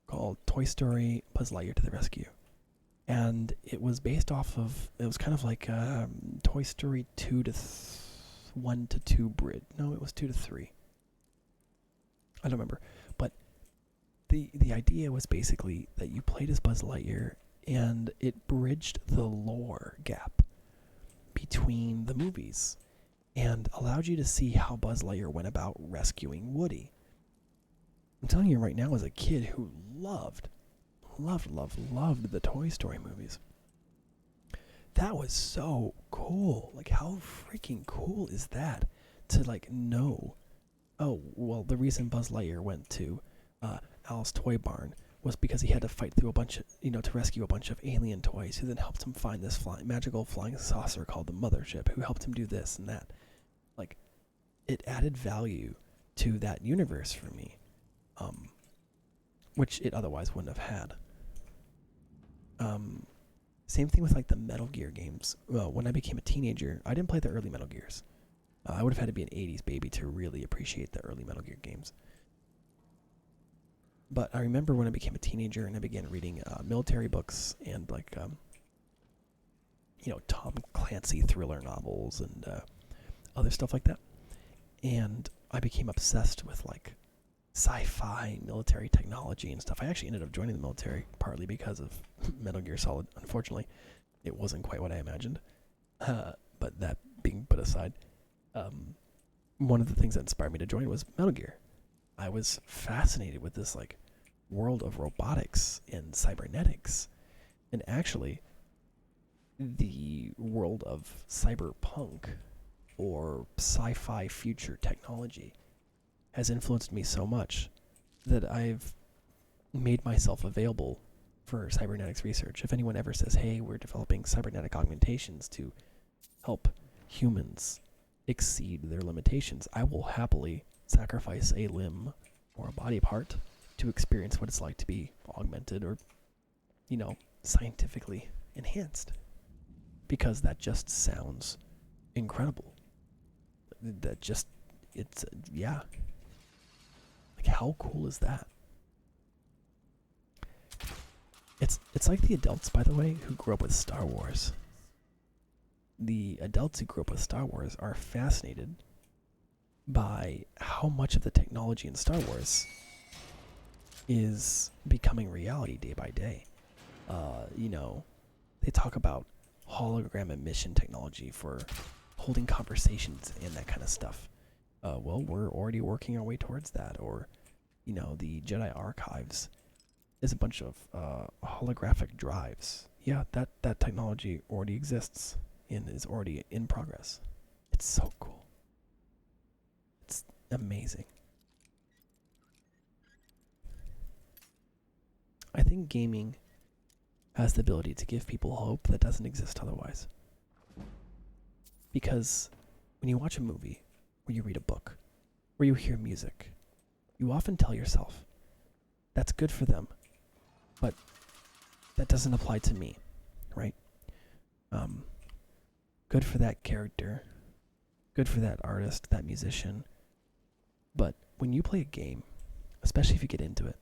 called Toy Story Buzz Lightyear to the Rescue. And it was based off of, it was kind of like Toy Story 2 to 1 to 2 bridge. No, it was 2 to 3. I don't remember. But the idea was basically that you played as Buzz Lightyear and it bridged the lore gap between the movies and allowed you to see how Buzz Lightyear went about rescuing Woody. I'm telling you right now, as a kid who loved the Toy Story movies, that was so cool. Like, how freaking cool is that to, know, oh, well, the reason Buzz Lightyear went to Al's Toy Barn was because he had to fight through a bunch of, to rescue a bunch of alien toys who then helped him find this magical flying saucer called the Mothership, who helped him do this and that. It added value to that universe for me, which it otherwise wouldn't have had. Same thing with the Metal Gear games. Well, when I became a teenager, I didn't play the early Metal Gears. I would have had to be an 80s baby to really appreciate the early Metal Gear games. But I remember when I became a teenager and I began reading military books and Tom Clancy thriller novels and other stuff like that. And I became obsessed with sci-fi military technology and stuff. I actually ended up joining the military partly because of Metal Gear Solid. Unfortunately, it wasn't quite what I imagined. But that being put aside, one of the things that inspired me to join was Metal Gear. I was fascinated with this world of robotics and cybernetics, and actually the world of cyberpunk or sci-fi future technology has influenced me so much that I've made myself available for cybernetics research. If anyone ever says, hey, we're developing cybernetic augmentations to help humans exceed their limitations, I will happily sacrifice a limb or a body part to experience what it's like to be augmented or, scientifically enhanced. Because that just sounds incredible. Yeah. How cool is that? It's like the adults, by the way, who grew up with Star Wars. The adults who grew up with Star Wars are fascinated by how much of the technology in Star Wars is becoming reality day by day. They talk about hologram emission technology for holding conversations and that kind of stuff. Well, we're already working our way towards that. Or, the Jedi Archives is a bunch of holographic drives. Yeah, that technology already exists and is already in progress. It's so cool. It's amazing. I think gaming has the ability to give people hope that doesn't exist otherwise. Because when you watch a movie, or you read a book, or you hear music, you often tell yourself, that's good for them, but that doesn't apply to me, right? Good for that character, good for that artist, that musician. But when you play a game, especially if you get into it,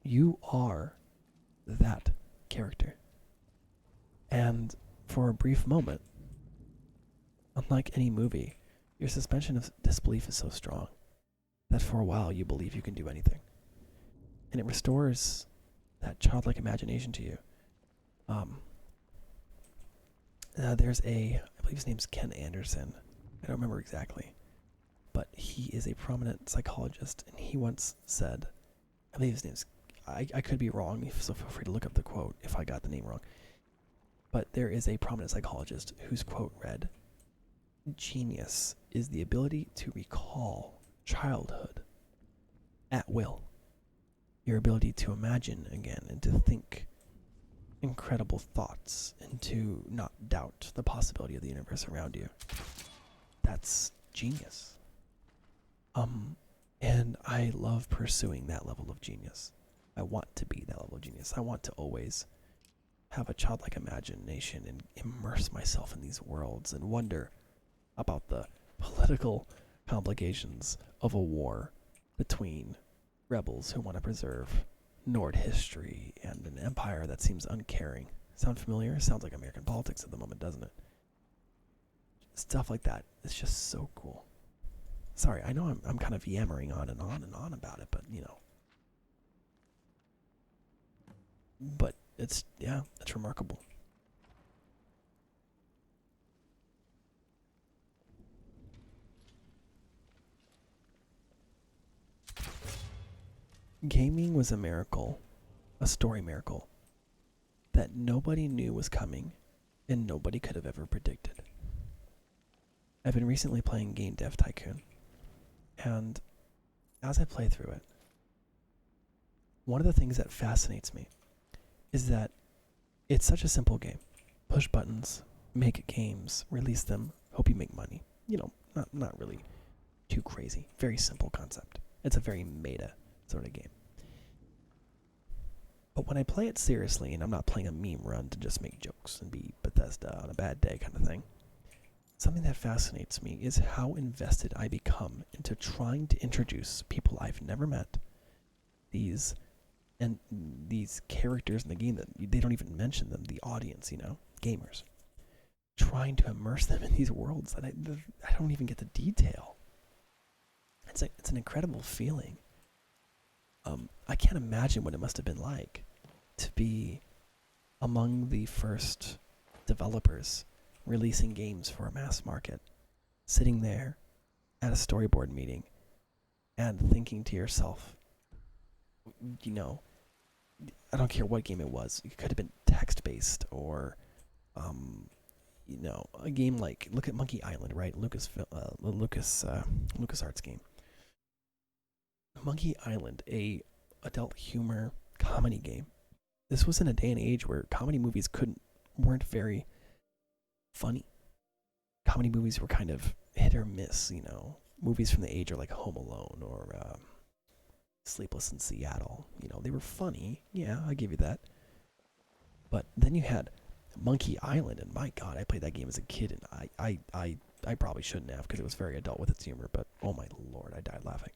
you are that character. And for a brief moment, unlike any movie, your suspension of disbelief is so strong that for a while you believe you can do anything. and it restores that childlike imagination to you. There's I believe his name's Ken Anderson. I don't remember exactly, but he is a prominent psychologist, and he once said, I believe his name's, I could be wrong, so feel free to look up the quote if I got the name wrong. But there is a prominent psychologist whose quote read, "Genius is the ability to recall childhood at will. Your ability to imagine again and to think incredible thoughts and to not doubt the possibility of the universe around you. That's genius." And I love pursuing that level of genius. I want to be that level of genius. I want to always have a childlike imagination and immerse myself in these worlds and wonder about the political complications of a war between rebels who want to preserve Nord history and an empire that seems uncaring. Sound familiar? Sounds like American politics at the moment, doesn't it? Stuff like that. It's just so cool. Sorry, I know I'm kind of yammering on and on and on about it, but But it's remarkable. Gaming was a miracle, a story miracle, that nobody knew was coming and nobody could have ever predicted. I've been recently playing Game Dev Tycoon, and as I play through it, one of the things that fascinates me is that it's such a simple game. Push buttons, make games, release them, hope you make money. Not really too crazy. Very simple concept. It's a very meta sort of game. But when I play it seriously, and I'm not playing a meme run to just make jokes and be Bethesda on a bad day kind of thing, something that fascinates me is how invested I become into trying to introduce people I've never met, these characters in the game that they don't even mention them, the audience, gamers, trying to immerse them in these worlds that I don't even get the detail. It's an incredible feeling. I can't imagine what it must have been like to be among the first developers releasing games for a mass market, sitting there at a storyboard meeting and thinking to yourself, I don't care what game it was. It could have been text-based or, a game like, look at Monkey Island, right? LucasArts game. Monkey Island, a adult humor comedy game. This was in a day and age where comedy movies weren't very funny. Comedy movies were kind of hit or miss, Movies from the age are like Home Alone or Sleepless in Seattle. They were funny. Yeah, I give you that. But then you had Monkey Island, and my God, I played that game as a kid, and I probably shouldn't have because it was very adult with its humor, but oh my Lord, I died laughing.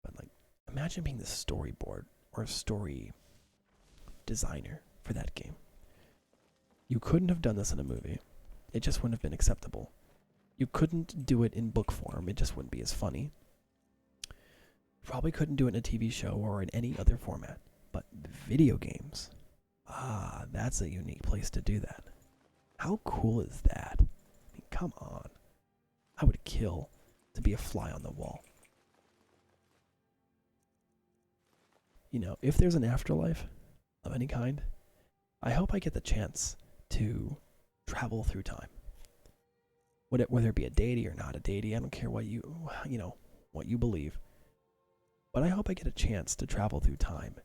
But imagine being the storyboard or a story designer for that game. You couldn't have done this in a movie. It just wouldn't have been acceptable. You couldn't do it in book form. It just wouldn't be as funny. Probably couldn't do it in a TV show or in any other format. But video games, that's a unique place to do that. How cool is that? I mean, come on. I would kill to be a fly on the wall. If there's an afterlife of any kind, I hope I get the chance to travel through time. Whether it be a deity or not a deity, I don't care what what you believe. But I hope I get a chance to travel through time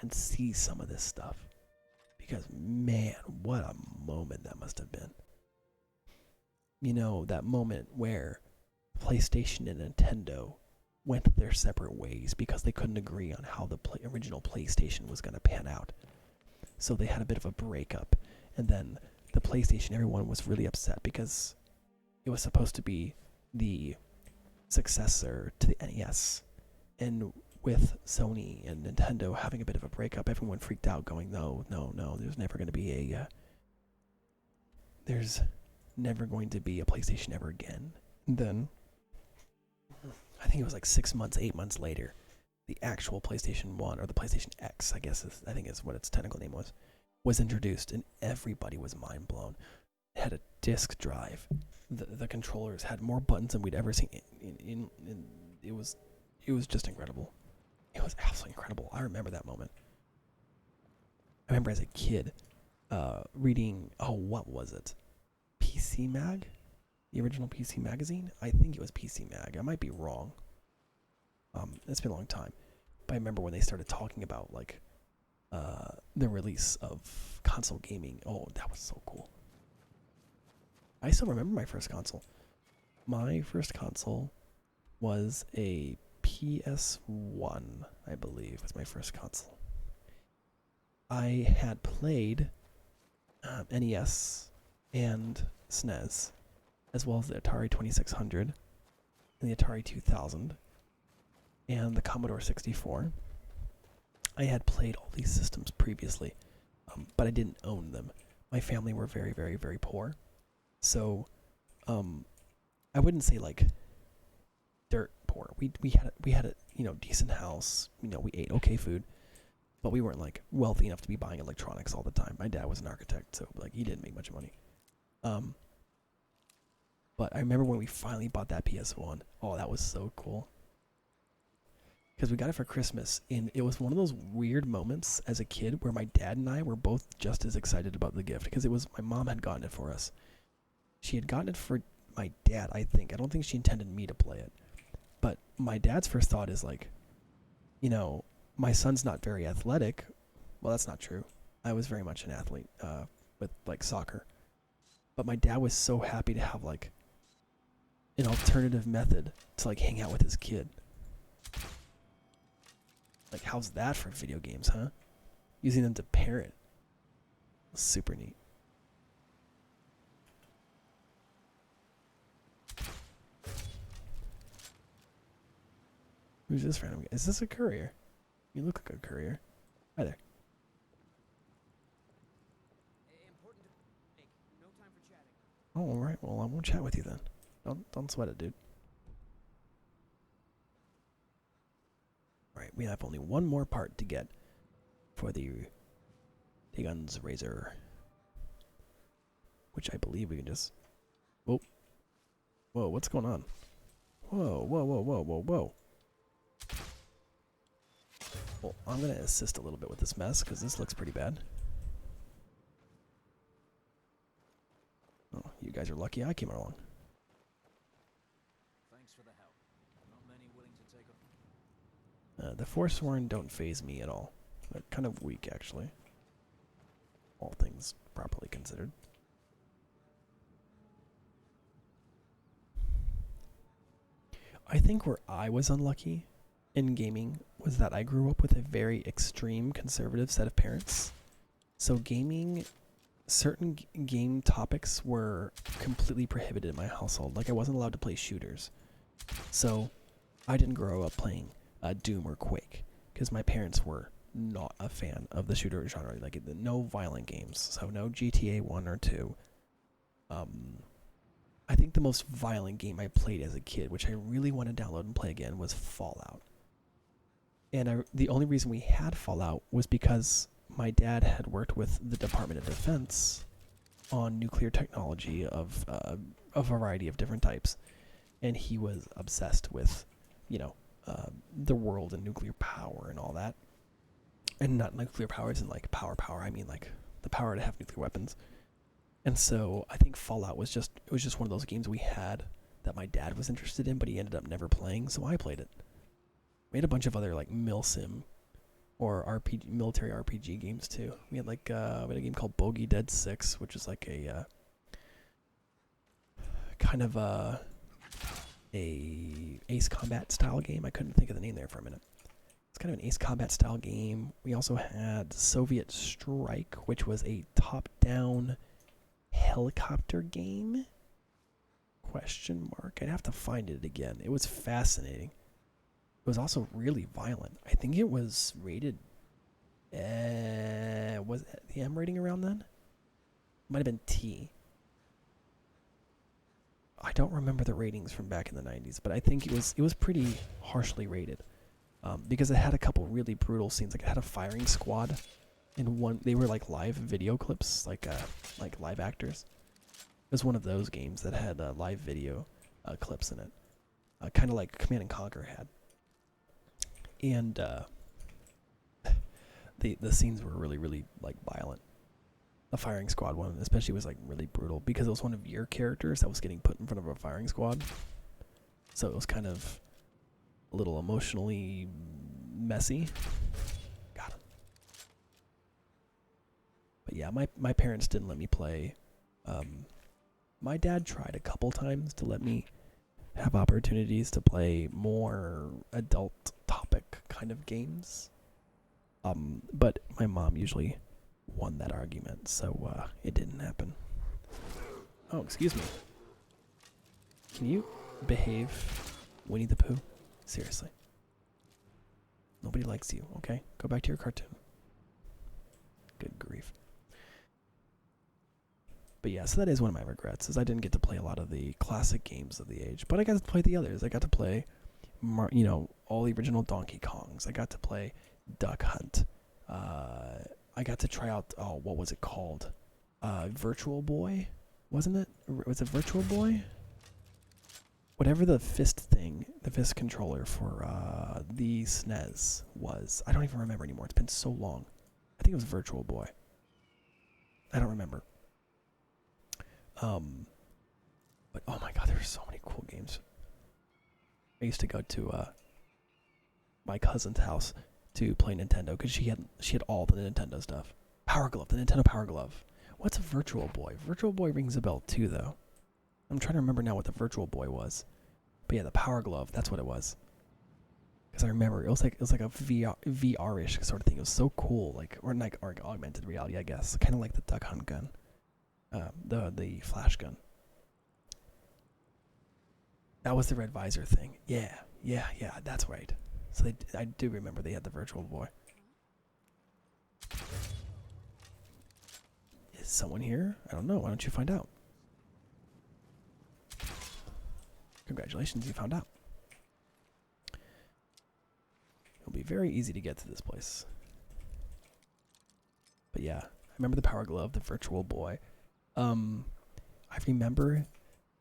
and see some of this stuff. Because, man, what a moment that must have been. That moment where PlayStation and Nintendo went their separate ways because they couldn't agree on how the original PlayStation was going to pan out. So they had a bit of a breakup. And then the PlayStation, everyone was really upset because it was supposed to be the successor to the NES. And with Sony and Nintendo having a bit of a breakup, everyone freaked out going, no, there's never going to be a PlayStation ever again. And then, I think it was like 6 months, 8 months later, the actual PlayStation 1, or the PlayStation X, I think is what its technical name was introduced, and everybody was mind blown. It had a disc drive. The controllers had more buttons than we'd ever seen. It was just incredible. It was absolutely incredible. I remember that moment. I remember as a kid reading, what was it? PC Mag? The original PC magazine? I think it was PC Mag. I might be wrong. It's been a long time. But I remember when they started talking about like the release of console gaming. Oh, that was so cool. I still remember my first console. My first console was a PS1, I believe, was my first console. I had played NES and SNES, as well as the Atari 2600 and the Atari 2000 and the Commodore 64. I had played all these systems previously, but I didn't own them. My family were very, very, very poor. So, I wouldn't say like dirt poor. We had a decent house. We ate okay food, but we weren't like wealthy enough to be buying electronics all the time. My dad was an architect, so like he didn't make much money. But I remember when we finally bought that PS1. Oh, that was so cool. Because we got it for Christmas, and it was one of those weird moments as a kid where my dad and I were both just as excited about the gift, because it was my mom had gotten it for us. She had gotten it for my dad, I think. I don't think she intended me to play it. But my dad's first thought is like, my son's not very athletic. Well, that's not true. I was very much an athlete with like soccer. But my dad was so happy to have like an alternative method to like hang out with his kid. Like, how's that for video games, huh? Using them to parent. Super neat. Who's this random guy? Is this a courier? You look like a courier. Hi there. Oh, alright. Well, I won't chat with you then. Don't sweat it, dude. Alright, we have only one more part to get for the Dagon's Razor. Which I believe we can just... Whoa. Whoa, what's going on? Whoa, whoa, whoa, whoa, whoa, whoa. Well, I'm going to assist a little bit with this mess, because this looks pretty bad. Oh, you guys are lucky I came along. Thanks for the help. Not many willing to take a... The Forsworn don't phase me at all. They're kind of weak, actually. All things properly considered. I think where I was unlucky in gaming was that I grew up with a very extreme conservative set of parents. So gaming, certain game topics were completely prohibited in my household. Like I wasn't allowed to play shooters. So I didn't grow up playing Doom or Quake because my parents were not a fan of the shooter genre. Like no violent games. So no GTA 1 or 2. I think the most violent game I played as a kid, which I really want to download and play again, was Fallout. And the only reason we had Fallout was because my dad had worked with the Department of Defense on nuclear technology of a variety of different types. And he was obsessed with, the world and nuclear power and all that. And not nuclear power as in like power. I mean like the power to have nuclear weapons. And so I think Fallout was just one of those games we had that my dad was interested in, but he ended up never playing, so I played it. We had a bunch of other like milsim or military RPG games too. We had we had a game called Bogey Dead 6, which is like a kind of a Ace Combat style game. I couldn't think of the name there for a minute. It's kind of an Ace Combat style game. We also had Soviet Strike, which was a top-down helicopter game? Question mark. I'd have to find it again. It was fascinating. It was also really violent. I think it was rated... was the M rating around then? Might have been T. I don't remember the ratings from back in the 90s, but I think it was pretty harshly rated. because it had a couple really brutal scenes. Like it had a firing squad, and one they were like live video clips, like live actors. It was one of those games that had live video clips in it, kind of like Command and Conquer had. And the scenes were really, really like violent. The firing squad one especially was like really brutal because it was one of your characters that was getting put in front of a firing squad. So it was kind of a little emotionally messy. Got him. But yeah, my parents didn't let me play. My dad tried a couple times to let me have opportunities to play more adult topic kind of games. But my mom usually won that argument, so it didn't happen. Oh, excuse me. Can you behave, Winnie the Pooh? Seriously. Nobody likes you, okay? Go back to your cartoon. Good grief. But yeah, so that is one of my regrets, is I didn't get to play a lot of the classic games of the age. But I got to play the others. I got to play, all the original Donkey Kongs. I got to play Duck Hunt. I got to try out, what was it called? Virtual Boy? Wasn't it? Was it Virtual Boy? Whatever the fist controller for the SNES was. I don't even remember anymore. It's been so long. I think it was Virtual Boy. I don't remember. But oh my god, there's so many cool games. I used to go to my cousin's house to play Nintendo because she had all the Nintendo stuff. Power Glove, the Nintendo Power Glove. What's a Virtual Boy? Virtual Boy rings a bell too, though. I'm trying to remember now what the Virtual Boy was. But yeah, the Power Glove, that's what it was. Because I remember it was like a VR-ish sort of thing. It was so cool, or augmented reality, I guess. Kind of like the Duck Hunt gun. The flash gun. That was the red visor thing. Yeah, that's right. So I do remember they had the Virtual Boy. Is someone here? I don't know. Why don't you find out? Congratulations, you found out. It'll be very easy to get to this place. But yeah, I remember the Power Glove, the Virtual Boy. I remember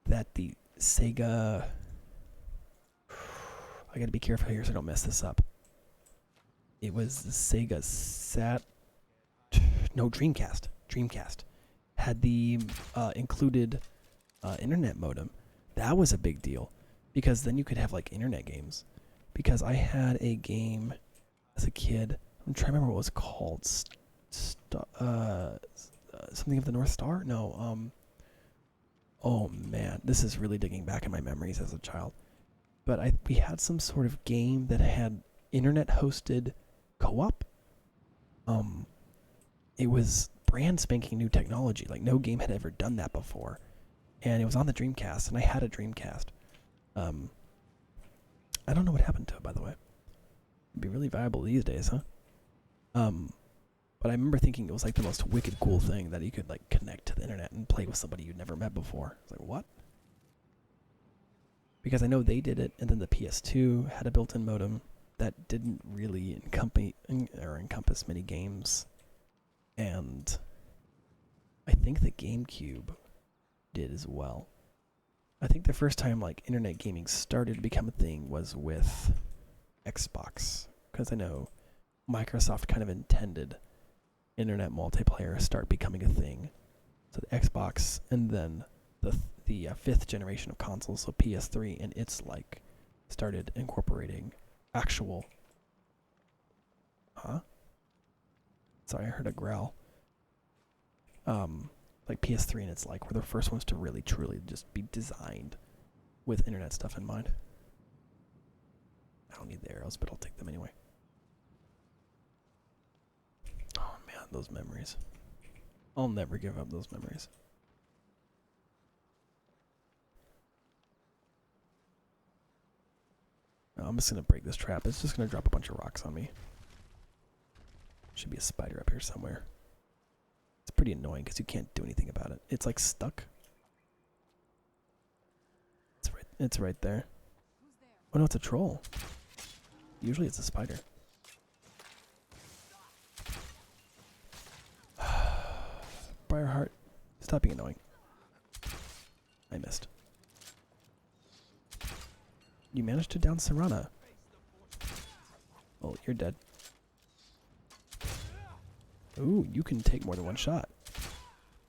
that the Sega... I gotta be careful here so I don't mess this up. It was the Sega Dreamcast. Dreamcast had the included internet modem. That was a big deal because then you could have like internet games. Because I had a game as a kid. I'm trying to remember what it was called. Something of the North Star? No. Oh man, this is really digging back in my memories as a child. But we had some sort of game that had internet-hosted co-op. It was brand spanking new technology. Like no game had ever done that before, and it was on the Dreamcast. And I had a Dreamcast. I don't know what happened to it, by the way. It'd be really valuable these days, huh? But I remember thinking it was like the most wicked cool thing that you could like connect to the internet and play with somebody you'd never met before. It's like, what? Because I know they did it, and then the PS2 had a built-in modem that didn't really encompass many games. And I think the GameCube did as well. I think the first time like internet gaming started to become a thing was with Xbox, because I know Microsoft kind of intended internet multiplayer start becoming a thing. So the Xbox, and then the fifth generation of consoles, so PS3, and it's like started incorporating actual. Huh? Sorry, I heard a growl. Like PS3 and it's like were the first ones to really truly just be designed with internet stuff in mind. I don't need the arrows, but I'll take them anyway. Oh man, those memories. I'll never give up those memories. I'm just gonna break this trap. It's just gonna drop a bunch of rocks on me. Should be a spider up here somewhere. It's pretty annoying because you can't do anything about it. It's like stuck. It's right there. Oh no, it's a troll. Usually it's a spider. Briarheart, stop being annoying. I missed. You managed to down Serana. Oh, you're dead. Ooh, you can take more than one shot.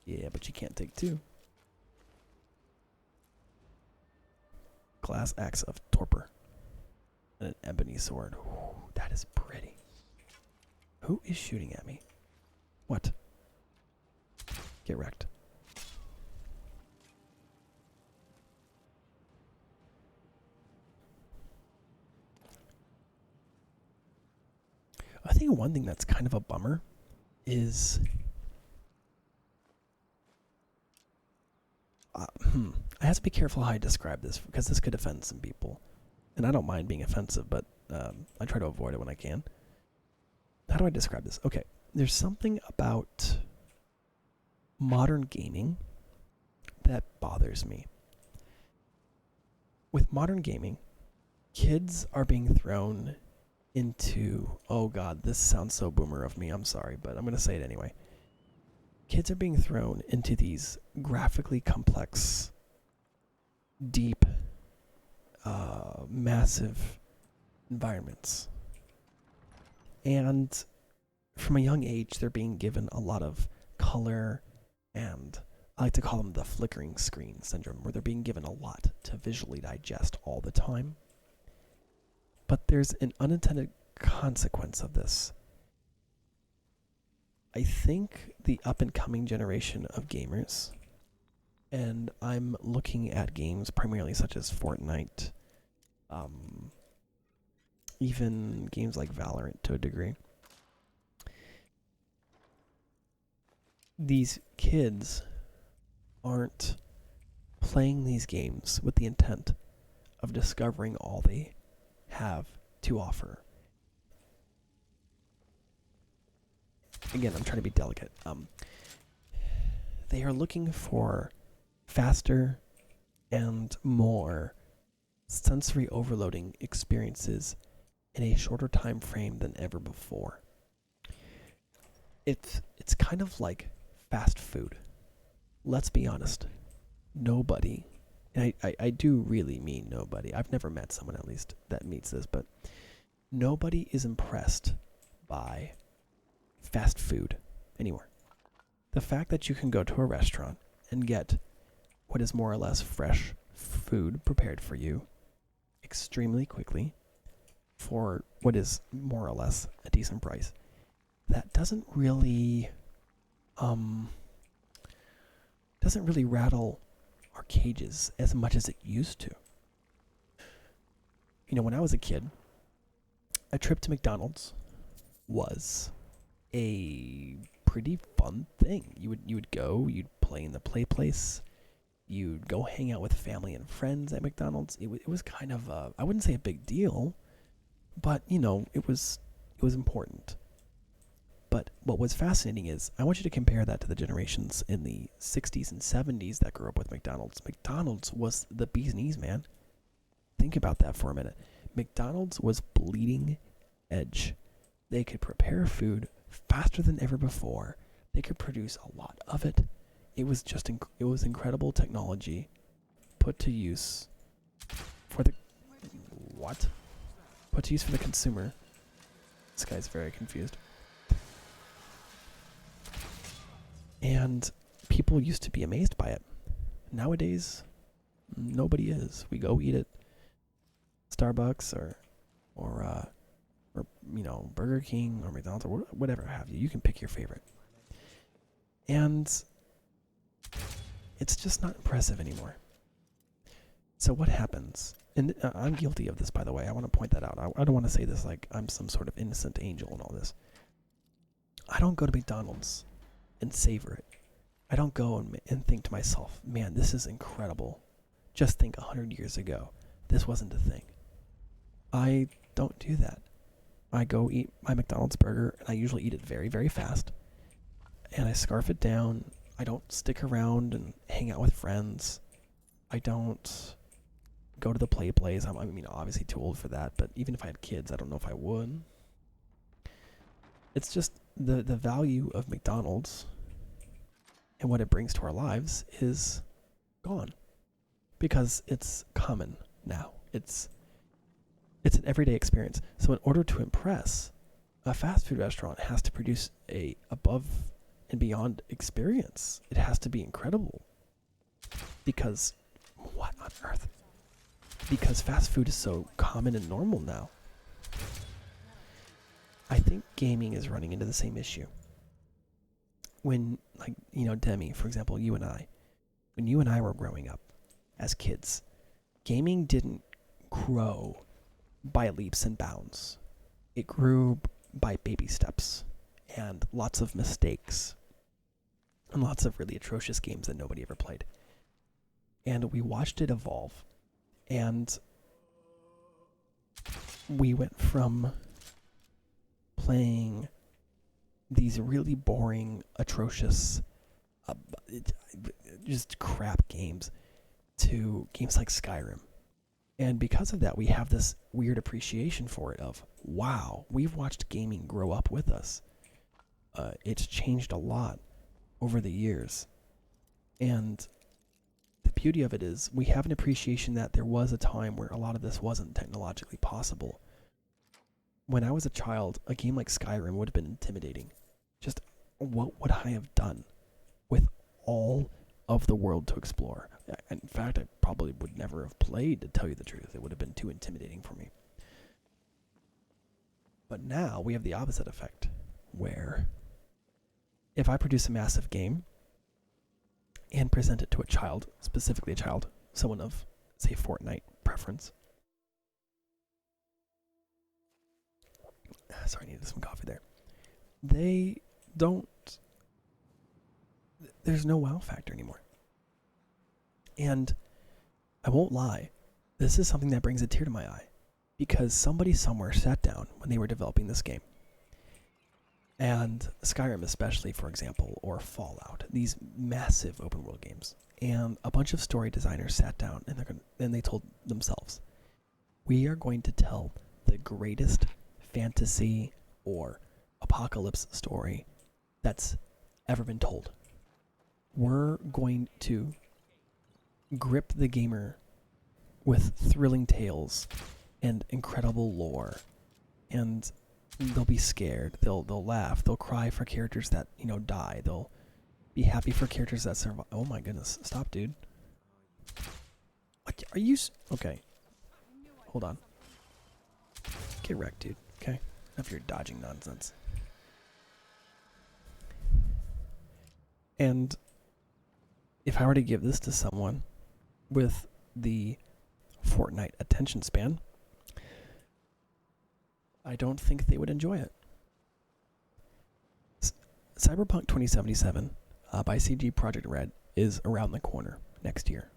Yeah, but you can't take two. Glass axe of torpor. And an ebony sword. Ooh, that is pretty. Who is shooting at me? What? Get wrecked. I think one thing that's kind of a bummer is I have to be careful how I describe this because this could offend some people. And I don't mind being offensive, but I try to avoid it when I can. How do I describe this? Okay, there's something about modern gaming that bothers me. With modern gaming, kids are being thrown into, oh god, this sounds so boomer of me, I'm sorry, but I'm going to say it anyway. Kids are being thrown into these graphically complex, deep, massive environments. And from a young age, they're being given a lot of color, and I like to call them the flickering screen syndrome, where they're being given a lot to visually digest all the time. But there's an unintended consequence of this. I think the up-and-coming generation of gamers, and I'm looking at games primarily such as Fortnite, even games like Valorant to a degree. These kids aren't playing these games with the intent of discovering all they have to offer. Again, I'm trying to be delicate. They are looking for faster and more sensory overloading experiences in a shorter time frame than ever before. It's kind of like fast food. Let's be honest. Nobody, and I do really mean nobody. I've never met someone at least that meets this, but nobody is impressed by fast food anymore. The fact that you can go to a restaurant and get what is more or less fresh food prepared for you extremely quickly for what is more or less a decent price, that doesn't really rattle our cages as much as it used to. You know, when I was a kid, a trip to McDonald's was a pretty fun thing. You would go, you'd play in the play place, you'd go hang out with family and friends at McDonald's. It was kind of I wouldn't say a big deal, but you know, it was important. But what was fascinating is, I want you to compare that to the generations in the 60s and 70s that grew up with McDonald's. McDonald's was the bee's knees, man. Think about that for a minute. McDonald's was bleeding edge. They could prepare food faster than ever before. They could produce a lot of it. It was just it was incredible technology put to use for the put to use for the consumer. This guy's very confused. And people used to be amazed by it. Nowadays, nobody is. We go eat at Starbucks or you know, Burger King or McDonald's or whatever have you. You can pick your favorite. And it's just not impressive anymore. So what happens? And I'm guilty of this, by the way. I want to point that out. I don't want to say this like I'm some sort of innocent angel and all this. I don't go to McDonald's and savor it. I don't go and think to myself, man, this is incredible. Just think 100 years ago, this wasn't a thing. I don't do that. I go eat my McDonald's burger, and I usually eat it very, very fast. And I scarf it down. I don't stick around and hang out with friends. I don't go to the plays. I mean, obviously too old for that, but even if I had kids, I don't know if I would. It's just the value of McDonald's and what it brings to our lives is gone because it's common now. It's an everyday experience. So in order to impress, a fast food restaurant has to produce a above and beyond experience. It has to be incredible. Because what on earth? Because fast food is so common and normal now. I think gaming is running into the same issue. When, like, Demi, for example, when you and I were growing up as kids, gaming didn't grow by leaps and bounds. It grew by baby steps and lots of mistakes and lots of really atrocious games that nobody ever played. And we watched it evolve, and we went from playing these really boring, atrocious, just crap games to games like Skyrim. And because of that, we have this weird appreciation for it of, wow, we've watched gaming grow up with us. It's changed a lot over the years. And the beauty of it is we have an appreciation that there was a time where a lot of this wasn't technologically possible. When I was a child, a game like Skyrim would have been intimidating. Just what would I have done with all of the world to explore? In fact, I probably would never have played, to tell you the truth. It would have been too intimidating for me. But now we have the opposite effect, where if I produce a massive game and present it to a child, specifically a child, someone of, say, Fortnite preference. Sorry, I needed some coffee there. They don't... There's no wow factor anymore. And I won't lie, this is something that brings a tear to my eye. Because somebody somewhere sat down when they were developing this game. And Skyrim especially, for example, or Fallout, these massive open world games. And a bunch of story designers sat down and they told themselves, we are going to tell the greatest fantasy or apocalypse story that's ever been told. We're going to grip the gamer with thrilling tales and incredible lore, and they'll be scared, they'll laugh, they'll cry for characters that die, they'll be happy for characters that survive. Oh my goodness, stop, dude. Are you okay? Hold on. Get wrecked, dude. Okay, if you're dodging nonsense. And if I were to give this to someone with the Fortnite attention span, I don't think they would enjoy it. Cyberpunk 2077 by CG Projekt Red is around the corner next year.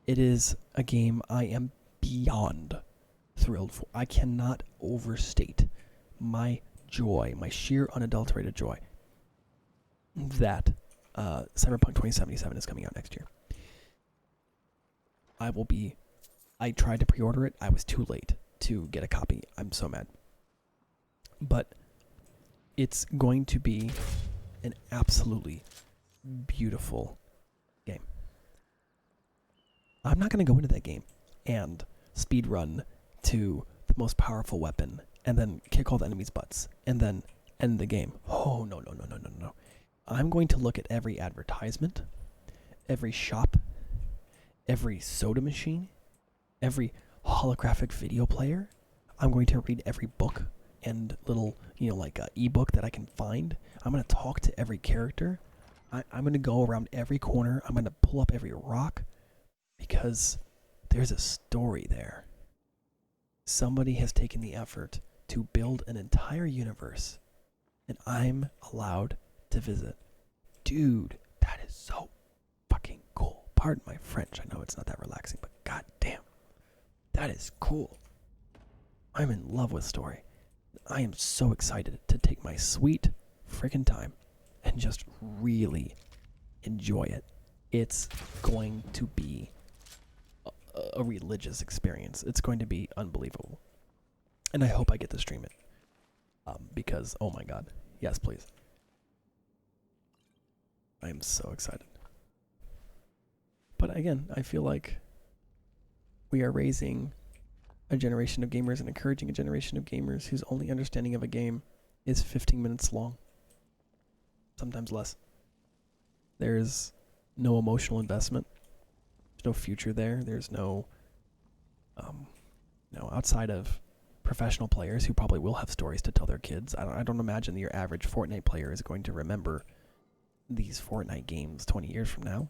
It is a game I am beyond thrilled for. I cannot overstate my joy, my sheer unadulterated joy, that Cyberpunk 2077 is coming out next year. I tried to pre-order it. I was too late to get a copy. I'm so mad. But it's going to be an absolutely beautiful game. I'm not going to go into that game and speedrun to the most powerful weapon and then kick all the enemies' butts and then end the game. Oh, no. I'm going to look at every advertisement, every shop, every soda machine, every holographic video player. I'm going to read every book and little, like a ebook that I can find. I'm going to talk to every character. I'm going to go around every corner. I'm going to pull up every rock because there's a story there. Somebody has taken the effort to build an entire universe, and I'm allowed to visit. Dude, that is so fucking cool. Pardon my French. I know it's not that relaxing, but goddamn, that is cool. I'm in love with story. I am so excited to take my sweet freaking time and just really enjoy it. It's going to be a religious experience. It's going to be unbelievable. And I hope I get to stream it. Because, oh my god. Yes, please. I am so excited. But again, I feel like we are raising a generation of gamers and encouraging a generation of gamers whose only understanding of a game is 15 minutes long. Sometimes less. There's no emotional investment. There's no future there. There's no, outside of professional players who probably will have stories to tell their kids. I don't imagine that your average Fortnite player is going to remember these Fortnite games 20 years from now.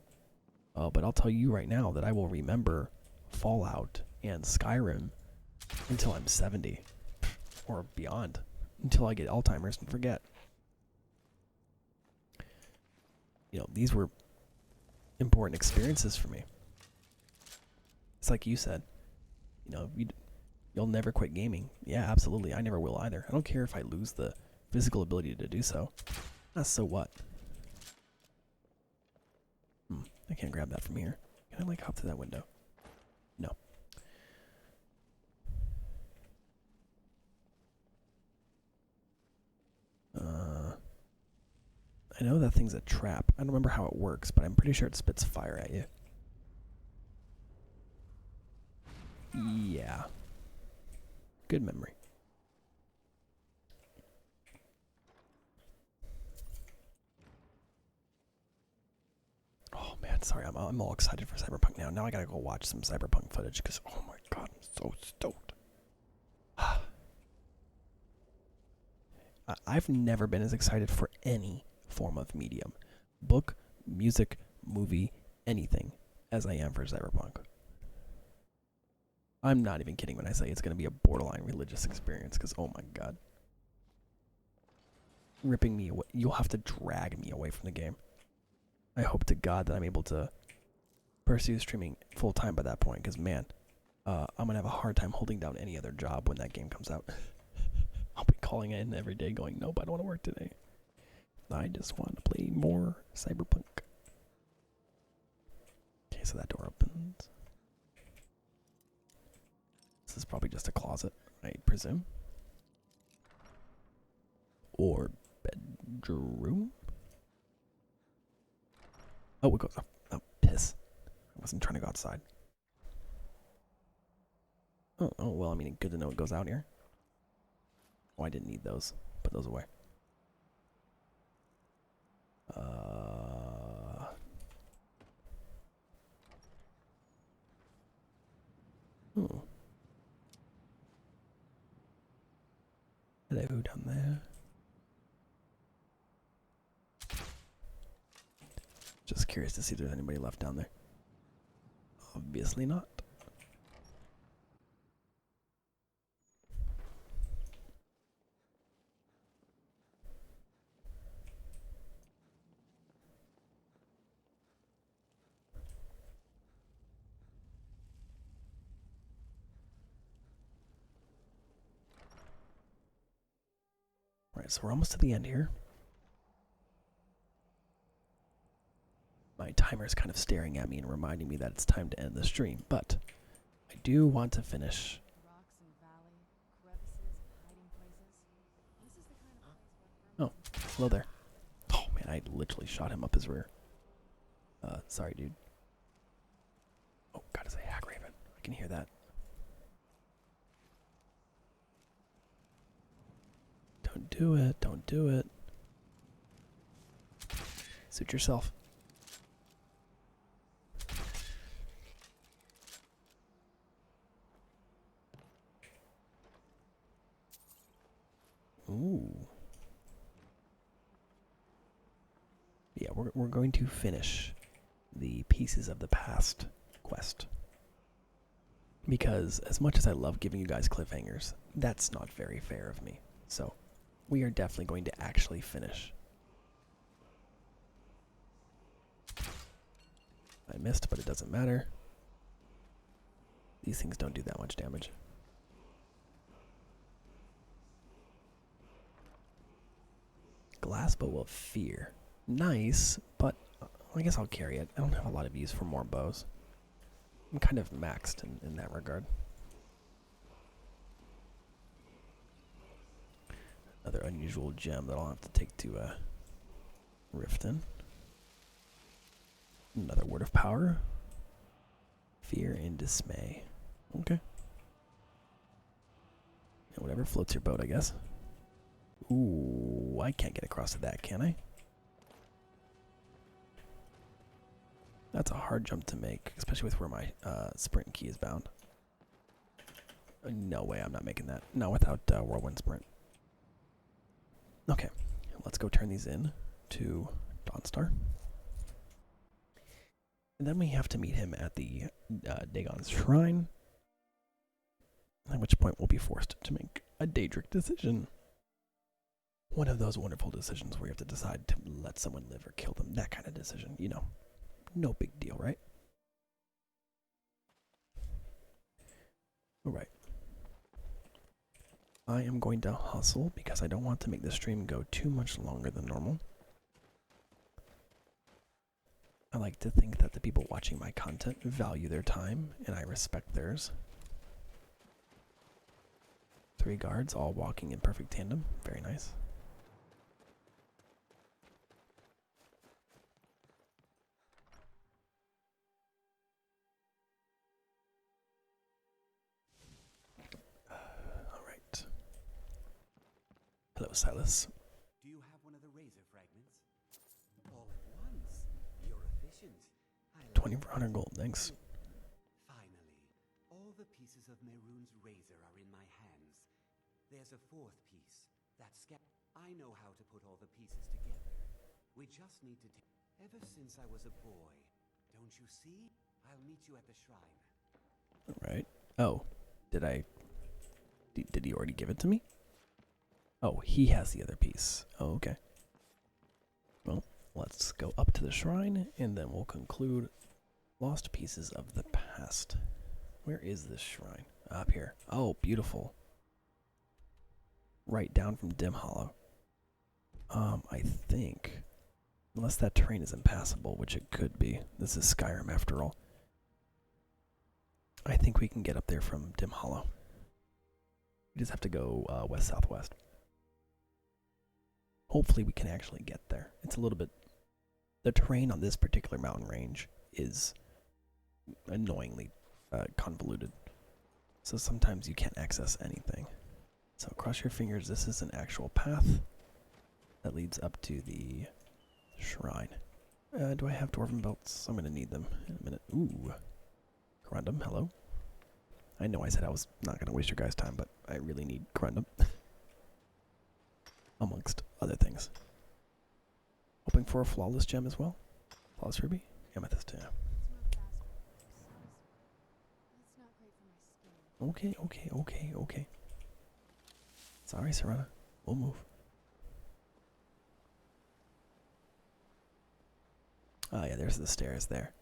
But I'll tell you right now that I will remember Fallout and Skyrim until I'm 70 or beyond, until I get Alzheimer's and forget. These were important experiences for me. It's like you said, you'll never quit gaming. Yeah, absolutely. I never will either. I don't care if I lose the physical ability to do so. So what? I can't grab that from here. Can I hop through that window? No. I know that thing's a trap. I don't remember how it works, but I'm pretty sure it spits fire at you. Yeah. Good memory. Oh man, sorry, I'm all excited for Cyberpunk now. Now I gotta go watch some Cyberpunk footage because, oh my god, I'm so stoked. I've never been as excited for any form of medium. Book, music, movie, anything, as I am for Cyberpunk. I'm not even kidding when I say it's going to be a borderline religious experience, because oh my god. Ripping me away. You'll have to drag me away from the game. I hope to god that I'm able to pursue streaming full time by that point, because man, I'm going to have a hard time holding down any other job when that game comes out. I'll be calling in every day going, nope, I don't want to work today. I just want to play more Cyberpunk. Okay, so that door opens. This is probably just a closet, I presume. Or bedroom? Oh, it goes up. Oh, piss. I wasn't trying to go outside. Oh, well, I mean, good to know it goes out here. Oh, I didn't need those. Put those away. Hello down there. Just curious to see if there's anybody left down there. Obviously not. Alright, so we're almost to the end here. My timer's kind of staring at me and reminding me that it's time to end the stream, but I do want to finish. Oh, hello there. Oh man, I literally shot him up his rear. Sorry, dude. Oh, God, it's a hag raven. I can hear that. Don't do it. Don't do it. Suit yourself. Ooh. Yeah, we're going to finish the Pieces of the Past quest. Because as much as I love giving you guys cliffhangers, that's not very fair of me. So, we are definitely going to actually finish. I missed, but it doesn't matter. These things don't do that much damage. Glass bow of fear. Nice, but I guess I'll carry it. I don't have a lot of use for more bows. I'm kind of maxed in that regard. Another unusual gem that I'll have to take to Riften. Another word of power. Fear and dismay. Okay. And whatever floats your boat, I guess. Ooh, I can't get across to that, can I? That's a hard jump to make, especially with where my sprint key is bound. No way I'm not making that. Not without Whirlwind Sprint. Okay, let's go turn these in to Dawnstar. And then we have to meet him at the Dagon's Shrine. At which point we'll be forced to make a Daedric decision. One of those wonderful decisions where you have to decide to let someone live or kill them. That kind of decision, you know. No big deal, right? Alright. I am going to hustle because I don't want to make the stream go too much longer than normal. I like to think that the people watching my content value their time, and I respect theirs. 3 guards, all walking in perfect tandem. Very nice. Alright. Hello, Silas. Do you have one of the razor fragments? All at once. You're efficient. 2400 gold, thanks. Finally, all the pieces of Mehrunes' razor are in my hands. There's a 4th piece. That's I know how to put all the pieces together. We just need to take. Ever since I was a boy, don't you see? I'll meet you at the shrine. Alright. Oh, did he already give it to me? Oh, he has the other piece. Oh, okay. Well, let's go up to the shrine, and then we'll conclude Lost Pieces of the Past. Where is this shrine? Up here. Oh, beautiful. Right down from Dim Hollow. I think, unless that terrain is impassable, which it could be. This is Skyrim after all. I think we can get up there from Dim Hollow. We just have to go west-southwest. Hopefully we can actually get there. It's a little bit... The terrain on this particular mountain range is annoyingly convoluted. So sometimes you can't access anything. So cross your fingers, this is an actual path that leads up to the shrine. Do I have dwarven belts? I'm going to need them in a minute. Ooh. Corundum, hello. I know I said I was not going to waste your guys' time, but I really need Corundum. Amongst other things. Hoping for a flawless gem as well. Flawless ruby? Amethyst, yeah. Okay. Sorry, Serena. We'll move. Ah, yeah, there's the stairs there.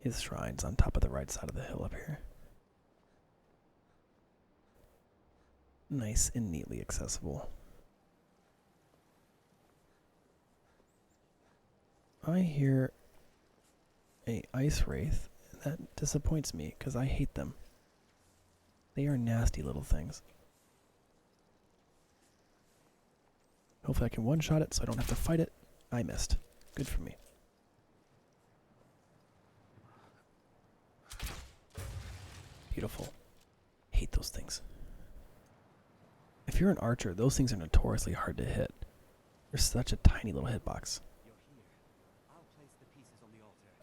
His shrine's on top of the right side of the hill up here. Nice and neatly accessible. I hear a ice wraith, and that disappoints me, because I hate them. They are nasty little things. Hopefully I can one-shot it so I don't have to fight it. I missed. Good for me. Beautiful. Hate those things. If you're an archer, those things are notoriously hard to hit. They're such a tiny little hitbox.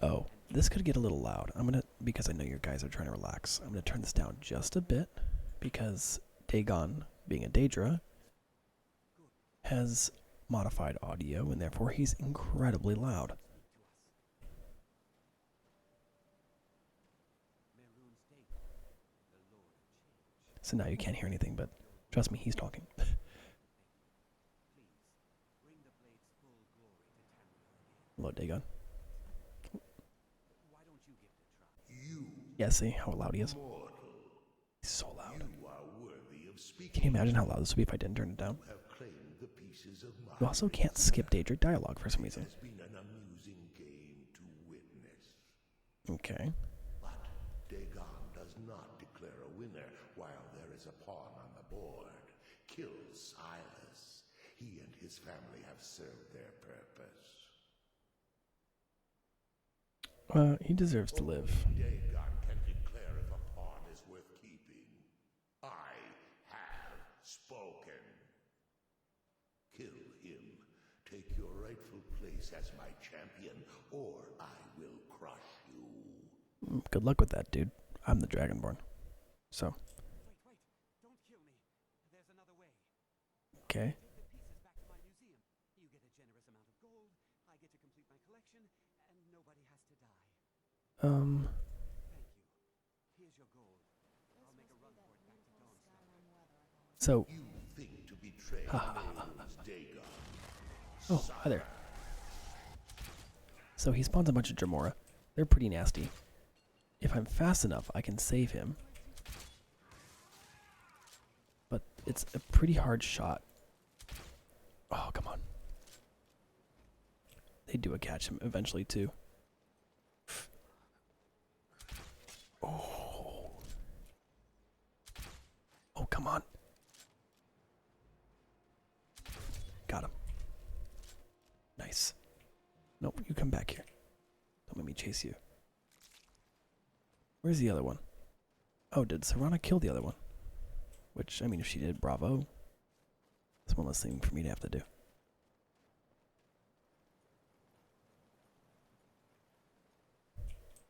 Oh, this could get a little loud. Because I know you guys are trying to relax, I'm gonna turn this down just a bit, because Dagon, being a Daedra, has modified audio, and therefore he's incredibly loud. So now you can't hear anything, but trust me, he's talking. Hello, Dagon. Yeah, see how loud he is? He's so loud. Can you imagine how loud this would be if I didn't turn it down? You also can't skip Daedric dialogue for some reason. Okay. Dagon does not declare a winner while there is a pawn on the board. Kill Silas. He and his family have served their purpose. He deserves to live. Dagon can declare if a pawn is worth keeping. I have spoken. Kill him. Take your rightful place as my champion, or I will crush you. Good luck with that, dude. I'm the Dragonborn. So. Wait, don't kill me. There's another way. Okay. Take the pieces back to my museum. You get a generous amount of gold, I get to complete my collection, and nobody has to die. Thank you. Here's your gold. I'll make a run for it back to Dawnstar. So. You think to betray Dagon. Oh, hi there. So he spawns a bunch of Dremora. They're pretty nasty. If I'm fast enough, I can save him. But it's a pretty hard shot. Oh, come on. They do catch him eventually, too. Oh. Oh, come on. Got him. Nice. Nope, you come back here. Don't make me chase you. Where's the other one? Oh, did Serana kill the other one? Which, I mean, if she did, bravo. That's one less thing for me to have to do.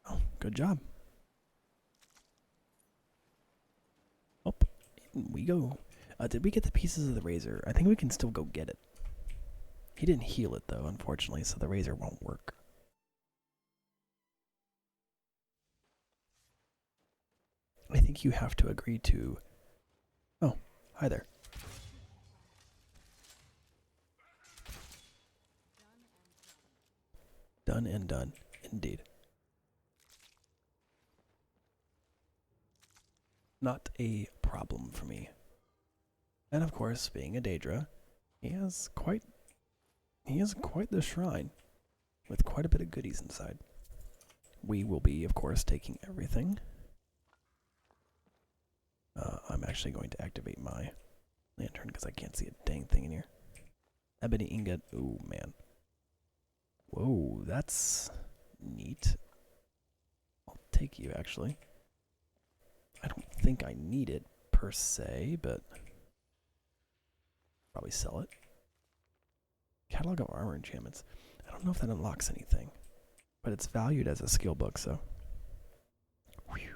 Oh, good job. Oh, in we go. Did we get the pieces of the razor? I think we can still go get it. He didn't heal it, though, unfortunately, so the razor won't work. I think you have to agree to... Oh, hi there. Done and done, indeed. Not a problem for me. And of course, being a Daedra, he has quite the shrine, with quite a bit of goodies inside. We will be, of course, taking everything. I'm actually going to activate my lantern because I can't see a dang thing in here. Ebony ingot. Ooh, man. Whoa, that's neat. I'll take you, actually. I don't think I need it per se, but probably sell it. Catalog of armor enchantments. I don't know if that unlocks anything, but it's valued as a skill book, so. Whew.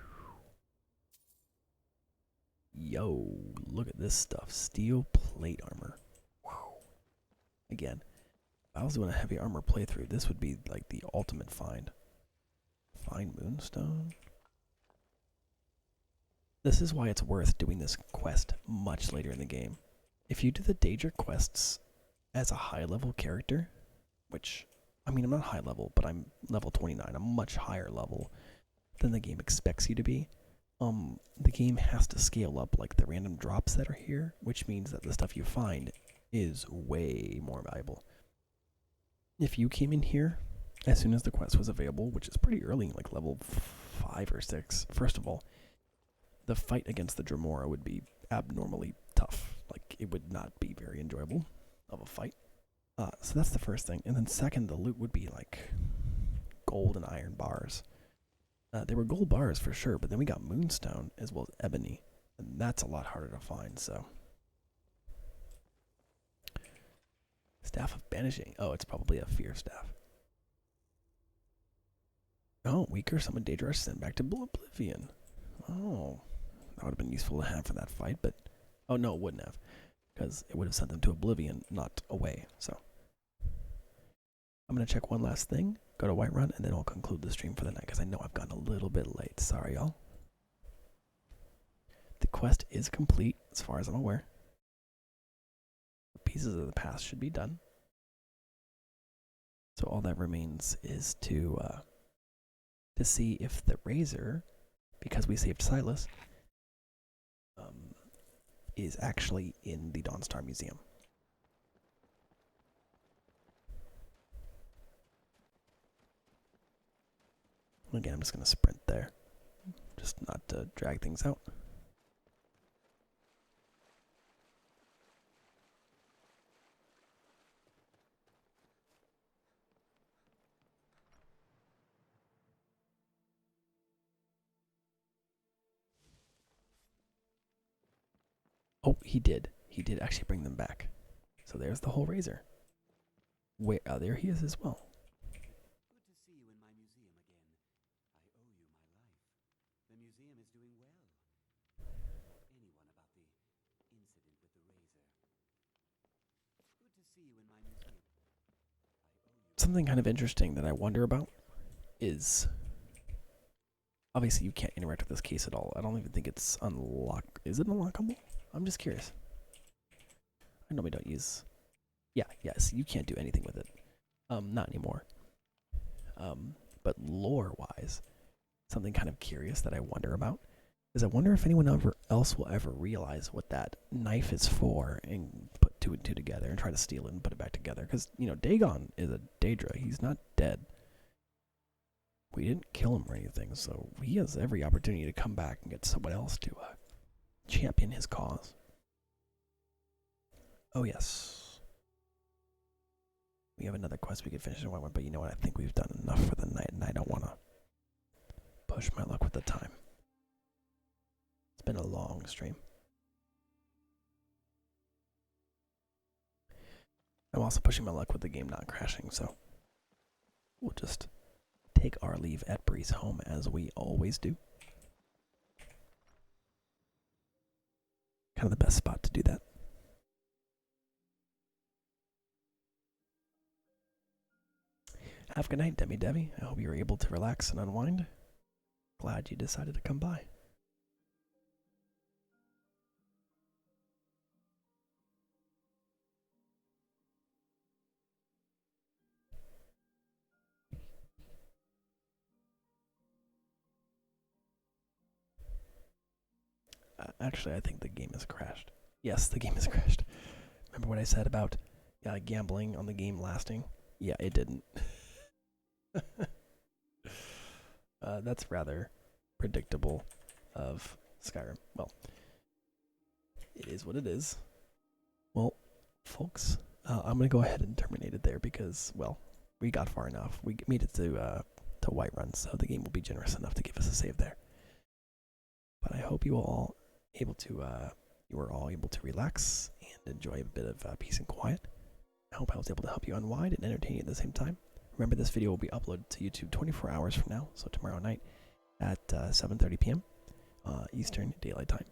Yo, look at this stuff. Steel plate armor. Whew. Again, if I was doing a heavy armor playthrough, this would be like the ultimate find. Fine moonstone. This is why it's worth doing this quest much later in the game. If you do the Daedra quests as a high-level character, which, I mean, I'm not high level, but I'm level 29. I'm much higher level than the game expects you to be. The game has to scale up like the random drops that are here, which means that the stuff you find is way more valuable. If you came in here as soon as the quest was available, which is pretty early, like level 5 or 6, first of all, the fight against the Dremora would be abnormally tough. Like, it would not be very enjoyable of a fight. So that's the first thing. And then second, the loot would be like gold and iron bars. They were gold bars for sure, but then we got moonstone as well as ebony. And that's a lot harder to find, so. Staff of Banishing. Oh, it's probably a fear staff. Oh, weaker summon Daedra sent back to Oblivion. Oh, that would have been useful to have for that fight, but... Oh, no, it wouldn't have. Because it would have sent them to Oblivion, not away, so. I'm going to check one last thing, go to Whiterun, and then I'll conclude the stream for the night, because I know I've gotten a little bit late. Sorry, y'all. The quest is complete, as far as I'm aware. The pieces of the past should be done. So all that remains is to see if the Razor, because we saved Silas, is actually in the Dawnstar Museum. Again, I'm just going to sprint there. just not to drag things out. Oh, he did. He did actually bring them back. So there's the whole razor. Where? There he is as well. Good to see you in my museum again. I owe you my life. The museum is doing well. Not anyone about the incident with the razor. Good to see you in my museum. Something kind of interesting that I wonder about is, obviously you can't interact with this case at all. I don't even think it's Is it unlockable? I'm just curious. I normally don't use. Yeah, yes, you can't do anything with it. Not anymore. But lore-wise, something kind of curious that I wonder about is I wonder if anyone else will ever realize what that knife is for and put two and two together and try to steal it and put it back together. Because, you know, Dagon is a Daedra. He's not dead. We didn't kill him or anything, so he has every opportunity to come back and get someone else to champion his cause. Oh, yes. We have another quest we could finish in one, but you know what? I think we've done enough for the night, and I don't want to push my luck with the time. It's been a long stream. I'm also pushing my luck with the game not crashing, so we'll just take our leave at Bree's home as we always do. Kind of the best spot to do that. Have a good night, Debbie. I hope you were able to relax and unwind. Glad you decided to come by. Actually, I think the game has crashed. Yes, the game has crashed. Remember what I said about gambling on the game lasting? Yeah, it didn't. That's rather predictable of Skyrim. Well, it is what it is. Well, folks, I'm going to go ahead and terminate it there because, well, we got far enough. We made it to Whiterun, so the game will be generous enough to give us a save there. But I hope you were all able to relax and enjoy a bit of peace and quiet. I hope I was able to help you unwind and entertain you at the same time. Remember, this video will be uploaded to YouTube 24 hours from now, so tomorrow night at 7:30 p.m. Eastern Daylight Time.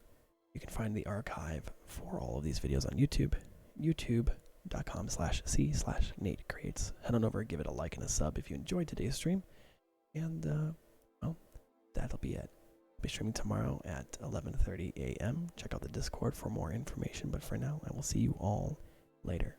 You can find the archive for all of these videos on YouTube, youtube.com/c/Nate Creates. Head on over, give it a like and a sub if you enjoyed today's stream, and well, that'll be it. I'll be streaming tomorrow at 11:30 a.m. Check out the Discord for more information, but for now, I will see you all later.